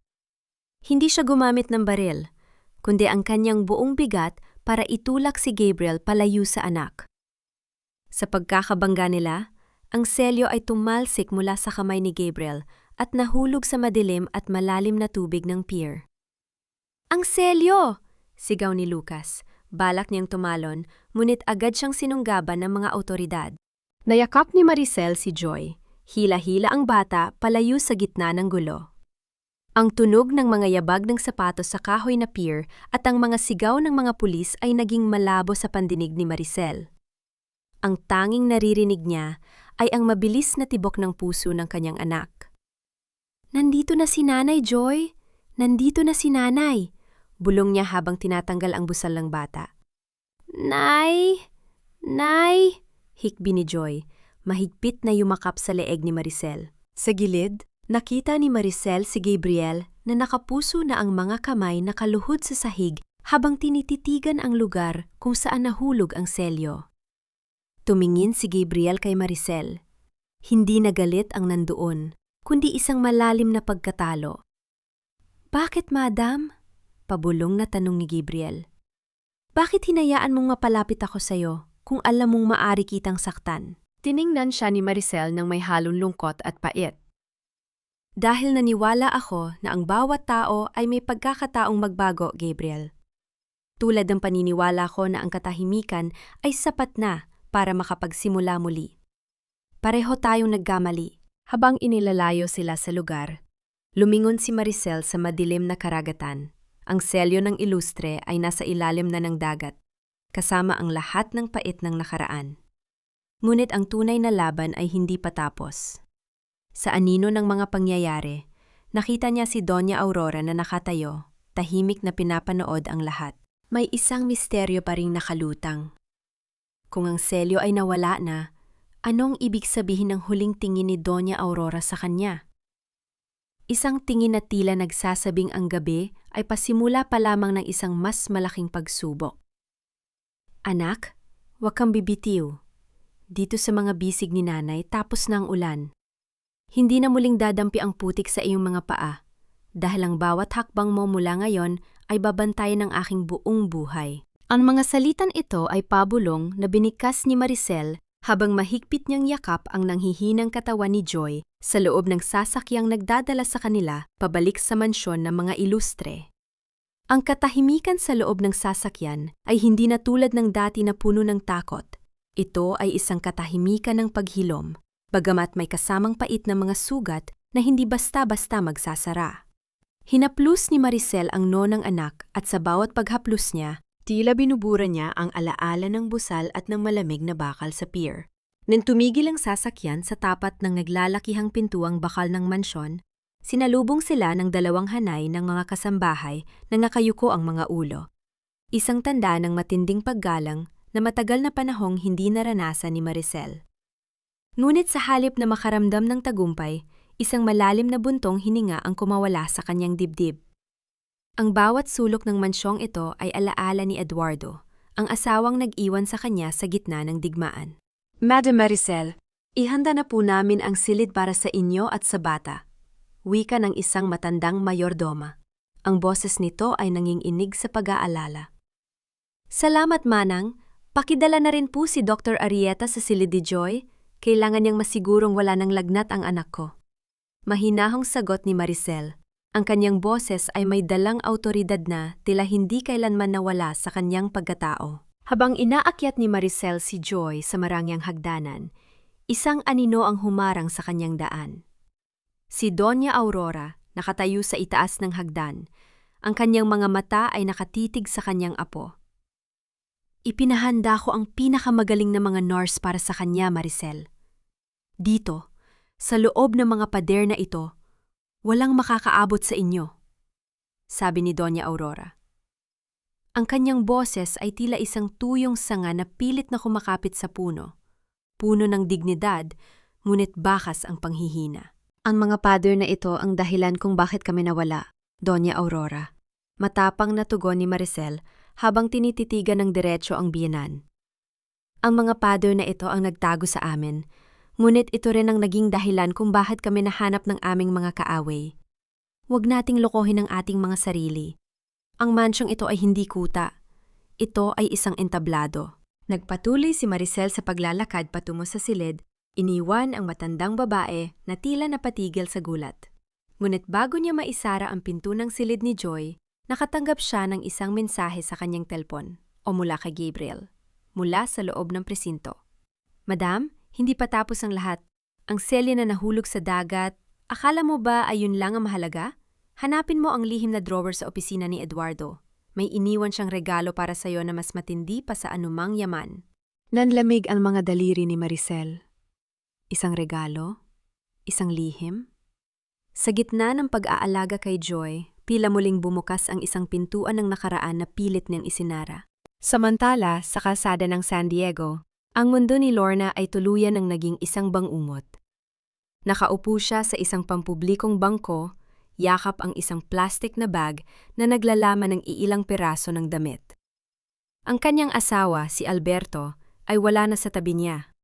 Hindi siya gumamit ng baril, kundi ang kanyang buong bigat para itulak si Gabriel palayo sa anak. Sa pagkakabangga nila, ang selyo ay tumalsik mula sa kamay ni Gabriel at nahulog sa madilim at malalim na tubig ng pier. "Ang selyo!" sigaw ni Lucas. Balak niyang tumalon, ngunit agad siyang sinunggaban ng mga awtoridad. Nayakap ni Maricel si Joy. Hila-hila ang bata palayo sa gitna ng gulo. Ang tunog ng mga yabag ng sapatos sa kahoy na pier at ang mga sigaw ng mga pulis ay naging malabo sa pandinig ni Maricel. Ang tanging naririnig niya ay ang mabilis na tibok ng puso ng kanyang anak. "Nandito na si Nanay, Joy! Nandito na si Nanay!" bulong niya habang tinatanggal ang busal ng bata. "Nay! Nay!" hikbi ni Joy, mahigpit na yumakap sa leeg ni Maricel. Sa gilid, nakita ni Maricel si Gabriel na nakapuso na ang mga kamay nakaluhod sa sahig habang tinititigan ang lugar kung saan nahulog ang selyo. Tumingin si Gabriel kay Maricel. Hindi nagalit ang nandoon, kundi isang malalim na pagkatalo. "Bakit, madam?" pabulong na tanong ni Gabriel. "Bakit hinayaan mong mapalapit ako sa'yo kung alam mong maari kitang saktan?" Tiningnan siya ni Maricel ng may halong lungkot at pait. "Dahil naniwala ako na ang bawat tao ay may pagkakataong magbago, Gabriel. Tulad ng paniniwala ko na ang katahimikan ay sapat na para makapagsimula muli. Pareho tayong nagkamali." Habang inilalayo sila sa lugar, lumingon si Maricel sa madilim na karagatan. Ang selyo ng ilustre ay nasa ilalim na ng dagat, kasama ang lahat ng pait ng nakaraan. Ngunit ang tunay na laban ay hindi pa tapos. Sa anino ng mga pangyayari, nakita niya si Doña Aurora na nakatayo, tahimik na pinapanood ang lahat. May isang misteryo pa ring nakalutang. Kung ang selyo ay nawala na, anong ibig sabihin ng huling tingin ni Doña Aurora sa kanya? Isang tingin na tila nagsasabing ang gabi ay pasimula pa lamang ng isang mas malaking pagsubok. "Anak, huwag kang bibitiw. Dito sa mga bisig ni nanay tapos na ang ulan. Hindi na muling dadampi ang putik sa iyong mga paa, dahil ang bawat hakbang mo mula ngayon ay babantayan ng aking buong buhay." Ang mga salitang ito ay pabulong na binigkas ni Maricel habang mahigpit niyang yakap ang nanghihinang katawan ni Joy sa loob ng sasakyang nagdadala sa kanila pabalik sa mansyon ng mga ilustre. Ang katahimikan sa loob ng sasakyan ay hindi na tulad ng dati na puno ng takot. Ito ay isang katahimikan ng paghilom, bagamat may kasamang pait na mga sugat na hindi basta-basta magsasara. Hinaplos ni Maricel ang noo ng anak at sa bawat paghaplos niya, tila binubura niya ang alaala ng busal at ng malamig na bakal sa pier. Nang tumigil ang sasakyan sa tapat ng naglalakihang pintuang bakal ng mansyon, sinalubong sila ng dalawang hanay ng mga kasambahay na nakayuko ang mga ulo. Isang tanda ng matinding paggalang na matagal na panahong hindi naranasan ni Maricel. Ngunit sa halip na makaramdam ng tagumpay, isang malalim na buntong hininga ang kumawala sa kanyang dibdib. Ang bawat sulok ng mansyong ito ay alaala ni Eduardo, ang asawang nag-iwan sa kanya sa gitna ng digmaan. "Madam Maricel, Ihanda na po namin ang silid para sa inyo at sa bata. Wika ng isang matandang mayordoma. Ang boses nito ay nanginginig sa pag-aalala. Salamat, Manang. Pakidala na rin po si Dr. Arieta sa silid ni Joy. Kailangan niyang masigurong wala ng lagnat ang anak ko. Mahinahong sagot ni Maricel. Ang kanyang boses ay may dalang autoridad na tila hindi kailanman nawala sa kanyang pagkatao. Habang inaakyat ni Maricel si Joy sa marangyang hagdanan, isang anino ang humarang sa kanyang daan. Si Doña Aurora, nakatayo sa itaas ng hagdan. Ang kanyang mga mata ay nakatitig sa kanyang apo. Ipinahanda ko ang pinakamagaling na mga nurse para sa kanya, Maricel. Dito, sa loob ng mga pader na ito, walang makakaabot sa inyo, sabi ni Doña Aurora. Ang kanyang boses ay tila isang tuyong sanga na pilit na kumakapit sa puno. Puno ng dignidad, ngunit bakas ang panghihina. Ang mga pader na ito ang dahilan kung bakit kami nawala, Doña Aurora. Matapang na tugon ni Maricel habang tinititigan ng diretsyo ang biyenan. Ang mga pader na ito ang nagtago sa amin, ngunit ito rin ang naging dahilan kung bakit kami nahanap ng aming mga kaaway. Huwag nating lokohin ang ating mga sarili. Ang mansyong ito ay hindi kuta. Ito ay isang entablado. Nagpatuloy si Maricel sa paglalakad patungo sa silid, iniwan ang matandang babae na tila napatigil sa gulat. Ngunit bago niya maisara ang pinto ng silid ni Joy, nakatanggap siya ng isang mensahe sa kanyang telpon o mula kay Gabriel, mula sa loob ng presinto. Madam, hindi pa tapos ang lahat. Ang selyo na nahulog sa dagat, akala mo ba ay yun lang ang mahalaga? Hanapin mo ang lihim na drawer sa opisina ni Eduardo. May iniwan siyang regalo para sa'yo na mas matindi pa sa anumang yaman. Nanlamig ang mga daliri ni Maricel. Isang regalo? Isang lihim? Sa gitna ng pag-aalaga kay Joy, tila muling bumukas ang isang pintuan ng nakaraan na pilit niyang isinara. Samantala, sa kalsada ng San Diego, ang mundo ni Lorna ay tuluyan ng naging isang bangungot. Nakaupo siya sa isang pampublikong bangko, yakap ang isang plastic na bag na naglalaman ng iilang piraso ng damit. Ang kanyang asawa, si Alberto, ay wala na sa tabi niya.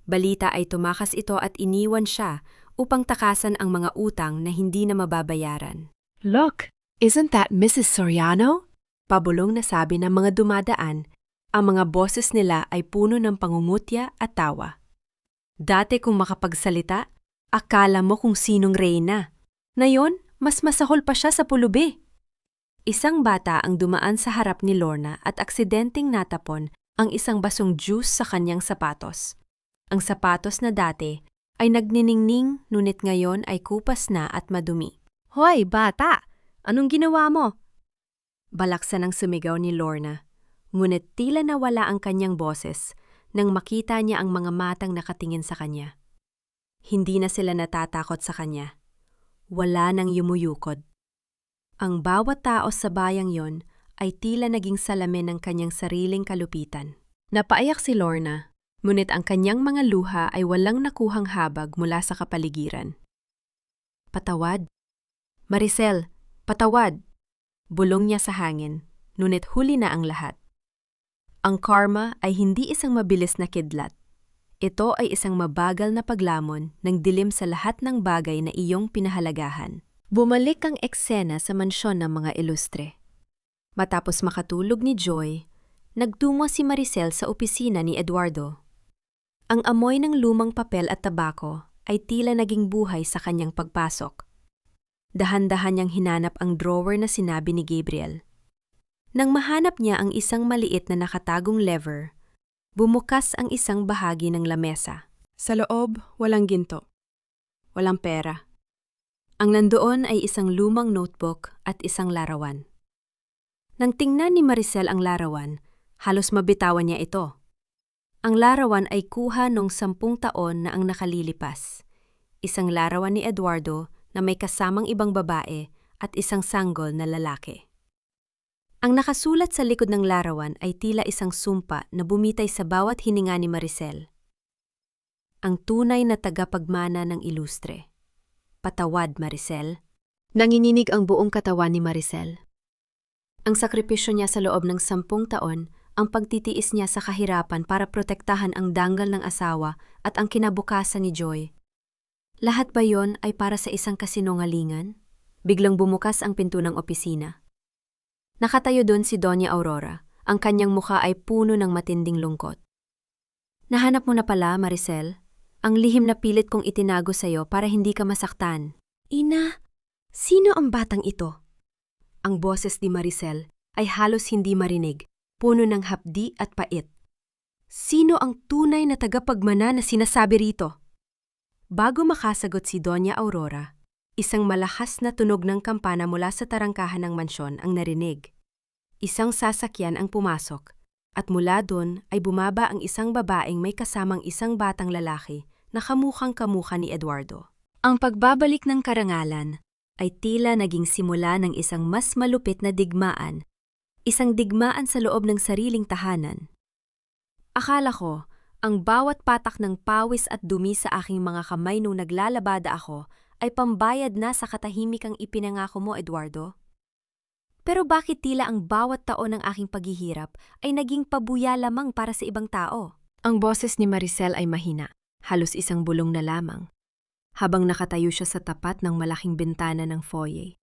Balita ay tumakas ito at iniwan siya upang takasan ang mga utang na hindi na mababayaran. Look, isn't that Mrs. Soriano? Pabulong na sabi ng mga dumadaan. Ang mga boses nila ay puno ng pangungutya at tawa. Dati kung makapagsalita, akala mo kung sinong reyna. Ngayon, mas masahol pa siya sa pulubi. Isang bata ang dumaan sa harap ni Lorna at aksidenteng natapon ang isang basong juice sa kanyang sapatos. Ang sapatos na dati ay nagniningning ngunit ngayon ay kupas na at madumi. Hoy, bata! Anong ginawa mo? Balaksan ang sumigaw ni Lorna. Ngunit tila nawala ang kanyang boses nang makita niya ang mga matang nakatingin sa kanya. Hindi na sila natatakot sa kanya. Wala nang yumuyukod. Ang bawat tao sa bayang yon ay tila naging salamin ng kanyang sariling kalupitan. Napaiyak si Lorna, ngunit ang kanyang mga luha ay walang nakuhang habag mula sa kapaligiran. Patawad. Maricel, patawad. Bulong niya sa hangin, ngunit huli na ang lahat. Ang karma ay hindi isang mabilis na kidlat. Ito ay isang mabagal na paglamon ng dilim sa lahat ng bagay na iyong pinahalagahan. Bumalik ang eksena sa mansyon ng mga ilustre. Matapos makatulog ni Joy, nagtungo si Maricel sa opisina ni Eduardo. Ang amoy ng lumang papel at tabako ay tila naging buhay sa kanyang pagpasok. Dahan-dahan niyang hinanap ang drawer na sinabi ni Gabriel. Nang mahanap niya ang isang maliit na nakatagong lever, bumukas ang isang bahagi ng lamesa. Sa loob, walang ginto. Walang pera. Ang nandoon ay isang lumang notebook at isang larawan. Nang tingnan ni Maricel ang larawan, halos mabitawan niya ito. Ang larawan ay kuha noong 10 taon na ang nakalilipas. Isang larawan ni Eduardo na may kasamang ibang babae at isang sanggol na lalaki. Ang nakasulat sa likod ng larawan ay tila isang sumpa na bumitay sa bawat hininga ni Maricel. Ang tunay na tagapagmana ng ilustre. Patawad, Maricel. Nanginginig ang buong katawan ni Maricel. Ang sakripisyo niya sa loob ng 10 taon, ang pagtitiis niya sa kahirapan para protektahan ang danggal ng asawa at ang kinabukasan ni Joy. Lahat ba yon ay para sa isang kasinungalingan? Biglang bumukas ang pinto ng opisina. Nakatayo doon si Doña Aurora. Ang kanyang mukha ay puno ng matinding lungkot. Nahanap mo na pala, Maricel. Ang lihim na pilit kong itinago sa'yo para hindi ka masaktan. Ina, sino ang batang ito? Ang boses ni Maricel ay halos hindi marinig, puno ng hapdi at pait. Sino ang tunay na tagapagmana na sinasabi rito? Bago makasagot si Doña Aurora, isang malakas na tunog ng kampana mula sa tarangkahan ng mansyon ang narinig. Isang sasakyan ang pumasok, at mula doon ay bumaba ang isang babaeng may kasamang isang batang lalaki na kamukhang-kamukha ni Eduardo. Ang pagbabalik ng karangalan ay tila naging simula ng isang mas malupit na digmaan, isang digmaan sa loob ng sariling tahanan. Akala ko, ang bawat patak ng pawis at dumi sa aking mga kamay nung naglalabada ako ay pambayad na sa katahimikang ipinangako mo, Eduardo. Pero bakit tila ang bawat taon ng aking paghihirap ay naging pabuya lamang para sa ibang tao? Ang boses ni Maricel ay mahina, halos isang bulong na lamang. Habang nakatayo siya sa tapat ng malaking bintana ng foyer,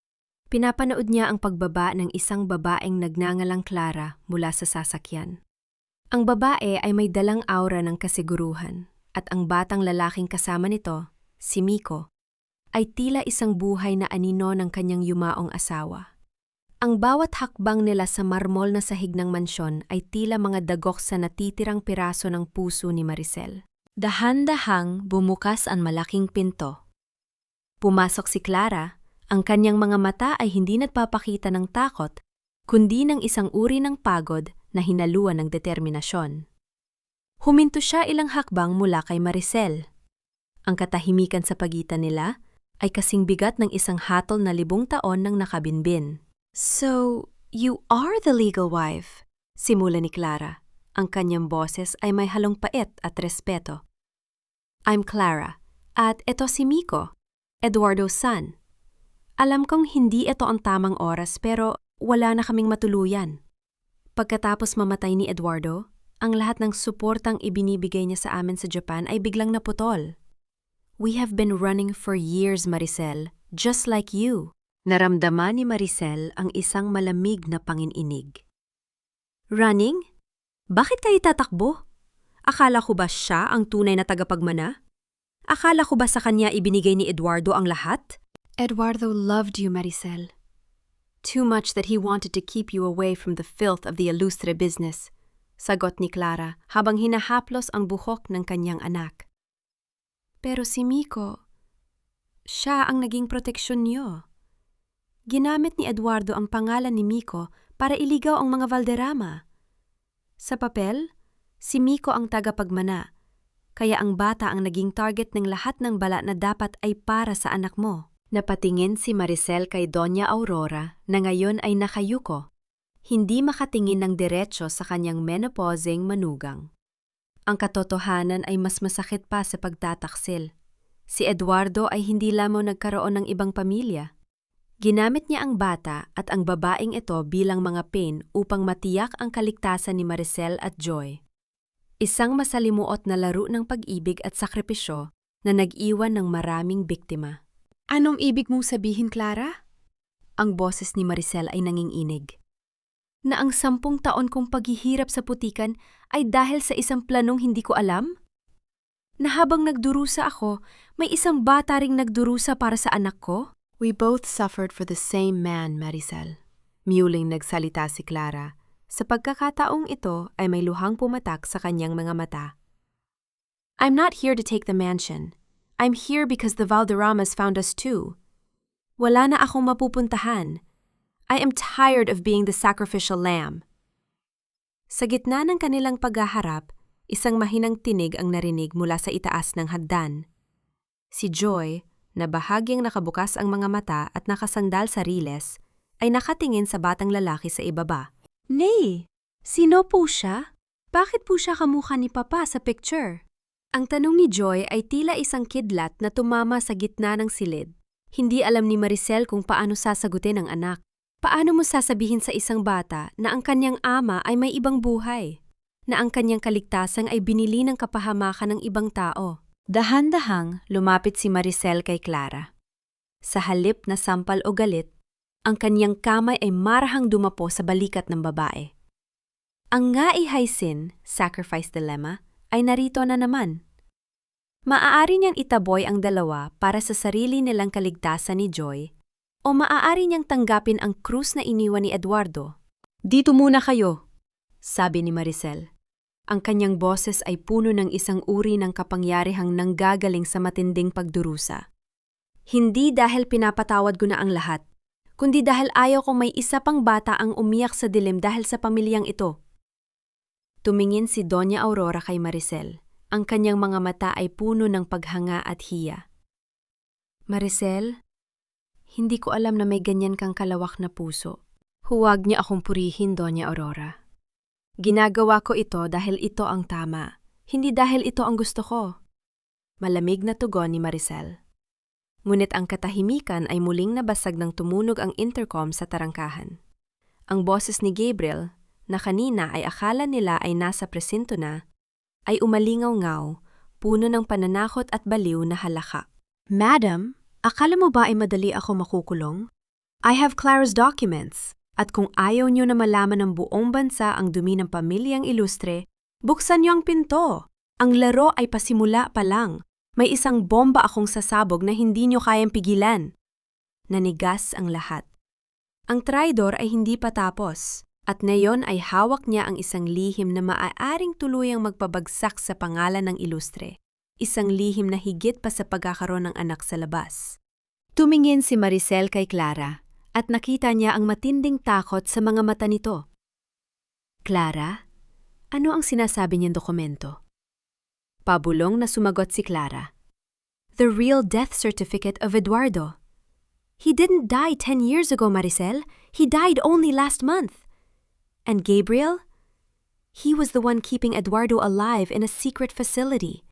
pinapanood niya ang pagbaba ng isang babaeng nagngangalang Clara mula sa sasakyan. Ang babae ay may dalang aura ng kasiguruhan, at ang batang lalaking kasama nito, si Miko, ay tila isang buhay na anino ng kanyang yumaong asawa. Ang bawat hakbang nila sa marmol na sahig ng mansyon ay tila mga dagok sa natitirang piraso ng puso ni Maricel. Dahan-dahang bumukas ang malaking pinto. Pumasok si Clara, ang kanyang mga mata ay hindi nagpapakita ng takot, kundi ng isang uri ng pagod na hinaluan ng determinasyon. Huminto siya ilang hakbang mula kay Maricel. Ang katahimikan sa pagitan nila ay kasing bigat ng isang hatol na 1000 taon ng nakabinbin. "So, you are the legal wife?" Simula ni Clara. Ang kanyang boses ay may halong pait at respeto. "I'm Clara, at ito si Miko, Eduardo's son. Alam kong hindi ito ang tamang oras pero wala na kaming matuluyan." Pagkatapos mamatay ni Eduardo, ang lahat ng suportang ibinibigay niya sa amin sa Japan ay biglang naputol. "We have been running for years, Maricel, just like you." Naramdaman ni Maricel ang isang malamig na pangininig. "Running? Bakit kayo tatakbo? Akala ko ba siya ang tunay na tagapagmana? Akala ko ba sa kanya ibinigay ni Eduardo ang lahat?" "Eduardo loved you, Maricel. Too much that he wanted to keep you away from the filth of the Ilustre business," sagot ni Clara habang hinahaplos ang buhok ng kanyang anak. "Pero si Miko, siya ang naging proteksyon niyo. Ginamit ni Eduardo ang pangalan ni Miko para iligaw ang mga Valderrama. Sa papel, si Miko ang tagapagmana, kaya ang bata ang naging target ng lahat ng bala na dapat ay para sa anak mo." Napatingin si Maricel kay Doña Aurora na ngayon ay nakayuko, hindi makatingin ng diretso sa kanyang menopausing manugang. Ang katotohanan ay mas masakit pa sa pagtataksil. Si Eduardo ay hindi lamang nagkaroon ng ibang pamilya. Ginamit niya ang bata at ang babaeng ito bilang mga pain upang matiyak ang kaligtasan ni Maricel at Joy. Isang masalimuot na laro ng pag-ibig at sakripisyo na nag-iwan ng maraming biktima. Anong ibig mong sabihin, Clara? Ang boses ni Maricel ay nanginginig. Na ang 10 taon kong paghihirap sa putikan ay dahil sa isang planong hindi ko alam? Na habang nagdurusa ako, may isang bata ring nagdurusa para sa anak ko? We both suffered for the same man, Maricel. Miyuling nagsalita si Clara. Sa pagkakataong ito ay may luhang pumatak sa kanyang mga mata. "I'm not here to take the mansion. I'm here because the Valderramas found us too. Wala na akong mapupuntahan. I am tired of being the sacrificial lamb." Sa gitna ng kanilang paghaharap, isang mahinang tinig ang narinig mula sa itaas ng hagdan. Si Joy, na bahagyang nakabukas ang mga mata at nakasandal sa riles, ay nakatingin sa batang lalaki sa ibaba. "Nay, sino po siya? Bakit po siya kamukha ni Papa sa picture?" Ang tanong ni Joy ay tila isang kidlat na tumama sa gitna ng silid. Hindi alam ni Maricel kung paano sasagutin ang anak. Paano mo sasabihin sa isang bata na ang kanyang ama ay may ibang buhay? na ang kanyang kaligtasan ay binili ng kapahamakan ng ibang tao. Dahan-dahang lumapit si Maricel kay Clara. Sa halip na sampal o galit, ang kanyang kamay ay marahang dumapo sa balikat ng babae. Ang ngaihay sin, sacrifice dilemma, ay narito na naman. Maaari niyang itaboy ang dalawa para sa sarili nilang kaligtasan ni Joy, o maaari niyang tanggapin ang krus na iniwan ni Eduardo. "Dito muna kayo," sabi ni Maricel. Ang kanyang boses ay puno ng isang uri ng kapangyarihang nanggagaling sa matinding pagdurusa. "Hindi dahil pinapatawad ko na ang lahat, kundi dahil ayaw kong may isa pang bata ang umiyak sa dilim dahil sa pamilyang ito." Tumingin si Doña Aurora kay Maricel. Ang kanyang mga mata ay puno ng paghanga at hiya. "Maricel, hindi ko alam na may ganyan kang kalawak na puso. Huwag niya akong purihin, Doña Aurora. Ginagawa ko ito dahil ito ang tama, hindi dahil ito ang gusto ko." Malamig na tugon ni Maricel. Ngunit ang katahimikan ay muling nabasag ng tumunog ang intercom sa tarangkahan. Ang boses ni Gabriel, na kanina ay akala nila ay nasa presinto na, ay umalingaw-ngaw, puno ng pananakot at baliw na halaka. "Madam, akala mo ba ay madali ako makukulong? I have Clara's documents, at kung ayaw niyo na malaman ng buong bansa ang dumi ng pamilyang ilustre, buksan niyo ang pinto. Ang laro ay pasimula pa lang. May isang bomba akong sasabog na hindi niyo kayang pigilan." Nanigas ang lahat. Ang traidor ay hindi pa tapos. At ngayon ay hawak niya ang isang lihim na maaaring tuluyang magpabagsak sa pangalan ng ilustre. Isang lihim na higit pa sa pagkakaroon ng anak sa labas. Tumingin si Maricel kay Clara at nakita niya ang matinding takot sa mga mata nito. "Clara, ano ang sinasabi niyang dokumento?" Pabulong na sumagot si Clara. "The real death certificate of Eduardo. He didn't die 10 years ago, Maricel. He died only last month. And Gabriel? He was the one keeping Eduardo alive in a secret facility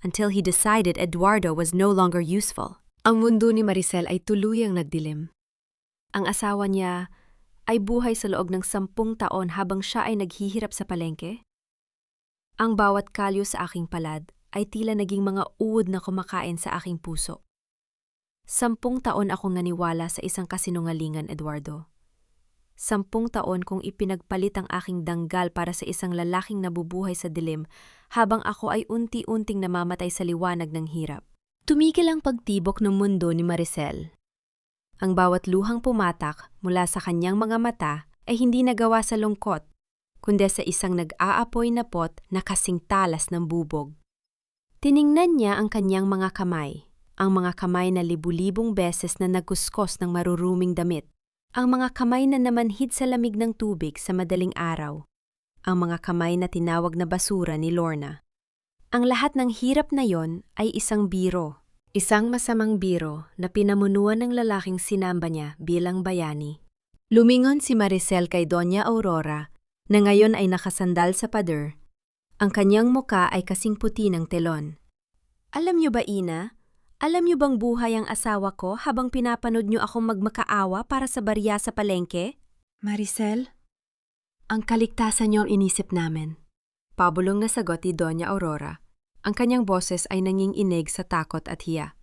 until he decided Eduardo was no longer useful." Ang mundo ni Maricel ay tuluyang nagdilim. Ang asawa niya ay buhay sa loob ng 10 taon habang siya ay naghihirap sa palengke. Ang bawat kalyo sa aking palad ay tila naging mga uod na kumakain sa aking puso. 10 taon akong naniwala sa isang kasinungalingan, Eduardo. 10 taon kong ipinagpalit ang aking danggal para sa isang lalaking nabubuhay sa dilim habang ako ay unti-unting namamatay sa liwanag ng hirap. Tumigil ang pagtibok ng mundo ni Maricel. Ang bawat luhang pumatak mula sa kanyang mga mata ay hindi nagawa sa lungkot, kundi sa isang nag-aapoy na pot na kasing talas ng bubog. Tiningnan niya ang kanyang mga kamay, ang mga kamay na libu-libong beses na nagkuskos ng maruruming damit. Ang mga kamay na namanhid sa lamig ng tubig sa madaling araw. Ang mga kamay na tinawag na basura ni Lorna. Ang lahat ng hirap na yon ay isang biro. Isang masamang biro na pinamunuan ng lalaking sinamba niya bilang bayani. Lumingon si Maricel kay Doña Aurora na ngayon ay nakasandal sa pader. Ang kanyang muka ay kasing puti ng telon. "Alam niyo ba, Ina? Alam niyo bang buhay ang asawa ko habang pinapanood niyo akong magmakaawa para sa barya sa palengke?" "Maricel, ang kaligtasan niyo ang inisip namin." Pabulong na sagot ni Doña Aurora. Ang kanyang boses ay nanginginig sa takot at hiya.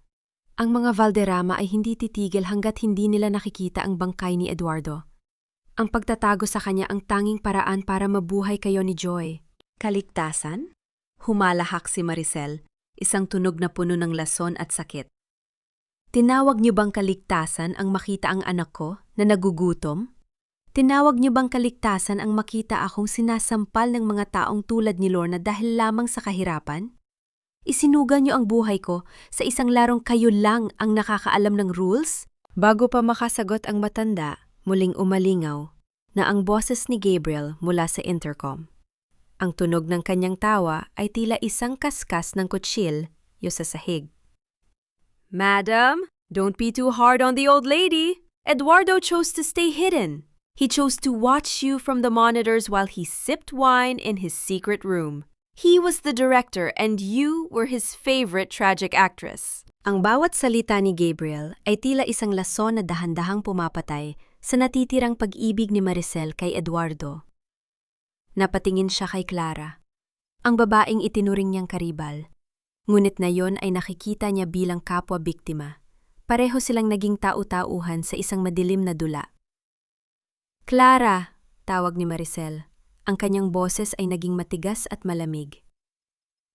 Ang mga Valderrama ay hindi titigil hanggat hindi nila nakikita ang bangkay ni Eduardo. Ang pagtatago sa kanya ang tanging paraan para mabuhay kayo ni Joy. "Kaligtasan?" Humalahak si Maricel. Isang tunog na puno ng lason at sakit. "Tinawag niyo bang kaligtasan ang makita ang anak ko na nagugutom? Tinawag niyo bang kaligtasan ang makita akong sinasampal ng mga taong tulad ni Lorna dahil lamang sa kahirapan? Isinugal niyo ang buhay ko sa isang larong kayo lang ang nakakaalam ng rules?" Bago pa makasagot ang matanda, muling umalingaw na ang boses ni Gabriel mula sa intercom. Ang tunog ng kanyang tawa ay tila isang kaskas ng kutsil sa sahig. "Madam, don't be too hard on the old lady. Eduardo chose to stay hidden. He chose to watch you from the monitors while he sipped wine in his secret room. He was the director and you were his favorite tragic actress." Ang bawat salita ni Gabriel ay tila isang lason na dahan-dahang pumapatay sa natitirang pag-ibig ni Maricel kay Eduardo. Napatingin siya kay Clara. Ang babaeng itinuring niyang karibal. Ngunit na yon ay nakikita niya bilang kapwa-biktima. Pareho silang naging tau-tauhan sa isang madilim na dula. "Clara!" tawag ni Maricel. Ang kanyang boses ay naging matigas at malamig.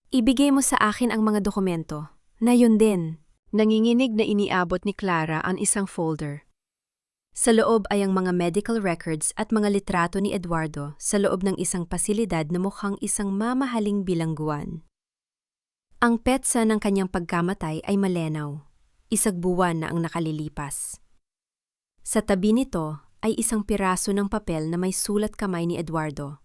"Ibigay mo sa akin ang mga dokumento. Na yun din." Nanginginig na iniabot ni Clara ang isang folder. Sa loob ay ang mga medical records at mga litrato ni Eduardo sa loob ng isang pasilidad na mukhang isang mamahaling bilangguan. Ang petsa ng kanyang pagkamatay ay malenaw. Isang buwan na ang nakalilipas. Sa tabi nito ay isang piraso ng papel na may sulat kamay ni Eduardo.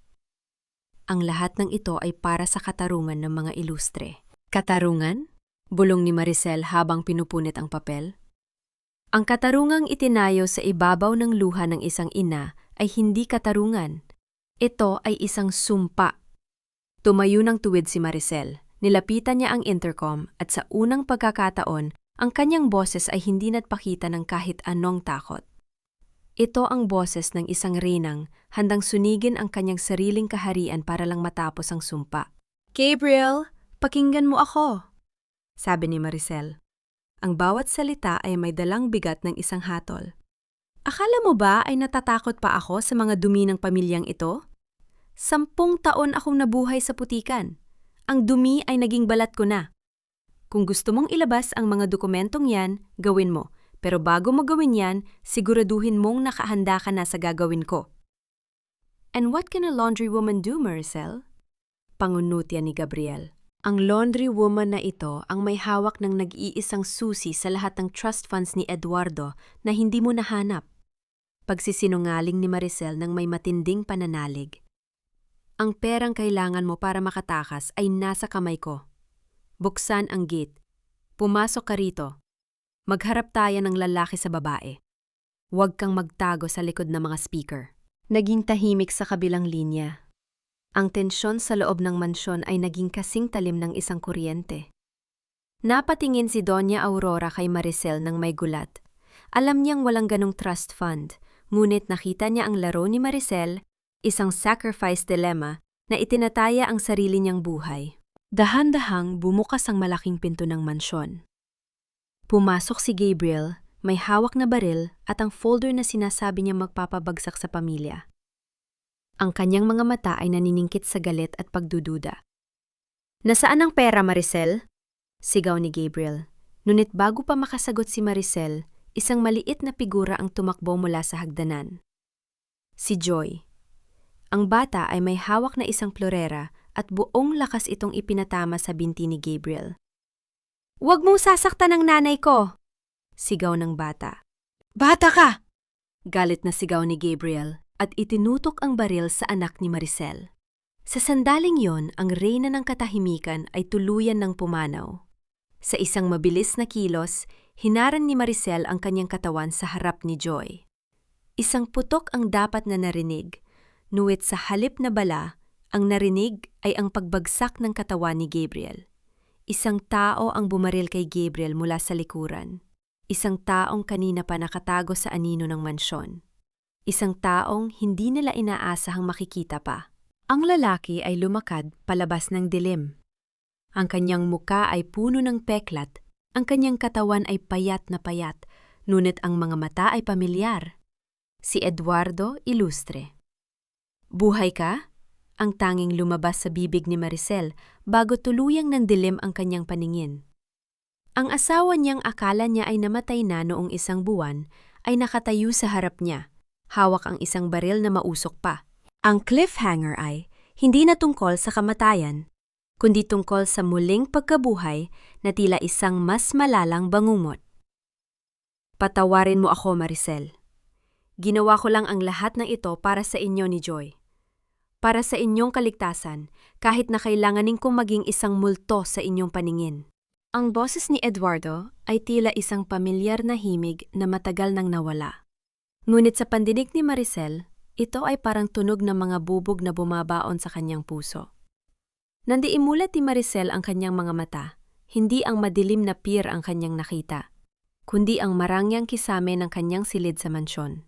Ang lahat ng ito ay para sa katarungan ng mga ilustre. "Katarungan?" bulong ni Maricel habang pinupunit ang papel. Ang katarungang itinayo sa ibabaw ng luha ng isang ina ay hindi katarungan. Ito ay isang sumpa. Tumayo ng tuwid si Maricel. Nilapitan niya ang intercom at sa unang pagkakataon, ang kanyang boses ay hindi nagpakita ng kahit anong takot. Ito ang boses ng isang reynang handang sunigin ang kanyang sariling kaharian para lang matapos ang sumpa. Gabriel, pakinggan mo ako. Sabi ni Maricel. Ang bawat salita ay may dalang bigat ng isang hatol. Akala mo ba ay natatakot pa ako sa mga dumi ng pamilyang ito? 10 taon akong nabuhay sa putikan. Ang dumi ay naging balat ko na. Kung gusto mong ilabas ang mga dokumentong yan, gawin mo. Pero bago mo gawin yan, siguraduhin mong nakahanda ka na sa gagawin ko. And what can a laundry woman do, Maricel? Pangunutya ni Gabriel. Ang laundry woman na ito ang may hawak ng nag-iisang susi sa lahat ng trust funds ni Eduardo na hindi mo nahanap. Pagsisinungaling ni Maricel ng may matinding pananalig. Ang perang kailangan mo para makatakas ay nasa kamay ko. Buksan ang gate. Pumasok ka rito. Magharap tayo ng lalaki sa babae. Huwag kang magtago sa likod ng mga speaker. Naging tahimik sa kabilang linya. Ang tensyon sa loob ng mansyon ay naging kasing talim ng isang kuryente. Napatingin si Doña Aurora kay Maricel ng may gulat. Alam niyang walang ganong trust fund, ngunit nakita niya ang laro ni Maricel, isang sacrifice dilemma na itinataya ang sarili niyang buhay. Dahan-dahang bumukas ang malaking pinto ng mansyon. Pumasok si Gabriel, may hawak na baril at ang folder na sinasabi niya magpapabagsak sa pamilya. Ang kanyang mga mata ay naniningkit sa galit at pagdududa. "Nasaan ang pera, Maricel?" sigaw ni Gabriel. Ngunit bago pa makasagot si Maricel, isang maliit na figura ang tumakbo mula sa hagdanan. Si Joy. Ang bata ay may hawak na isang plorera at buong lakas itong ipinatama sa binti ni Gabriel. "Huwag mong sasaktan ang nanay ko!" sigaw ng bata. Bata ka! Galit na sigaw ni Gabriel at itinutok ang baril sa anak ni Maricel. Sa sandaling yon, ang reyna ng katahimikan ay tuluyan ng pumanaw. Sa isang mabilis na kilos, hinarang ni Maricel ang kanyang katawan sa harap ni Joy. Isang putok ang dapat na narinig, nuwit sa halip na bala, ang narinig ay ang pagbagsak ng katawan ni Gabriel. Isang tao ang bumaril kay Gabriel mula sa likuran. Isang taong kanina pa nakatago sa anino ng mansyon. Isang taong hindi nila inaasahang makikita pa. Ang lalaki ay lumakad palabas ng dilim. Ang kanyang muka ay puno ng peklat, ang kanyang katawan ay payat na payat, ngunit ang mga mata ay pamilyar. Si Eduardo Ilustre. "Buhay ka?" ang tanging lumabas sa bibig ni Maricel bago tuluyang nandilim ang kanyang paningin. Ang asawa niyang akala niya ay namatay na noong isang buwan ay nakatayo sa harap niya. Hawak ang isang baril na mausok pa. Ang cliffhanger ay hindi na tungkol sa kamatayan, kundi tungkol sa muling pagkabuhay na tila isang mas malalang bangungot. "Patawarin mo ako, Maricel. Ginawa ko lang ang lahat ng ito para sa inyo ni Joy. Para sa inyong kaligtasan, kahit na kailanganin kong maging isang multo sa inyong paningin." Ang boses ni Eduardo ay tila isang pamilyar na himig na matagal nang nawala. Ngunit sa pandinig ni Maricel, ito ay parang tunog ng mga bubog na bumabaon sa kanyang puso. Nandiimulat ni Maricel ang kanyang mga mata, hindi ang madilim na pier ang kanyang nakita, kundi ang marangyang kisame ng kanyang silid sa mansyon.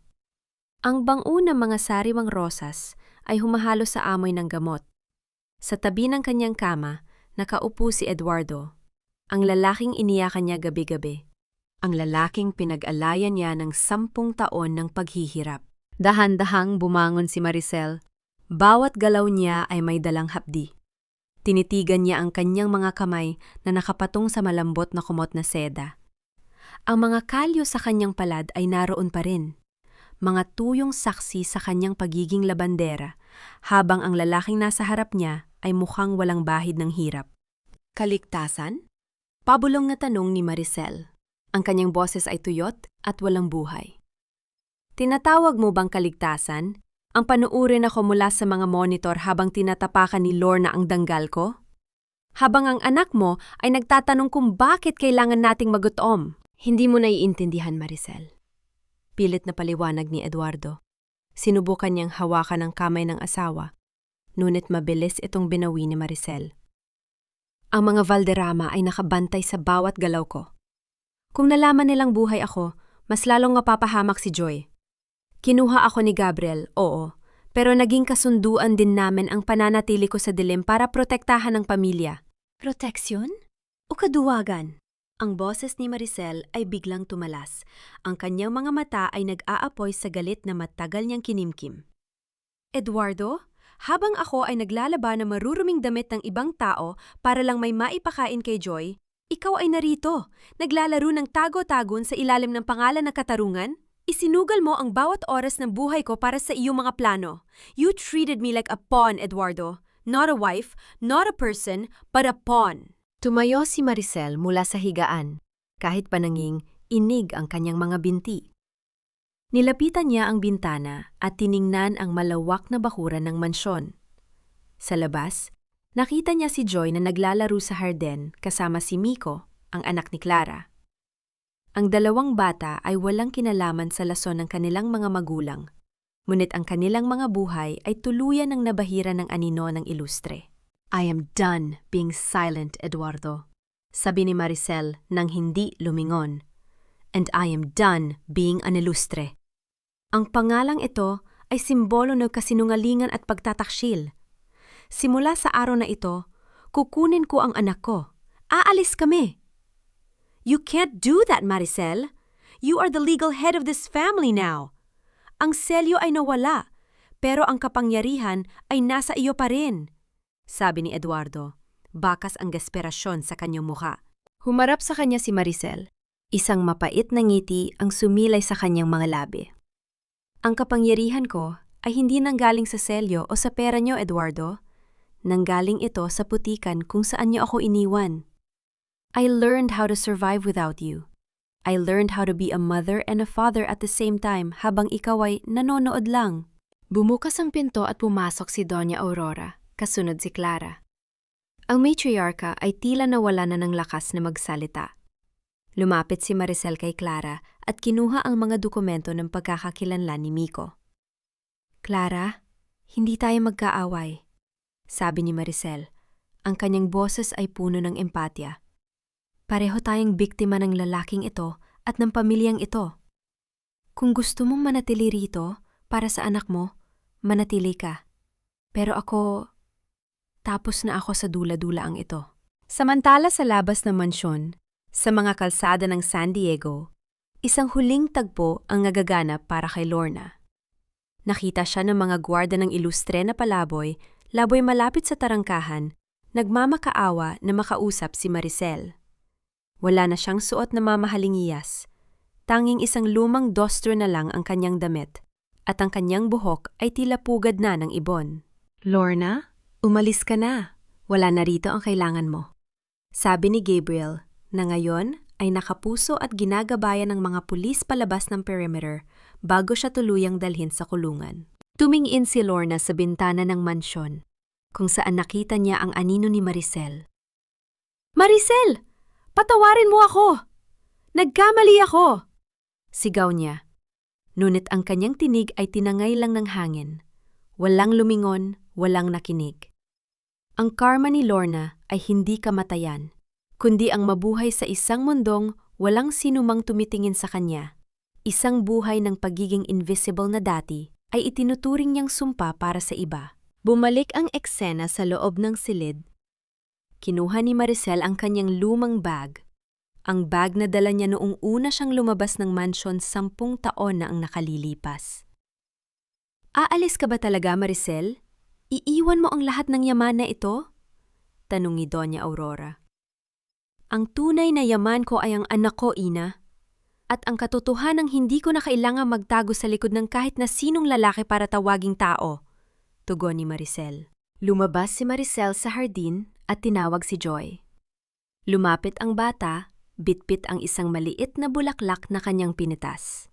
Ang bango ng mga sariwang rosas ay humahalo sa amoy ng gamot. Sa tabi ng kanyang kama, nakaupo si Eduardo, ang lalaking iniyakan niya gabi-gabi. Ang lalaking pinag-alayan niya ng 10 taon ng paghihirap. Dahan-dahang bumangon si Maricel. Bawat galaw niya ay may dalang hapdi. Tinitigan niya ang kanyang mga kamay na nakapatong sa malambot na kumot na seda. Ang mga kalyo sa kanyang palad ay naroon pa rin. Mga tuyong saksi sa kanyang pagiging labandera, habang ang lalaking nasa harap niya ay mukhang walang bahid ng hirap. Kaligtasan? Pabulong na tanong ni Maricel. Ang kanyang boses ay tuyot at walang buhay. Tinatawag mo bang kaligtasan? Ang panuurin ako mula sa mga monitor habang tinatapakan ni Lorna ang danggal ko? Habang ang anak mo ay nagtatanong kung bakit kailangan nating magutom. Hindi mo naiintindihan, Maricel. Pilit na paliwanag ni Eduardo. Sinubukan niyang hawakan ang kamay ng asawa, ngunit mabilis itong binawi ni Maricel. Ang mga Valderrama ay nakabantay sa bawat galaw ko. Kung nalaman nilang buhay ako, mas lalong mapapahamak si Joy. Kinuha ako ni Gabriel, oo, pero naging kasunduan din namin ang pananatili ko sa dilim para protektahan ang pamilya. Proteksyon? O kaduwagan? Ang boses ni Maricel ay biglang tumalas. Ang kanyang mga mata ay nag-aapoy sa galit na matagal niyang kinimkim. Eduardo, habang ako ay naglalaba ng maruruming damit ng ibang tao para lang may maipakain kay Joy, ikaw ay narito, naglalaro ng tago-tagon sa ilalim ng pangalan ng katarungan? Isinugal mo ang bawat oras ng buhay ko para sa iyong mga plano. You treated me like a pawn, Eduardo. Not a wife, not a person, but a pawn. Tumayo si Maricel mula sa higaan, kahit pananging inig ang kanyang mga binti. Nilapitan niya ang bintana at tiningnan ang malawak na bakuran ng mansyon. Sa labas, nakita niya si Joy na naglalaro sa harden kasama si Miko, ang anak ni Clara. Ang dalawang bata ay walang kinalaman sa lason ng kanilang mga magulang, ngunit ang kanilang mga buhay ay tuluyan ng nabahira ng anino ng ilustre. I am done being silent, Eduardo, sabi ni Maricel nang hindi lumingon. And I am done being an ilustre. Ang pangalang ito ay simbolo ng kasinungalingan at pagtataksil. Simula sa araw na ito, kukunin ko ang anak ko. Aalis kami. You can't do that, Maricel. You are the legal head of this family now. Ang selyo ay nawala, pero ang kapangyarihan ay nasa iyo pa rin, sabi ni Eduardo. Bakas ang desperasyon sa kanyang mukha. Humarap sa kanya si Maricel. Isang mapait na ngiti ang sumilay sa kanyang mga labi. Ang kapangyarihan ko ay hindi nanggaling sa selyo o sa pera niyo, Eduardo. Nanggaling ito sa putikan kung saan niyo ako iniwan. I learned how to survive without you. I learned how to be a mother and a father at the same time habang ikaw ay nanonood lang. Bumukas ang pinto at pumasok si Doña Aurora, kasunod si Clara. Ang matriarcha ay tila nawala na ng lakas na magsalita. Lumapit si Maricel kay Clara at kinuha ang mga dokumento ng pagkakakilanlan ni Miko. Clara, hindi tayo magkaaway, sabi ni Maricel. Ang kanyang boses ay puno ng empatya. Pareho tayong biktima ng lalaking ito at ng pamilyang ito. Kung gusto mong manatili rito para sa anak mo, manatili ka. Pero ako, tapos na ako sa dula-dulaang ito. Samantala sa labas ng mansyon, sa mga kalsada ng San Diego, isang huling tagpo ang nagaganap para kay Lorna. Nakita siya ng mga gwarda ng ilustre na palaboy, laboy malapit sa tarangkahan, nagmamakaawa na makausap si Maricel. Wala na siyang suot na mamahaling iyas. Tanging isang lumang duster na lang ang kanyang damit, at ang kanyang buhok ay tila pugad na ng ibon. Lorna, umalis ka na. Wala na rito ang kailangan mo, sabi ni Gabriel, na ngayon ay nakapuso at ginagabayan ng mga pulis palabas ng perimeter bago siya tuluyang dalhin sa kulungan. Tumingin si Lorna sa bintana ng mansyon, kung saan nakita niya ang anino ni Maricel. Maricel! Patawarin mo ako! Nagkamali ako! Sigaw niya. Ngunit ang kanyang tinig ay tinangay lang ng hangin. Walang lumingon, walang nakinig. Ang karma ni Lorna ay hindi kamatayan, kundi ang mabuhay sa isang mundong walang sinumang tumitingin sa kanya. Isang buhay ng pagiging invisible na dati, ay itinuturing niyang sumpa para sa iba. Bumalik ang eksena sa loob ng silid. Kinuha ni Maricel ang kanyang lumang bag. Ang bag na dala niya noong una siyang lumabas ng mansyon 10 taon na ang nakalilipas. Aalis ka ba talaga, Maricel? Iiwan mo ang lahat ng yaman na ito? Tanong ni Doña Aurora. Ang tunay na yaman ko ay ang anak ko, Ina. At ang katotohanang hindi ko na kailangang magtago sa likod ng kahit na sinong lalaki para tawaging tao, tugon ni Maricel. Lumabas si Maricel sa hardin at tinawag si Joy. Lumapit ang bata, bitbit ang isang maliit na bulaklak na kanyang pinitas.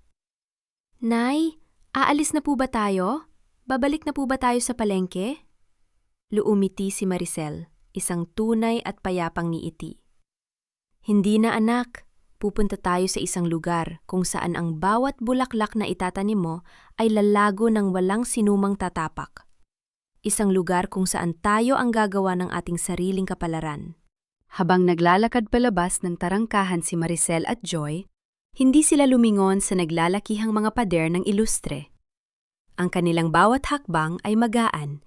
Nay, aalis na po ba tayo? Babalik na po ba tayo sa palengke? Luumiti si Maricel, isang tunay at payapang ngiti. Hindi na anak, pupunta tayo sa isang lugar kung saan ang bawat bulaklak na itatanim mo ay lalago ng walang sinumang tatapak. Isang lugar kung saan tayo ang gagawa ng ating sariling kapalaran. Habang naglalakad palabas ng tarangkahan si Maricel at Joy, hindi sila lumingon sa naglalakihang mga pader ng ilustre. Ang kanilang bawat hakbang ay magaan,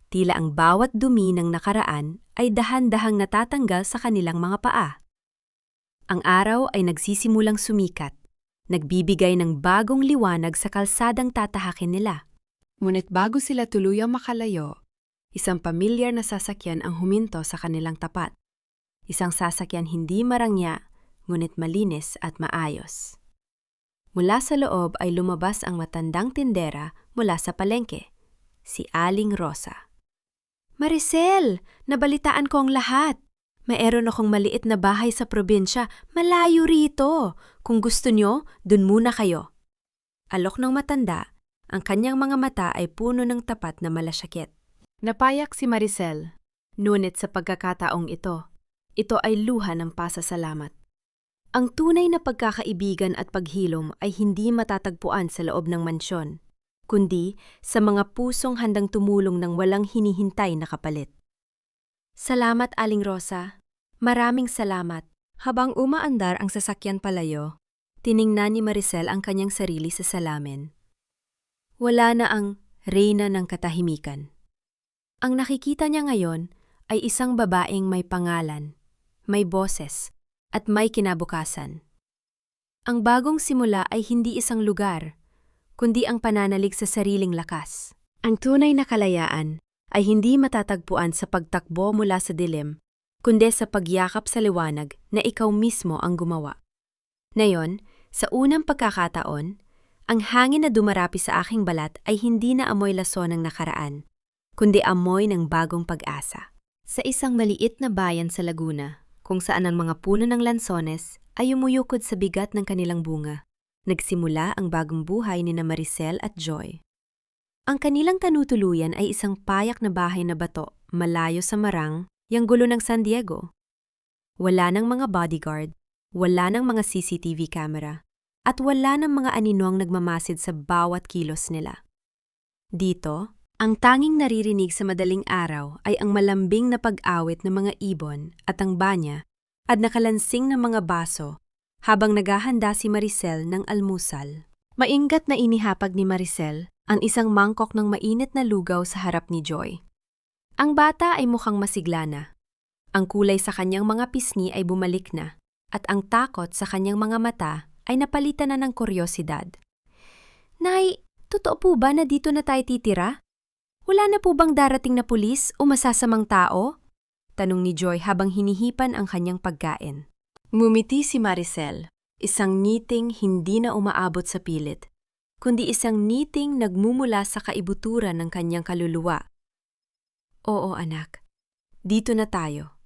tila ang bawat dumi ng nakaraan ay dahan-dahang natatanggal sa kanilang mga paa. Ang araw ay nagsisimulang sumikat, nagbibigay ng bagong liwanag sa kalsadang tatahakin nila. Ngunit bago sila tuluyang makalayo, isang pamilyar na sasakyan ang huminto sa kanilang tapat. Isang sasakyan hindi marangya, ngunit malinis at maayos. Mula sa loob ay lumabas ang matandang tindera mula sa palengke, si Aling Rosa. Maricel, nabalitaan ko ang lahat. Mayroon akong maliit na bahay sa probinsya, malayo rito. Kung gusto nyo, dun muna kayo. Alok ng matanda, ang kanyang mga mata ay puno ng tapat na malasakit. Napayak si Maricel, ngunit sa pagkakataong ito ay luha ng pasasalamat. Ang tunay na pagkakaibigan at paghilom ay hindi matatagpuan sa loob ng mansyon, kundi sa mga pusong handang tumulong ng walang hinihintay na kapalit. Salamat, Aling Rosa. Maraming salamat. Habang umaandar ang sasakyan palayo, tiningnan ni Maricel ang kanyang sarili sa salamin. Wala na ang reyna ng katahimikan. Ang nakikita niya ngayon ay isang babaeng may pangalan, may boses, at may kinabukasan. Ang bagong simula ay hindi isang lugar, kundi ang pananalig sa sariling lakas. Ang tunay na kalayaan ay hindi matatagpuan sa pagtakbo mula sa dilim, kundi sa pagyakap sa liwanag na ikaw mismo ang gumawa. Ngayon, sa unang pagkakataon, ang hangin na dumarapi sa aking balat ay hindi na amoy lason ng nakaraan, kundi amoy ng bagong pag-asa. Sa isang maliit na bayan sa Laguna, kung saan ang mga puno ng lansones ay umuyukod sa bigat ng kanilang bunga, nagsimula ang bagong buhay ni Maricel at Joy. Ang kanilang tanutuluyan ay isang payak na bahay na bato, malayo sa Marang, yang gulo ng San Diego. Wala ng mga bodyguard, wala ng mga CCTV camera, at wala ng mga aninong nagmamasid sa bawat kilos nila. Dito, ang tanging naririnig sa madaling araw ay ang malambing na pag-awit ng mga ibon at ang banya at nakalansing ng mga baso habang naghahanda si Maricel ng almusal. Maingat na inihapag ni Maricel ang isang mangkok ng mainit na lugaw sa harap ni Joy. Ang bata ay mukhang masigla na. Ang kulay sa kanyang mga pisngi ay bumalik na at ang takot sa kanyang mga mata ay napalitan na ng kuryosidad. Nay, totoo po ba na dito na tayo titira? Wala na po bang darating na pulis o masasamang tao? Tanong ni Joy habang hinihipan ang kanyang pagkain. Ngumiti si Maricel, isang ngiting hindi na umaabot sa pilit, kundi isang ngiting nagmumula sa kaibuturan ng kanyang kaluluwa. Oo anak, dito na tayo.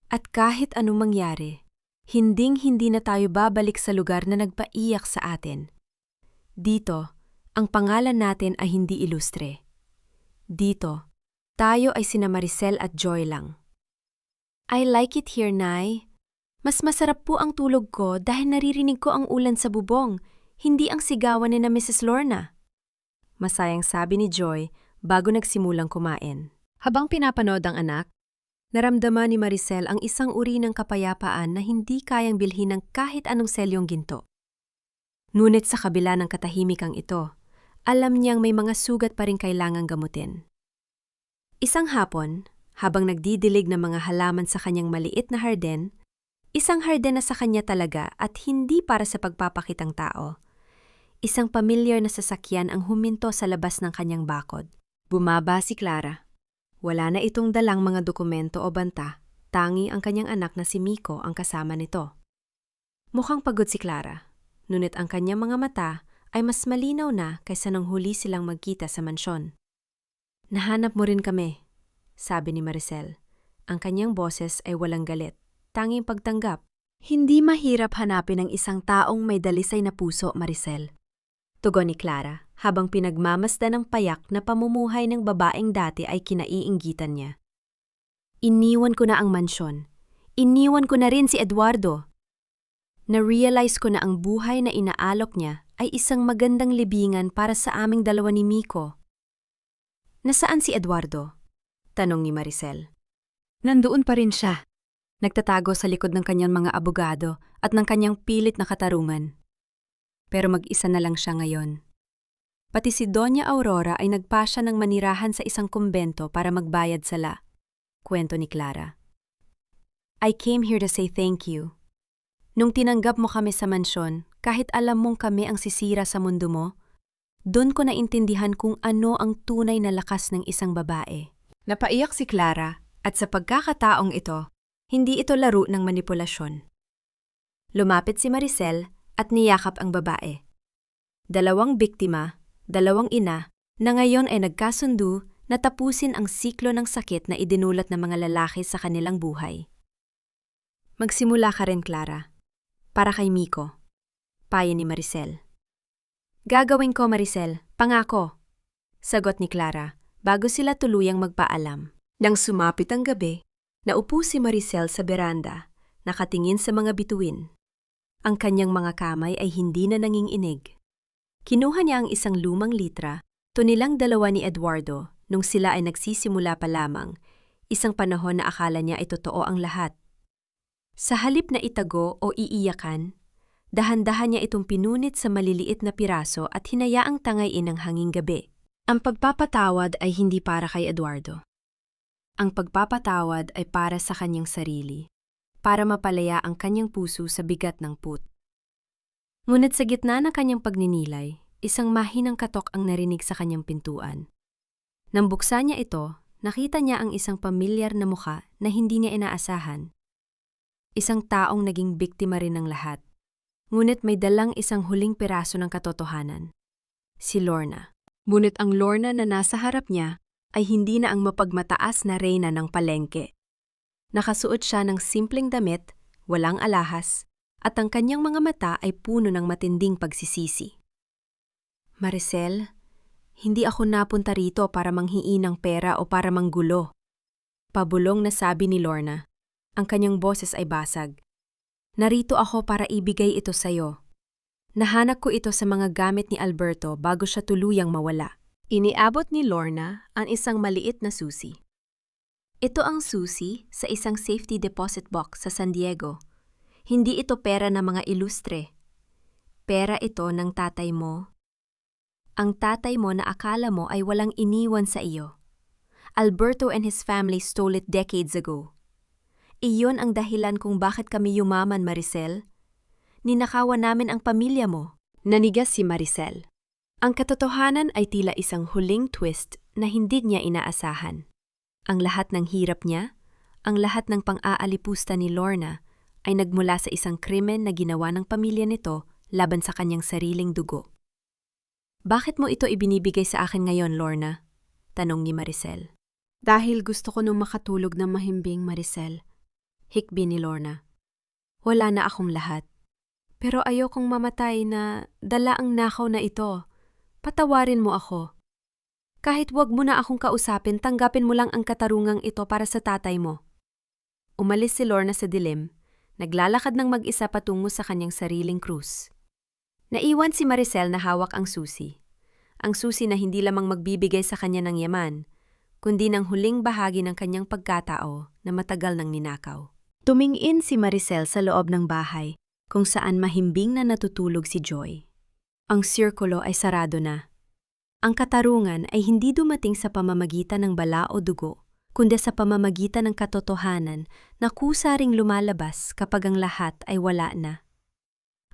At kahit anong mangyari, hinding-hindi na tayo babalik sa lugar na nagpaiyak sa atin. Dito, ang pangalan natin ay hindi ilustre. Dito, tayo ay sina Maricel at Joy lang. I like it here, Nay. Mas masarap po ang tulog ko dahil naririnig ko ang ulan sa bubong, hindi ang sigawan ni na Mrs. Lorna. Masayang sabi ni Joy bago nagsimulang kumain. Habang pinapanood ang anak, naramdaman ni Maricel ang isang uri ng kapayapaan na hindi kayang bilhin ng kahit anong selyong ginto. Ngunit sa kabila ng katahimikang ito, alam niyang may mga sugat pa rin kailangang gamutin. Isang hapon, habang nagdidilig ng mga halaman sa kanyang maliit na harden, isang harden na sa kanya talaga at hindi para sa pagpapakitang tao. Isang pamilyar na sasakyan ang huminto sa labas ng kanyang bakod. Bumaba si Clara. Wala na itong dalang mga dokumento o banta, tangi ang kanyang anak na si Miko ang kasama nito. Mukhang pagod si Clara, ngunit ang kanyang mga mata ay mas malinaw na kaysa nang huli silang magkita sa mansyon. Nahanap mo rin kami, sabi ni Maricel. Ang kanyang boses ay walang galit, tanging pagtanggap. Hindi mahirap hanapin ang isang taong may dalisay na puso, Maricel. Tugon ni Clara, habang pinagmamasdan ng payak na pamumuhay ng babaeng dati ay kinaiinggitan niya. Iniwan ko na ang mansyon. Iniwan ko na rin si Eduardo. Na-realize ko na ang buhay na inaalok niya ay isang magandang libingan para sa aming dalawa ni Miko. Nasaan si Eduardo? Tanong ni Maricel. Nandoon pa rin siya. Nagtatago sa likod ng kanyang mga abogado at ng kanyang pilit na katarungan. Pero mag-isa na lang siya ngayon. Pati si Doña Aurora ay nagpasya ng manirahan sa isang kumbento para magbayad sala. Kwento ni Clara. I came here to say thank you. Nung tinanggap mo kami sa mansyon, kahit alam mong kami ang sisira sa mundo mo, doon ko naintindihan kung ano ang tunay na lakas ng isang babae. Napaiyak si Clara At sa pagkakataong ito, hindi ito laro ng manipulasyon. Lumapit si Maricel at niyakap ang babae. Dalawang biktima, dalawang ina, na ngayon ay nagkasundo na tapusin ang siklo ng sakit na idinulot ng mga lalaki sa kanilang buhay. Magsimula ka rin, Clara. Para kay Miko. Payo ni Maricel. Gagawin ko, Maricel. Pangako. Sagot ni Clara, bago sila tuluyang magpaalam. Nang sumapit ang gabi, naupo si Maricel sa beranda, nakatingin sa mga bituin. Ang kanyang mga kamay ay hindi na nanginginig. Kinuha niya ang isang lumang litra, tunilang dalawa ni Eduardo, nung sila ay nagsisimula pa lamang, isang panahon na akala niya ay totoo ang lahat. Sa halip na itago o iiyakan, dahan-dahan niya itong pinunit sa maliliit na piraso at hinayaang tangayin ng hanging gabi. Ang pagpapatawad ay hindi para kay Eduardo. Ang pagpapatawad ay para sa kanyang sarili, para mapalaya ang kanyang puso sa bigat ng put. Ngunit sa gitna ng kanyang pagninilay, isang mahinang katok ang narinig sa kanyang pintuan. Nang buksan niya ito, nakita niya ang isang pamilyar na mukha na hindi niya inaasahan. Isang taong naging biktima rin ng lahat, ngunit may dalang isang huling piraso ng katotohanan. Si Lorna. Ngunit ang Lorna na nasa harap niya ay hindi na ang mapagmataas na reyna ng palengke. Nakasuot siya ng simpleng damit, walang alahas, at ang kanyang mga mata ay puno ng matinding pagsisisi. Maricel, hindi ako napunta rito para manghiin ng pera o para manggulo. Pabulong na sabi ni Lorna. Ang kanyang boses ay basag. Narito ako para ibigay ito sa'yo. Nahanap ko ito sa mga gamit ni Alberto bago siya tuluyang mawala. Iniabot ni Lorna ang isang maliit na susi. Ito ang susi sa isang safety deposit box sa San Diego. Hindi ito pera ng mga ilustre. Pera ito ng tatay mo. Ang tatay mo na akala mo ay walang iniwan sa iyo. Alberto and his family stole it decades ago. Iyon ang dahilan kung bakit kami yumaman, Maricel. Ninakawan namin ang pamilya mo. Nanigas si Maricel. Ang katotohanan ay tila isang huling twist na hindi niya inaasahan. Ang lahat ng hirap niya, ang lahat ng pang-aalipusta ni Lorna ay nagmula sa isang krimen na ginawa ng pamilya nito laban sa kanyang sariling dugo. Bakit mo ito ibinibigay sa akin ngayon, Lorna? Tanong ni Maricel. Dahil gusto ko nung makatulog ng mahimbing, Maricel. Hikbi ni Lorna. Wala na akong lahat. Pero ayokong mamatay na dala ang nakaw na ito. Patawarin mo ako. Kahit wag mo na akong kausapin, tanggapin mo lang ang katarungang ito para sa tatay mo. Umalis si Lorna sa dilim, naglalakad ng mag-isa patungo sa kanyang sariling krus. Naiwan si Maricel na hawak ang susi. Ang susi na hindi lamang magbibigay sa kanya ng yaman, kundi ng huling bahagi ng kanyang pagkatao na matagal nang ninakaw. Tumingin si Maricel sa loob ng bahay, kung saan mahimbing na natutulog si Joy. Ang sirkulo ay sarado na. Ang katarungan ay hindi dumating sa pamamagitan ng bala o dugo, kundi sa pamamagitan ng katotohanan na kusaring lumalabas kapag ang lahat ay wala na.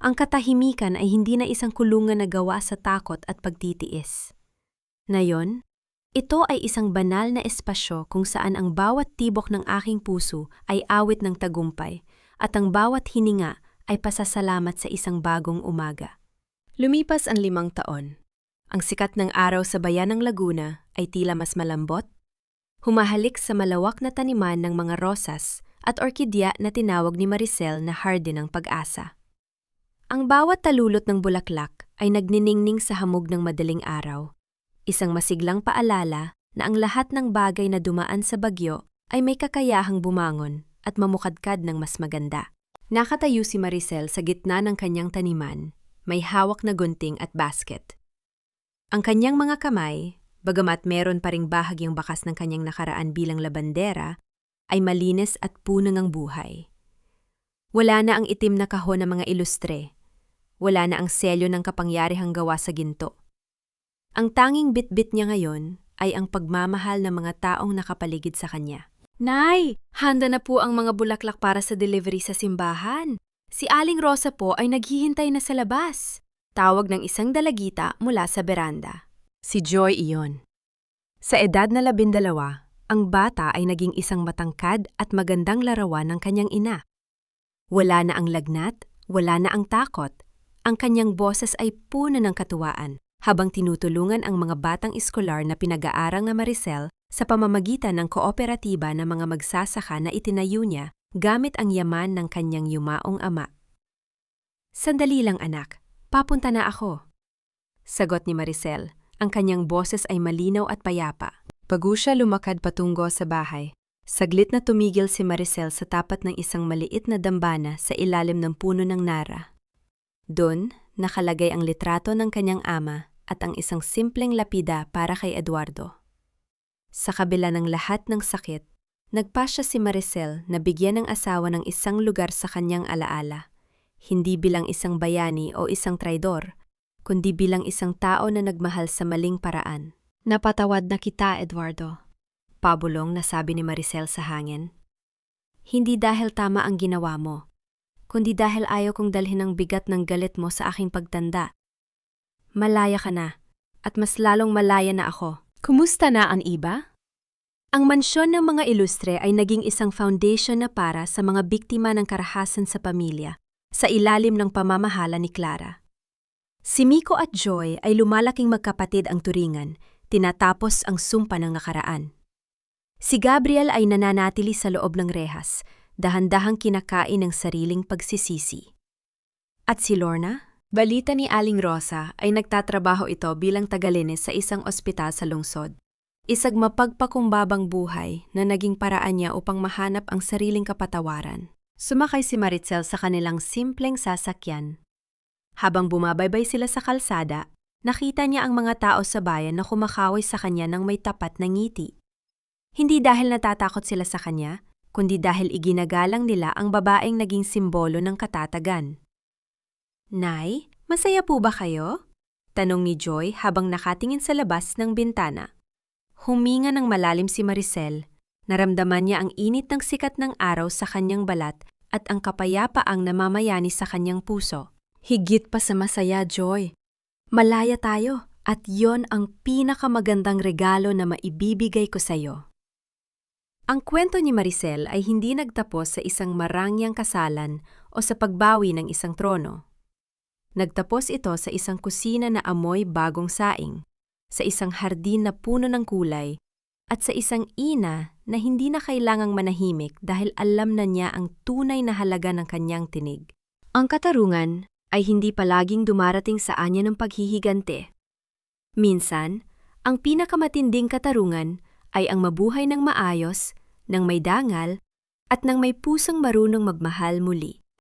Ang katahimikan ay hindi na isang kulungan na gawa sa takot at pagtitiis. Ngayon, ito ay isang banal na espasyo kung saan ang bawat tibok ng aking puso ay awit ng tagumpay at ang bawat hininga ay pasasalamat sa isang bagong umaga. Lumipas ang 5 taon. Ang sikat ng araw sa bayan ng Laguna ay tila mas malambot, humahalik sa malawak na taniman ng mga rosas at orkidya na tinawag ni Maricel na hardin ng pag-asa. Ang bawat talulot ng bulaklak ay nagniningning sa hamog ng madaling araw, isang masiglang paalala na ang lahat ng bagay na dumaan sa bagyo ay may kakayahang bumangon at mamukadkad ng mas maganda. Nakatayo si Maricel sa gitna ng kanyang taniman, may hawak na gunting at basket. Ang kanyang mga kamay, bagamat meron pa ring bahagyang bakas ng kanyang nakaraan bilang labandera, ay malinis at puno ng buhay. Wala na ang itim na kahon ng mga ilustre. Wala na ang selyo ng kapangyarihang gawa sa ginto. Ang tanging bitbit niya ngayon ay ang pagmamahal ng mga taong nakapaligid sa kanya. Nay, handa na po ang mga bulaklak para sa delivery sa simbahan. Si Aling Rosa po ay naghihintay na sa labas. Tawag ng isang dalagita mula sa beranda. Si Joy iyon. Sa edad na 12, ang bata ay naging isang matangkad at magandang larawan ng kanyang ina. Wala na ang lagnat, wala na ang takot. Ang kanyang boses ay puno ng katuwaan habang tinutulungan ang mga batang eskolar na pinag-aarang na Maricel sa pamamagitan ng kooperatiba ng mga magsasaka na itinayo niya gamit ang yaman ng kanyang yumaong ama. Sandali lang anak, papunta na ako. Sagot ni Maricel, ang kanyang boses ay malinaw at payapa. Bago siya lumakad patungo sa bahay, saglit na tumigil si Maricel sa tapat ng isang maliit na dambana sa ilalim ng puno ng nara. Doon, nakalagay ang litrato ng kanyang ama at ang isang simpleng lapida para kay Eduardo. Sa kabila ng lahat ng sakit, nagpasya si Maricel na bigyan ng asawa ng isang lugar sa kanyang alaala, hindi bilang isang bayani o isang traidor, kundi bilang isang tao na nagmahal sa maling paraan. Napatawad na kita, Eduardo. Pabulong na sabi ni Maricel sa hangin. Hindi dahil tama ang ginawa mo, kundi dahil ayaw kong dalhin ang bigat ng galit mo sa aking pagtanda. Malaya ka na, at mas lalong malaya na ako. Kumusta na ang iba? Ang mansyon ng mga ilustre ay naging isang foundation na para sa mga biktima ng karahasan sa pamilya, sa ilalim ng pamamahala ni Clara. Si Miko at Joy ay lumalaking magkapatid ang turingan, tinatapos ang sumpa ng nakaraan. Si Gabriel ay nananatili sa loob ng rehas, dahan-dahang kinakain ng sariling pagsisisi. At si Lorna? Balita ni Aling Rosa ay nagtatrabaho ito bilang tagalinis sa isang ospital sa lungsod. Isang mapagpakumbabang buhay na naging paraan niya upang mahanap ang sariling kapatawaran. Sumakay si Maricel sa kanilang simpleng sasakyan. Habang bumabaybay sila sa kalsada, nakita niya ang mga tao sa bayan na kumakaway sa kanya ng may tapat na ngiti. Hindi dahil natatakot sila sa kanya, kundi dahil iginagalang nila ang babaeng naging simbolo ng katatagan. Nay, masaya po ba kayo? Tanong ni Joy habang nakatingin sa labas ng bintana. Huminga ng malalim si Maricel. Naramdaman niya ang init ng sikat ng araw sa kanyang balat at ang kapayapaang namamayani sa kanyang puso. Higit pa sa masaya, Joy. Malaya tayo at yon ang pinakamagandang regalo na maibibigay ko sa iyo. Ang kwento ni Maricel ay hindi nagtapos sa isang marangyang kasalan o sa pagbawi ng isang trono. Nagtapos ito sa isang kusina na amoy bagong saing, sa isang hardin na puno ng kulay, at sa isang ina na hindi na kailangang manahimik dahil alam na niya ang tunay na halaga ng kanyang tinig. Ang katarungan ay hindi palaging dumarating sa anya ng paghihigante. Minsan, ang pinakamatinding katarungan ay ang mabuhay ng maayos, ng may dangal, at ng may pusong marunong magmahal muli.